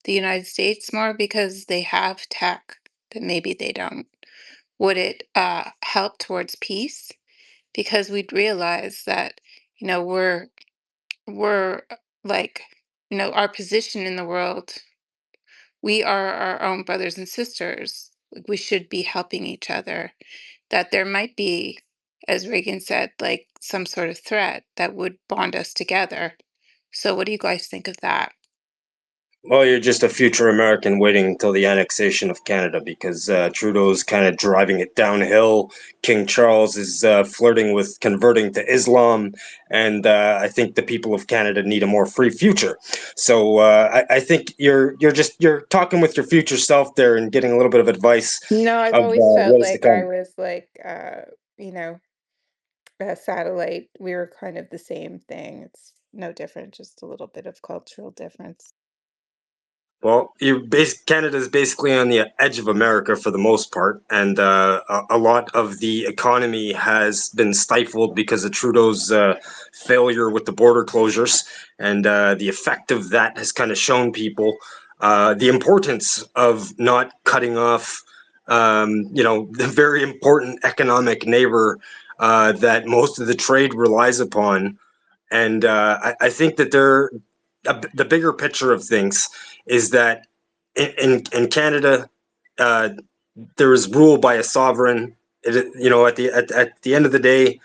Speaker 10: the United States more because they have tech that maybe they don't? would it help towards peace? Because we'd realize that, we're like, our position in the world, we are our own brothers and sisters. Like, we should be helping each other. That there might be, as Reagan said, like some sort of threat that would bond us together. So, what do you guys think of that?
Speaker 12: Well, you're just a future American waiting until the annexation of Canada because Trudeau's kind of driving it downhill. King Charles is flirting with converting to Islam, and I think the people of Canada need a more free future. So I think you're talking with your future self there and getting a little bit of advice
Speaker 10: No, I've
Speaker 12: of
Speaker 10: always felt
Speaker 12: what is to
Speaker 10: like I
Speaker 12: come.
Speaker 10: was like, you know, a satellite. We were kind of the same thing. It's no different, just a little bit of cultural difference.
Speaker 12: Well, Canada's basically on the edge of America for the most part, and a lot of the economy has been stifled because of Trudeau's failure with the border closures, and the effect of that has kind of shown people the importance of not cutting off, the very important economic neighbor that most of the trade relies upon. And I think that the bigger picture of things is that in Canada, uh, there is rule by a sovereign. At the end of the day,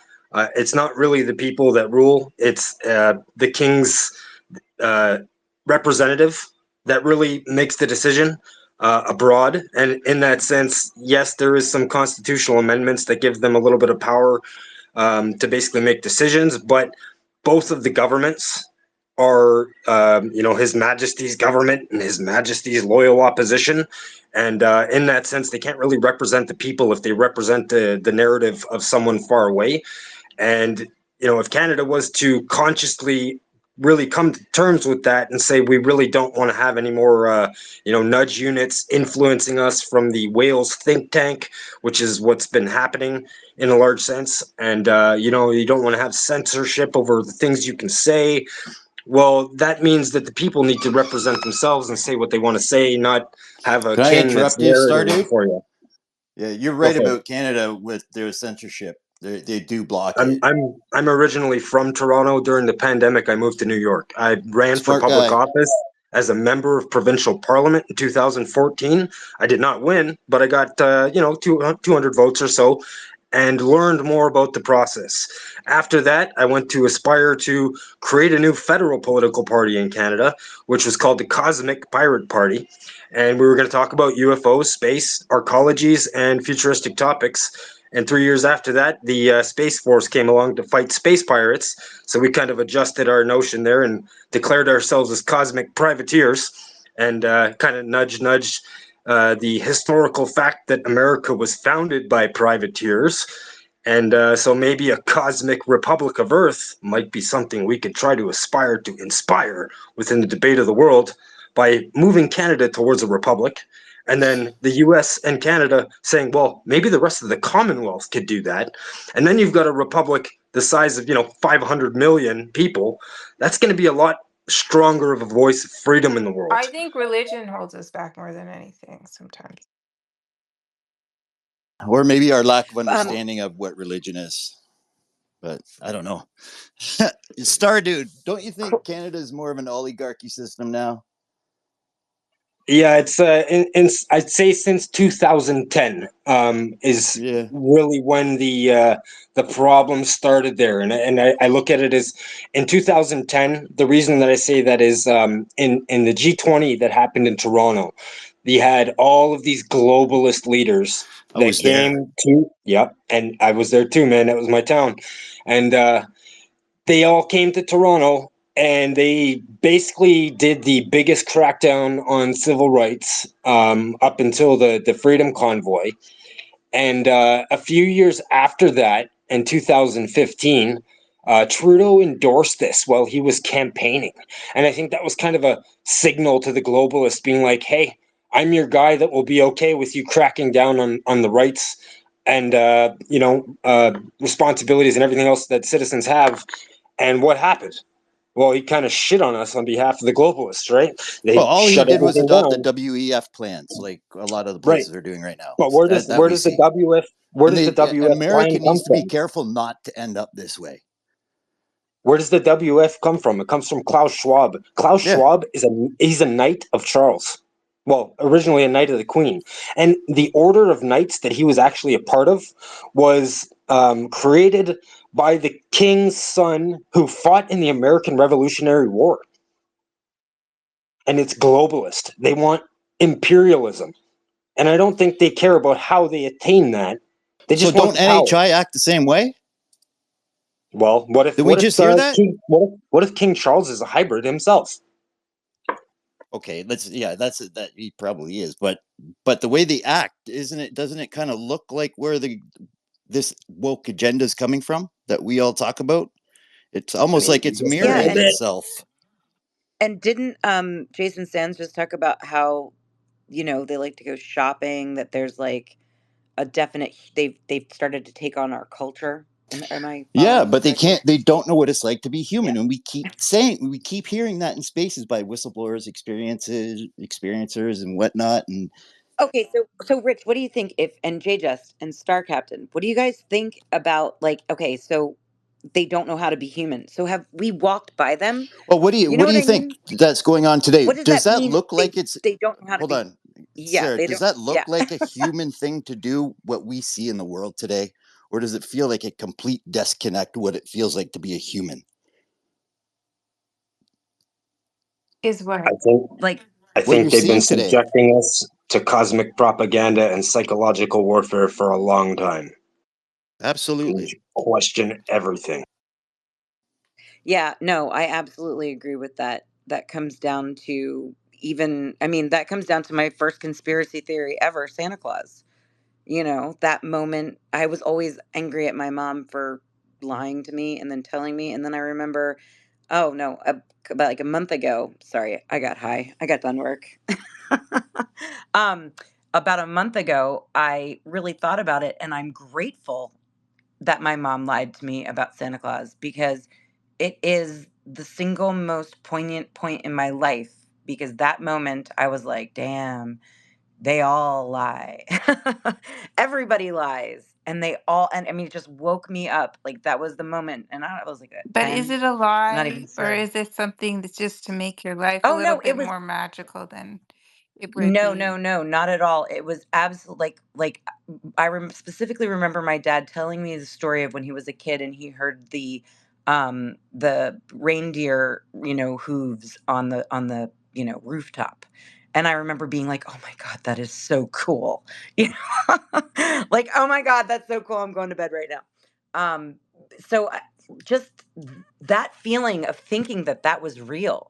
Speaker 12: it's not really the people that rule. It's the king's uh, representative that really makes the decision abroad. And in that sense, yes, there is some constitutional amendments that give them a little bit of power to basically make decisions. But both of the governments are, His Majesty's government and His Majesty's loyal opposition. And in that sense, they can't really represent the people if they represent the narrative of someone far away. And, if Canada was to consciously really come to terms with that and say we really don't want to have any more nudge units influencing us from the Wales think tank, which is what's been happening in a large sense, and you don't want to have censorship over the things you can say. Well, that means that the people need to represent themselves and say what they want to say, not have a
Speaker 9: Can I
Speaker 12: king that's
Speaker 9: interrupt you,
Speaker 12: narrating it
Speaker 9: Stardude?
Speaker 12: for you.
Speaker 9: Yeah, you're
Speaker 12: Go
Speaker 9: right
Speaker 12: for it.
Speaker 9: about Canada with their censorship. They do block
Speaker 12: I'm
Speaker 9: it.
Speaker 12: I'm I'm originally from Toronto. During the pandemic, I moved to New York. I ran for
Speaker 9: Smart
Speaker 12: public
Speaker 9: guy.
Speaker 12: office as a member of provincial parliament in 2014. I did not win, but I got 200 votes or so, and learned more about the process. After that, I went to aspire to create a new federal political party in Canada, which was called the Cosmic Pirate Party, and we were going to talk about UFOs, space, arcologies, and futuristic topics. And 3 years after that, the Space Force came along to fight space pirates. So we kind of adjusted our notion there and declared ourselves as cosmic privateers, and kind of nudge the historical fact that America was founded by privateers. And so maybe a cosmic republic of Earth might be something we could try to aspire to inspire within the debate of the world by moving Canada towards a republic. And then the US and Canada saying, well, maybe the rest of the Commonwealth could do that. And then you've got a republic the size of, 500 million people. That's going to be a lot stronger of a voice of freedom in the
Speaker 10: I
Speaker 12: world.
Speaker 10: think religion holds us back more than anything sometimes.
Speaker 9: Or maybe our lack of
Speaker 1: Um,
Speaker 9: understanding of what religion is. But I don't know. Stardude, don't you think Canada is more of an oligarchy system now?
Speaker 12: Yeah, it's I'd say since 2010 is
Speaker 9: Yeah.
Speaker 12: really when the problem started there, and I look at it as in 2010. The reason that I say that is in the G20 that happened in Toronto, they had all of these globalist leaders
Speaker 9: I
Speaker 12: that
Speaker 9: was there.
Speaker 12: came to, yep, and I was there too, man. That was my town, and they all came to Toronto and they basically did the biggest crackdown on civil rights up until the Freedom Convoy. And a few years after that, in 2015, Trudeau endorsed this while he was campaigning. And I think that was kind of a signal to the globalists being like, hey, I'm your guy that will be okay with you cracking down on the rights and responsibilities and everything else that citizens have. And what happened? Well, he kind of shit on us on behalf of the globalists, right?
Speaker 9: Well,
Speaker 12: They
Speaker 9: all he
Speaker 12: shut
Speaker 9: did was
Speaker 12: everything
Speaker 9: adopt the
Speaker 12: down.
Speaker 9: WEF plans, like a lot of the
Speaker 12: Right.
Speaker 9: places are doing right now.
Speaker 12: But
Speaker 9: That
Speaker 12: where
Speaker 9: we
Speaker 12: does the
Speaker 9: see. And
Speaker 12: the WF
Speaker 9: America
Speaker 12: plan come
Speaker 9: needs to be
Speaker 12: from?
Speaker 9: careful not to end up this way.
Speaker 12: Where does the WF come from? It comes from Klaus Schwab. Klaus
Speaker 9: Yeah.
Speaker 12: Schwab he's a knight of Charles. Well, originally a knight of the Queen. And the order of knights that he was actually a part of was created by the king's son who fought in the American Revolutionary War. And it's globalist. They want imperialism. And I don't think they care about how they attain that. They
Speaker 9: So
Speaker 12: just want
Speaker 9: don't
Speaker 12: the power.
Speaker 9: NHI act the same way?
Speaker 12: Well,
Speaker 9: Did we just hear that?
Speaker 12: What if King Charles is a hybrid himself?
Speaker 9: Okay, that he probably is, but the way they act, doesn't it kind of look like where this woke agenda is coming from that we all talk about? It's
Speaker 12: I
Speaker 9: almost
Speaker 12: mean,
Speaker 9: like it's
Speaker 12: just a
Speaker 1: Yeah,
Speaker 9: mirroring
Speaker 12: little bit.
Speaker 9: itself.
Speaker 1: and didn't Jason Sands just talk about how, they like to go shopping, that there's like a definite they've started to take on our culture. Am I
Speaker 9: Yeah,
Speaker 1: following
Speaker 9: but
Speaker 1: correctly?
Speaker 9: they don't know what it's like to be
Speaker 1: Yeah.
Speaker 9: human. And we keep hearing that in spaces by whistleblowers, experiencers and whatnot. And
Speaker 1: Okay, so Rich, what do you think, if and J Just and Star Captain, what do you guys think about, like, okay, so they don't know how to be human. So have we walked by them?
Speaker 9: well,
Speaker 1: You
Speaker 9: what
Speaker 1: know
Speaker 9: do
Speaker 1: what
Speaker 9: you
Speaker 1: I
Speaker 9: think
Speaker 1: mean?
Speaker 9: that's going on today?
Speaker 1: What does
Speaker 9: Does
Speaker 1: that
Speaker 9: that
Speaker 1: mean?
Speaker 9: look like it's
Speaker 1: They don't know how to
Speaker 9: hold
Speaker 1: be.
Speaker 9: on,
Speaker 1: Yeah,
Speaker 9: Sarah,
Speaker 1: they
Speaker 9: does
Speaker 1: don't.
Speaker 9: that look
Speaker 1: Yeah.
Speaker 9: like a human thing to do what we see in the world today? Or does it feel like a complete disconnect what it feels like to be a human?
Speaker 10: Is
Speaker 12: I
Speaker 10: what?
Speaker 12: think
Speaker 1: Like,
Speaker 12: I
Speaker 9: What
Speaker 12: think
Speaker 9: you're
Speaker 12: they've been
Speaker 9: seeing today.
Speaker 12: subjecting us to cosmic propaganda and psychological warfare for a long time. We
Speaker 9: Absolutely.
Speaker 12: should question everything.
Speaker 1: yeah, no, I absolutely agree with that. That comes down to, even, I mean, that comes down to my first conspiracy theory ever, Santa Claus. That moment, I was always angry at my mom for lying to me and then telling me. And then I remember, oh no, about like a month ago, sorry, I got high. I got done work. um, about a month ago, I really thought about it, and I'm grateful that my mom lied to me about Santa Claus, because it is the single most poignant point in my life, because that moment I was like, damn, they all lie. Everybody lies. And they all, and I mean, it just woke me up. Like, that was the moment. And I was like at
Speaker 10: But is
Speaker 1: 10.
Speaker 10: it a
Speaker 1: I'm not even
Speaker 10: lie, or
Speaker 1: sure.
Speaker 10: is it something that's just to make your life a
Speaker 1: Oh,
Speaker 10: little
Speaker 1: no, it
Speaker 10: bit
Speaker 1: was.
Speaker 10: more magical than it would
Speaker 1: No, no,
Speaker 10: be?
Speaker 1: no, not at all. It was absolutely like specifically remember my dad telling me the story of when he was a kid and he heard the reindeer, hooves on the, rooftop. And I remember being like, "Oh my god, that is so cool." You like, "Oh my god, that's so cool. I'm going to bed right now." So just that feeling of thinking that that was real.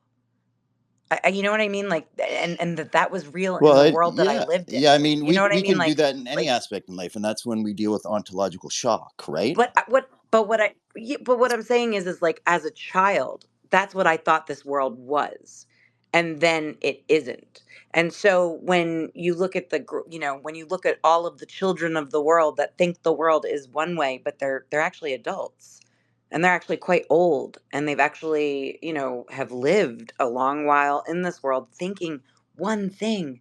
Speaker 1: You know what I mean? Like, and that was real in the world that I lived
Speaker 9: Yeah.
Speaker 1: in.
Speaker 9: I mean,
Speaker 1: You know what I
Speaker 9: we
Speaker 1: mean?
Speaker 9: can do
Speaker 1: Like,
Speaker 9: that in any aspect in life, and that's when we deal with ontological shock, right?
Speaker 1: but what I'm saying is like, as a child, that's what I thought this world was, and then it isn't. And so when you look at when you look at all of the children of the world that think the world is one way, but they're actually adults, and they're actually quite old, and they've actually, have lived a long while in this world thinking one thing,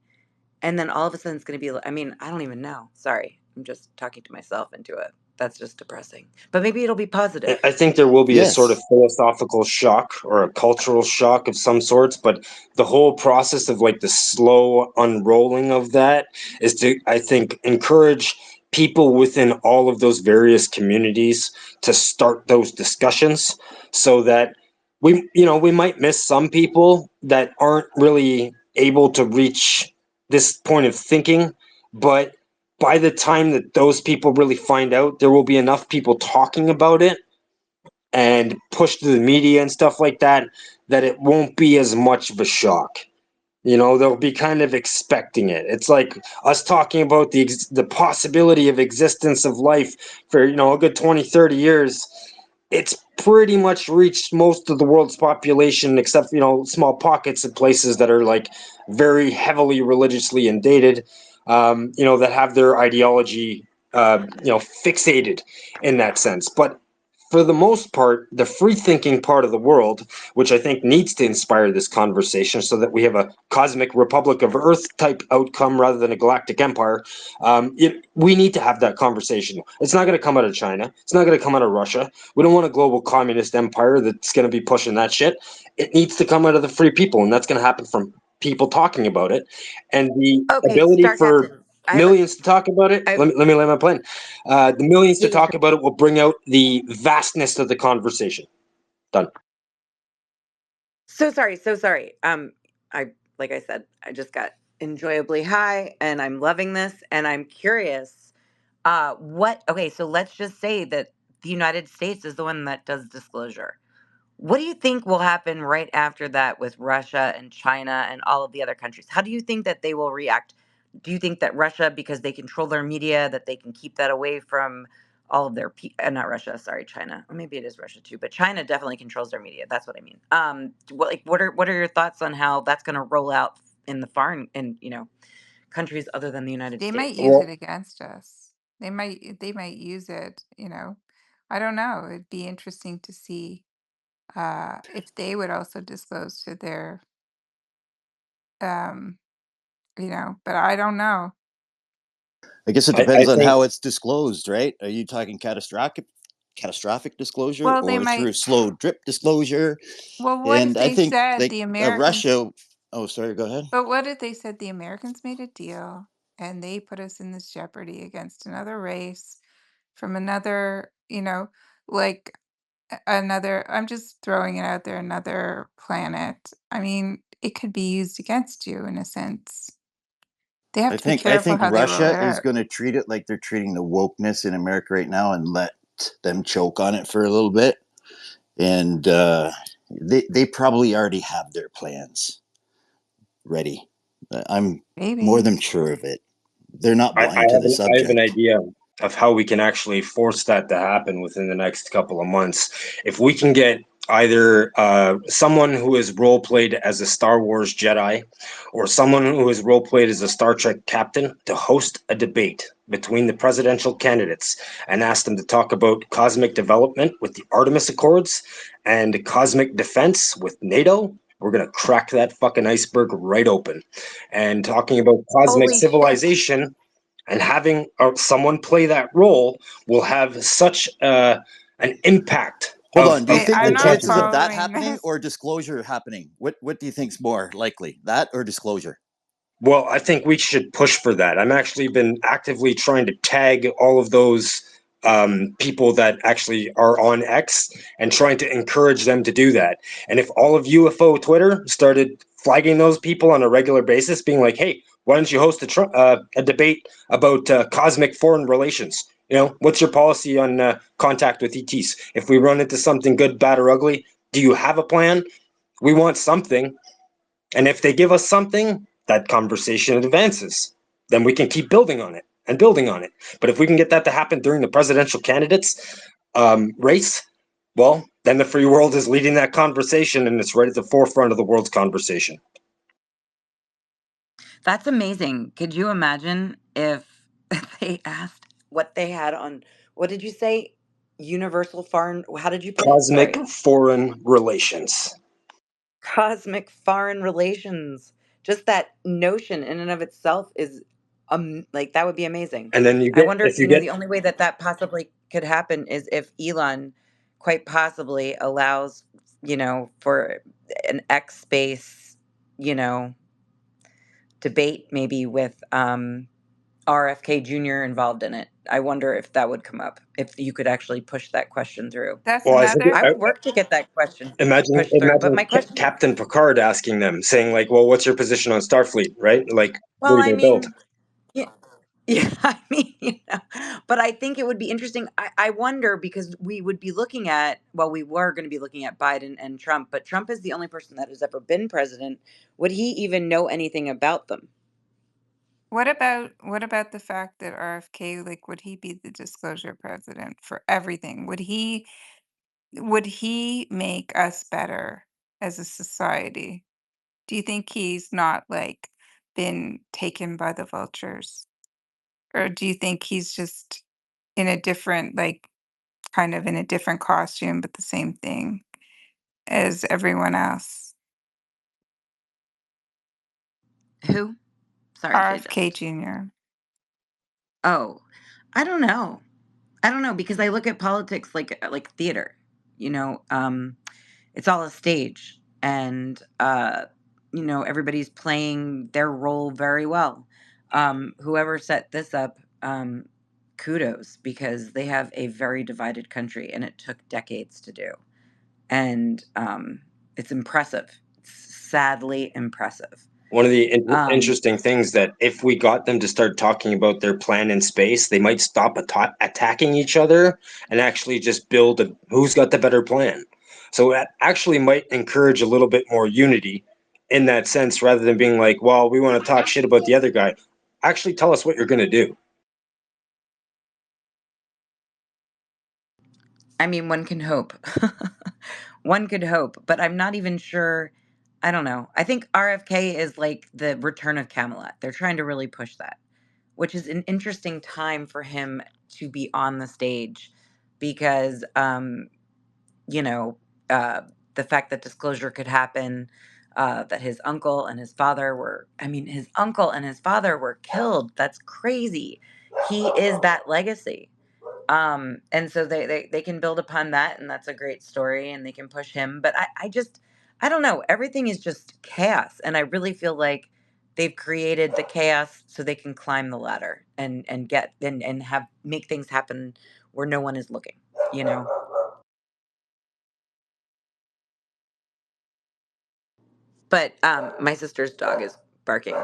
Speaker 1: and then all of a sudden it's going to be, I mean, I don't even know. Sorry. I'm just talking to myself into it. That's just depressing. But maybe it'll be positive.
Speaker 12: I think there will be a sort of
Speaker 9: Yes.
Speaker 12: philosophical shock or a cultural shock of some sorts, but the whole process of like the slow unrolling of that is to, I think, encourage people within all of those various communities to start those discussions so that we might miss some people that aren't really able to reach this point of thinking, but by the time that those people really find out, there will be enough people talking about it and pushed to the media and stuff like that, that it won't be as much of a shock. They'll be kind of expecting it. It's like us talking about the possibility of existence of life for, a good 20, 30 years. It's pretty much reached most of the world's population, except, small pockets of places that are like very heavily religiously inundated, that have their ideology, fixated in that sense. But for the most part, the free thinking part of the world, which I think needs to inspire this conversation so that we have a cosmic republic of Earth type outcome rather than a galactic empire, we need to have that conversation. It's not going to come out of China. It's not going to come out of Russia. We don't want a global communist empire that's going to be pushing that shit. It needs to come out of the free people, and that's going to happen from people talking about it. And the
Speaker 1: Okay,
Speaker 12: ability
Speaker 1: Star
Speaker 12: for
Speaker 1: Captain. I have a.
Speaker 12: millions to talk about it,
Speaker 1: I have,
Speaker 12: let me lay my plan. The millions
Speaker 1: yeah,
Speaker 12: to
Speaker 1: yeah,
Speaker 12: talk
Speaker 1: sure.
Speaker 12: about it will bring out the vastness of the conversation. Done.
Speaker 1: So sorry, so sorry. I like I said, I just got enjoyably high, and I'm loving this, and I'm curious. What? Okay, so let's just say that the United States is the one that does disclosure. What do you think will happen right after that with Russia and China and all of the other countries? How do you think that they will react? Do you think that Russia, because they control their media, that they can keep that away from all of their not Russia, sorry, China. Or maybe it is Russia too, but China definitely controls their media. That's what I mean. What are your thoughts on how that's going to roll out in the foreign in countries other than the United
Speaker 10: They might
Speaker 1: States?
Speaker 10: use it
Speaker 12: Well,
Speaker 10: against us. They might use it, I don't know. It'd be interesting to see if they would also disclose to their um but I don't know.
Speaker 9: I guess it
Speaker 12: I
Speaker 9: depends on
Speaker 12: think
Speaker 9: how it's disclosed, right? Are you talking catastrophic disclosure
Speaker 10: Well, they
Speaker 9: or through
Speaker 10: might
Speaker 9: slow drip disclosure?
Speaker 10: well, what if
Speaker 9: And I
Speaker 10: they
Speaker 9: think
Speaker 10: said
Speaker 9: like
Speaker 10: the Americans
Speaker 9: Russia. Oh, sorry. Go ahead.
Speaker 10: but what if they said the Americans made a deal and they put us in this jeopardy against another race from another, like another, I'm just throwing it out there, another planet. I mean, it could be used against you in a sense. They have
Speaker 9: I
Speaker 10: to be
Speaker 9: think I
Speaker 10: careful
Speaker 9: think
Speaker 10: how they roll
Speaker 9: Russia
Speaker 10: it
Speaker 9: is
Speaker 10: out.
Speaker 9: going to treat it like they're treating the wokeness in America right now, and let them choke on it for a little bit. And they probably already have their plans ready. I'm more
Speaker 10: Maybe.
Speaker 9: than sure of it. They're not
Speaker 12: I
Speaker 9: blind to
Speaker 12: have
Speaker 9: the
Speaker 12: I have an
Speaker 9: subject.
Speaker 12: idea of how we can actually force that to happen within the next couple of months. If we can get either someone who is role played as a Star Wars Jedi or someone who is role played as a Star Trek captain to host a debate between the presidential candidates and ask them to talk about cosmic development with the Artemis Accords and cosmic defense with NATO, we're going to crack that fucking iceberg right open. And talking about cosmic
Speaker 1: Holy shit.
Speaker 12: civilization and having someone play that role will have such an impact
Speaker 9: Of, hold on. Do you
Speaker 10: Wait,
Speaker 9: think
Speaker 10: I'm
Speaker 9: the
Speaker 12: the
Speaker 10: not
Speaker 9: chances
Speaker 12: country.
Speaker 9: of that
Speaker 10: following
Speaker 9: happening
Speaker 10: this.
Speaker 9: or disclosure happening? What do you think's more likely, that or disclosure?
Speaker 12: Well, I think we should push for that. I'm actually been actively trying to tag all of those people that actually are on X and trying to encourage them to do that. And if all of UFO Twitter started flagging those people on a regular basis, being like, "Hey, why don't you host a debate about cosmic foreign relations? What's your policy on contact with ETs? If we run into something good, bad, or ugly, do you have a plan? We want something." And if they give us something, that conversation advances. Then we can keep building on it and building on it. But if we can get that to happen during the presidential candidates race, well, then the free world is leading that conversation and it's right at the forefront of the world's conversation.
Speaker 1: That's amazing. Could you imagine if they asked what they had on, what did you say? Universal foreign, how did you put it?
Speaker 12: Cosmic
Speaker 1: Sorry.
Speaker 12: foreign relations.
Speaker 1: Cosmic foreign relations. Just that notion in and of itself is like that would be amazing.
Speaker 12: And then you
Speaker 1: I
Speaker 12: get,
Speaker 1: wonder,
Speaker 12: if you
Speaker 1: the
Speaker 12: get,
Speaker 1: only way that that possibly could happen is if Elon quite possibly allows, for an X space, you know, debate maybe with RFK Jr. involved in it. I wonder if that would come up, if you could actually push that question through.
Speaker 10: That's
Speaker 12: well, I think,
Speaker 10: another.
Speaker 1: I would work to get that question
Speaker 12: imagine,
Speaker 1: pushed through. But my question,
Speaker 12: Captain Picard asking them, saying like, well, what's your position on Starfleet, right? Like,
Speaker 1: well,
Speaker 12: what are
Speaker 1: I
Speaker 12: they build?
Speaker 1: mean, yeah, yeah, I mean, but I think it would be interesting. I wonder because we would be looking at, well, we were going to be looking at Biden and Trump, but Trump is the only person that has ever been president. Would he even know anything about them?
Speaker 10: What about the fact that RFK, like, would he be the disclosure president for everything? Would he make us better as a society? Do you think he's not like been taken by the vultures? Or do you think he's just in a different, like, kind of in a different costume, but the same thing as everyone else.
Speaker 1: Who? Sorry, Jay
Speaker 10: RFK
Speaker 1: just.
Speaker 10: Jr.
Speaker 1: Oh, I don't know. I don't know because I look at politics like theater. You know, it's all a stage, and everybody's playing their role very well. Whoever set this up, kudos because they have a very divided country, and it took decades to do, and it's impressive. It's sadly impressive.
Speaker 12: One of the
Speaker 1: Um,
Speaker 12: interesting things that if we got them to start talking about their plan in space, they might stop attacking each other and actually just build who's got the better plan. So that actually might encourage a little bit more unity in that sense, rather than being like, well, we want to talk shit about the other guy. Actually, tell us what you're going to do.
Speaker 1: I mean, one can hope. One could hope, but I'm not even sure. I don't know. I think RFK is like the return of Camelot. They're trying to really push that, which is an interesting time for him to be on the stage because, you know, the fact that disclosure could happen, that his uncle and his father were, I mean, his uncle and his father were killed. That's crazy. He is that legacy. And so they can build upon that, and that's a great story, and they can push him. But I just, I don't know. Everything is just chaos, and I really feel like they've created the chaos so they can climb the ladder and get and have make things happen where no one is looking. You know. But my sister's dog is barking.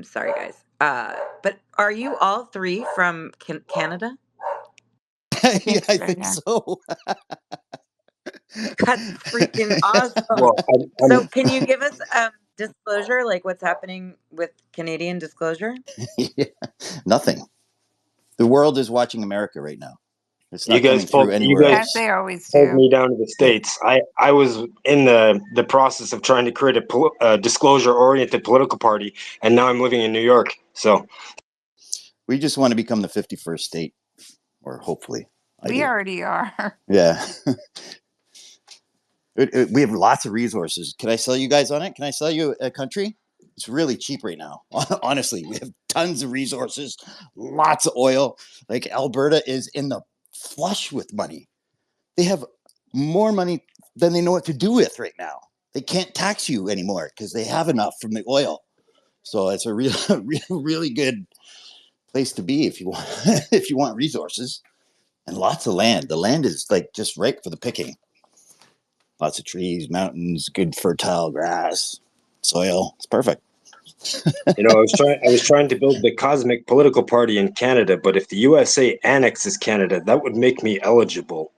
Speaker 1: Sorry guys. But are you all three from Canada?
Speaker 10: I
Speaker 9: Yeah,
Speaker 10: think
Speaker 9: I
Speaker 10: so,
Speaker 9: think
Speaker 10: yeah.
Speaker 9: so.
Speaker 1: That's freaking awesome.
Speaker 12: Well,
Speaker 1: So, can you give us disclosure, like what's happening with Canadian disclosure?
Speaker 9: Yeah, nothing. The world is watching America right now. It's
Speaker 12: you
Speaker 9: not
Speaker 12: guys
Speaker 9: coming through
Speaker 12: pulled you
Speaker 9: anywhere
Speaker 12: guys
Speaker 10: As
Speaker 9: else.
Speaker 10: they always
Speaker 12: pulled
Speaker 10: do.
Speaker 12: me down to the states. I was in the process of trying to create a disclosure oriented political party, and now I'm living in New York. So
Speaker 9: We just want to become the 51st state, or hopefully, I
Speaker 10: We
Speaker 9: do.
Speaker 10: already are.
Speaker 9: Yeah. We have lots of resources. Can I sell you guys on it? Can I sell you a country? It's really cheap right now. Honestly, we have tons of resources, lots of oil. Like Alberta is in the flush with money. They have more money than they know what to do with right now. They can't tax you anymore because they have enough from the oil. So it's a really good place to be if you want if you want resources and lots of land. The land is like just right for the picking. Lots of trees, mountains, good fertile grass, soil. It's perfect.
Speaker 12: I was trying to build the cosmic political party in Canada, but if the USA annexes Canada, that would make me eligible.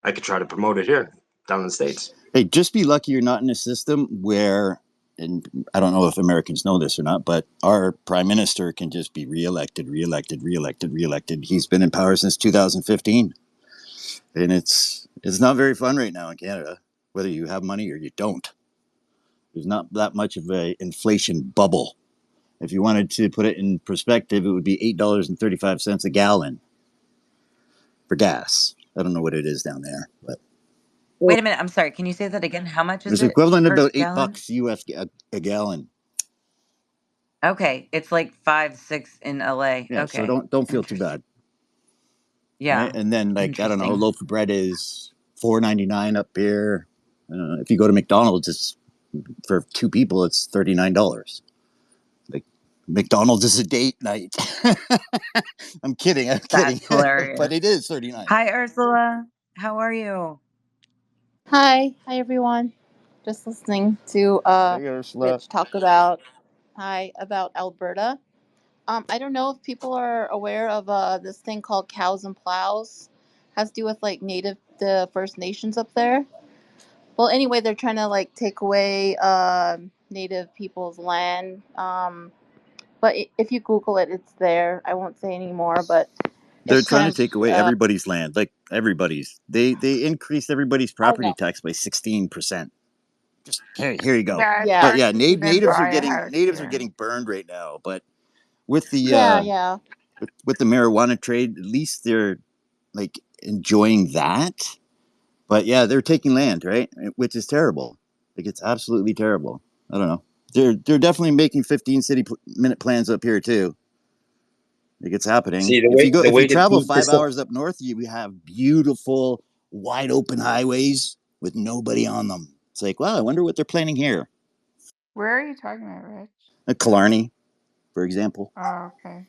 Speaker 12: I could try to promote it here, down in the States.
Speaker 9: Hey, just be lucky you're not in a system where, and I don't know if Americans know this or not, but our prime minister can just be reelected, reelected, reelected, reelected. He's been in power since 2015, and it's not very fun right now in Canada, whether you have money or you don't. There's not that much of a inflation bubble. If you wanted to put it in perspective, it would be $8.35 a gallon for gas. I don't know what it is down there, but
Speaker 1: Wait a minute. I'm sorry. Can you say that again? How much is
Speaker 9: it's
Speaker 1: it
Speaker 9: equivalent to
Speaker 1: per
Speaker 9: about eight
Speaker 1: gallon?
Speaker 9: bucks US a gallon.
Speaker 1: Okay, it's like 5, 6 in LA.
Speaker 9: Yeah, so
Speaker 1: Okay,
Speaker 9: don't feel too
Speaker 1: interesting.
Speaker 9: bad, right?
Speaker 1: Yeah,
Speaker 9: And then like I don't know, a
Speaker 1: interesting.
Speaker 9: loaf of bread is $4.99 up here. If you go to McDonald's, it's for two people, it's $39. Like McDonald's is a date night. I'm kidding,
Speaker 1: That's
Speaker 9: but
Speaker 1: hilarious.
Speaker 9: it is 39.
Speaker 1: Hi, Ursula. How are you?
Speaker 17: Hi everyone. Just listening to
Speaker 9: Hey Ursula.
Speaker 17: Rich talk about about Alberta. I don't know if people are aware of this thing called cows and plows. Has to do with like the First Nations up there. Well, anyway, they're trying to like take away native people's land. But if you Google it, it's there. I won't say anymore, but
Speaker 9: They're
Speaker 17: it's
Speaker 9: trying to
Speaker 17: kind
Speaker 9: take
Speaker 17: of
Speaker 9: away everybody's land, like everybody's. They increased everybody's
Speaker 17: I
Speaker 9: property
Speaker 17: know.
Speaker 9: tax by 16%. Just here you go.
Speaker 10: Yeah, it's
Speaker 17: Yeah.
Speaker 9: But
Speaker 10: hard
Speaker 9: yeah,
Speaker 10: to even
Speaker 9: natives are
Speaker 10: buy a
Speaker 9: getting
Speaker 10: house
Speaker 9: natives are
Speaker 10: here.
Speaker 9: getting burned right now. But with the
Speaker 17: Yeah, yeah.
Speaker 9: with the marijuana trade, at least they're like enjoying that. But yeah, they're taking land, right? Which is terrible. Like it's absolutely terrible. I don't know. They're definitely making 15 minute plans up here too. Like it's happening.
Speaker 12: See
Speaker 9: If you
Speaker 12: to
Speaker 9: travel
Speaker 12: beat this
Speaker 9: 5 hours up north, you have beautiful, wide open highways with nobody on them. It's like, wow, I wonder what they're planning here.
Speaker 10: Where are you talking about, Rich?
Speaker 9: Killarney, for example.
Speaker 10: Oh, okay.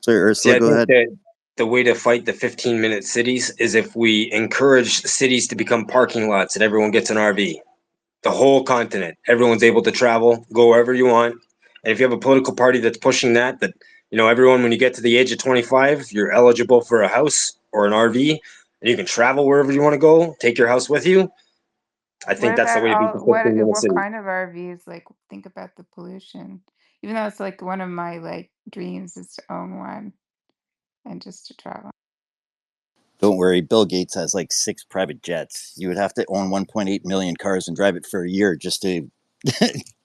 Speaker 9: Sorry,
Speaker 12: See,
Speaker 9: Ursula,
Speaker 12: I
Speaker 9: go
Speaker 12: think
Speaker 9: ahead.
Speaker 12: that the way to fight the 15-minute cities is if we encourage cities to become parking lots and everyone gets an RV. The whole continent, everyone's able to travel, go wherever you want. And if you have a political party that's pushing that, everyone, when you get to the age of 25, you're eligible for a house or an RV, and you can travel wherever you want to go, take your house with you. I
Speaker 10: What
Speaker 12: think that's the
Speaker 10: about
Speaker 12: way to beat the
Speaker 10: all
Speaker 12: 15-minute
Speaker 10: what
Speaker 12: city.
Speaker 10: kind of RVs? Like, think about the pollution. Even though it's like one of my like dreams is to own one and just to travel.
Speaker 9: Don't worry, Bill Gates has like 6 private jets. You would have to own 1.8 million cars and drive it for a year just to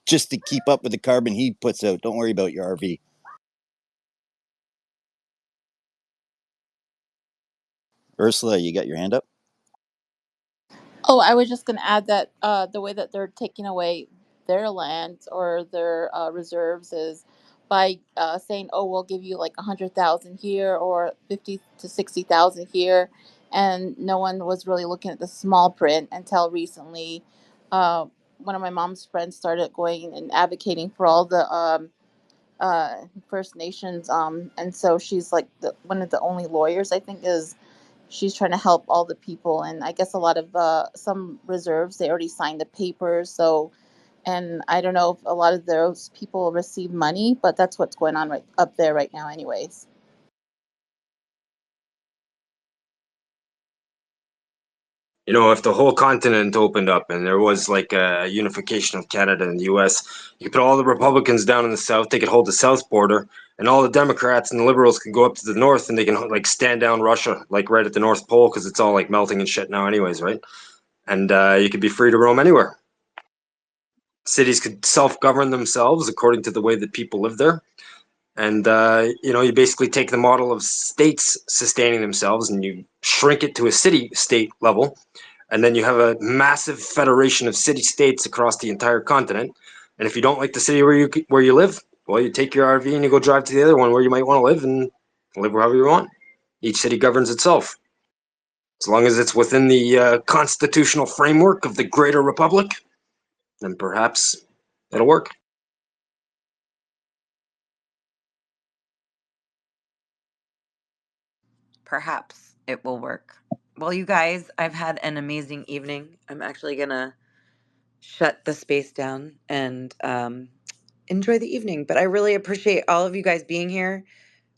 Speaker 9: just to keep up with the carbon he puts out. Don't worry about your RV. Ursula, you got your hand up?
Speaker 17: Oh, I was just going to add that the way that they're taking away their land or their reserves is by saying, "Oh, we'll give you like 100,000 here or 50 to 60,000 here," and no one was really looking at the small print until recently. Uh, One of my mom's friends started going and advocating for all the First Nations, and so she's like one of the only lawyers I think is she's trying to help all the people, and I guess a lot of some reserves they already signed the papers, so and I don't know if a lot of those people receive money, but that's what's going on right up there right now anyways.
Speaker 12: If the whole continent opened up and there was like a unification of Canada and the US, you could put all the Republicans down in the South, they could hold the South border, and all the Democrats and the Liberals could go up to the North and they can like stand down Russia, like right at the North Pole, because it's all like melting and shit now, anyways, right? And you could be free to roam anywhere. Cities could self govern themselves according to the way that people live there. And, you basically take the model of states sustaining themselves and you shrink it to a city state level. And then you have a massive federation of city states across the entire continent. And if you don't like the city where you live, well, you take your RV and you go drive to the other one where you might want to live and live wherever you want. Each city governs itself. As long as it's within the constitutional framework of the greater republic, then perhaps it'll work.
Speaker 1: Perhaps it will work. Well, you guys, I've had an amazing evening. I'm actually going to shut the space down and enjoy the evening. But I really appreciate all of you guys being here.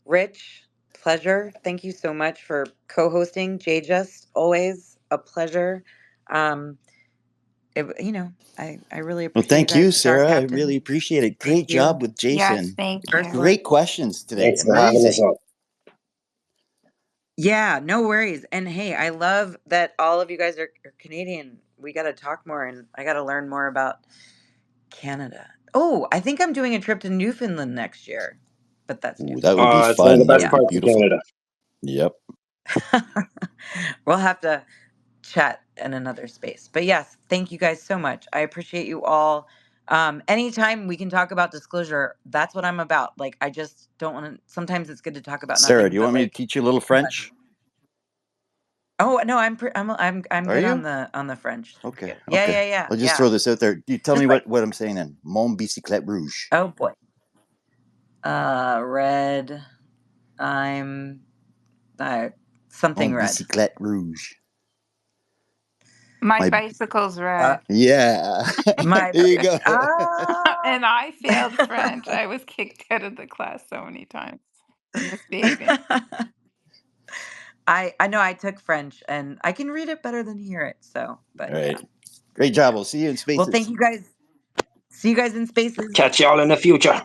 Speaker 1: Rich, pleasure. Thank you so much for co hosting. Jay, just always a pleasure. Um, I really
Speaker 9: Well,
Speaker 1: appreciate you
Speaker 9: thank you,
Speaker 1: guys. Star
Speaker 9: Sarah. I
Speaker 1: Captain,
Speaker 9: really appreciate it.
Speaker 1: thank
Speaker 9: Great
Speaker 1: you.
Speaker 9: job with
Speaker 10: Yes,
Speaker 9: Jason.
Speaker 10: thank you.
Speaker 1: Ursula.
Speaker 9: Great questions today.
Speaker 12: Thanks for having us
Speaker 9: Amazing.
Speaker 12: on.
Speaker 1: Yeah, no worries. And hey, I love that all of you guys are Canadian. We got to talk more and I got to learn more about Canada. Oh, I think I'm doing a trip to Newfoundland next year, but that's
Speaker 9: Ooh, that would
Speaker 1: Newfoundland.
Speaker 9: be
Speaker 12: It's one of the
Speaker 9: fun. That
Speaker 12: best
Speaker 9: would
Speaker 1: Yeah.
Speaker 9: be
Speaker 12: parts of
Speaker 9: beautiful.
Speaker 12: Canada.
Speaker 9: Yep.
Speaker 1: We'll have to chat in another space. But yes, thank you guys so much. I appreciate you all. Anytime we can talk about disclosure, that's what I'm about. Like, I just don't want to. Sometimes it's good to talk about
Speaker 9: Sarah,
Speaker 1: nothing,
Speaker 9: do you
Speaker 1: but
Speaker 9: want me to
Speaker 1: like,
Speaker 9: teach you a little
Speaker 1: come on.
Speaker 9: French?
Speaker 1: Oh no, I'm
Speaker 9: Are
Speaker 1: good
Speaker 9: you?
Speaker 1: on the French. That's
Speaker 9: Okay.
Speaker 1: good. Yeah,
Speaker 9: Okay.
Speaker 1: yeah, yeah,
Speaker 9: I'll just
Speaker 1: yeah.
Speaker 9: throw this out there. You tell me
Speaker 1: Just like,
Speaker 9: what I'm saying then. Mon bicyclette rouge.
Speaker 1: oh boy, red. I'm something
Speaker 9: Mon
Speaker 1: red.
Speaker 9: bicyclette rouge.
Speaker 10: My
Speaker 9: My
Speaker 10: bicycle's
Speaker 1: Uh,
Speaker 10: red.
Speaker 9: Yeah.
Speaker 1: my
Speaker 9: There you go.
Speaker 1: ah.
Speaker 10: And I failed French. I was kicked out of the class so many times for misbehaving.
Speaker 1: I know I took French and I can read it better than hear it. So, but
Speaker 9: All
Speaker 1: yeah,
Speaker 9: right. Great job.
Speaker 1: yeah.
Speaker 9: We'll see you in
Speaker 1: Well,
Speaker 9: spaces.
Speaker 1: thank you guys. See you guys in spaces.
Speaker 12: Catch y'all in the future.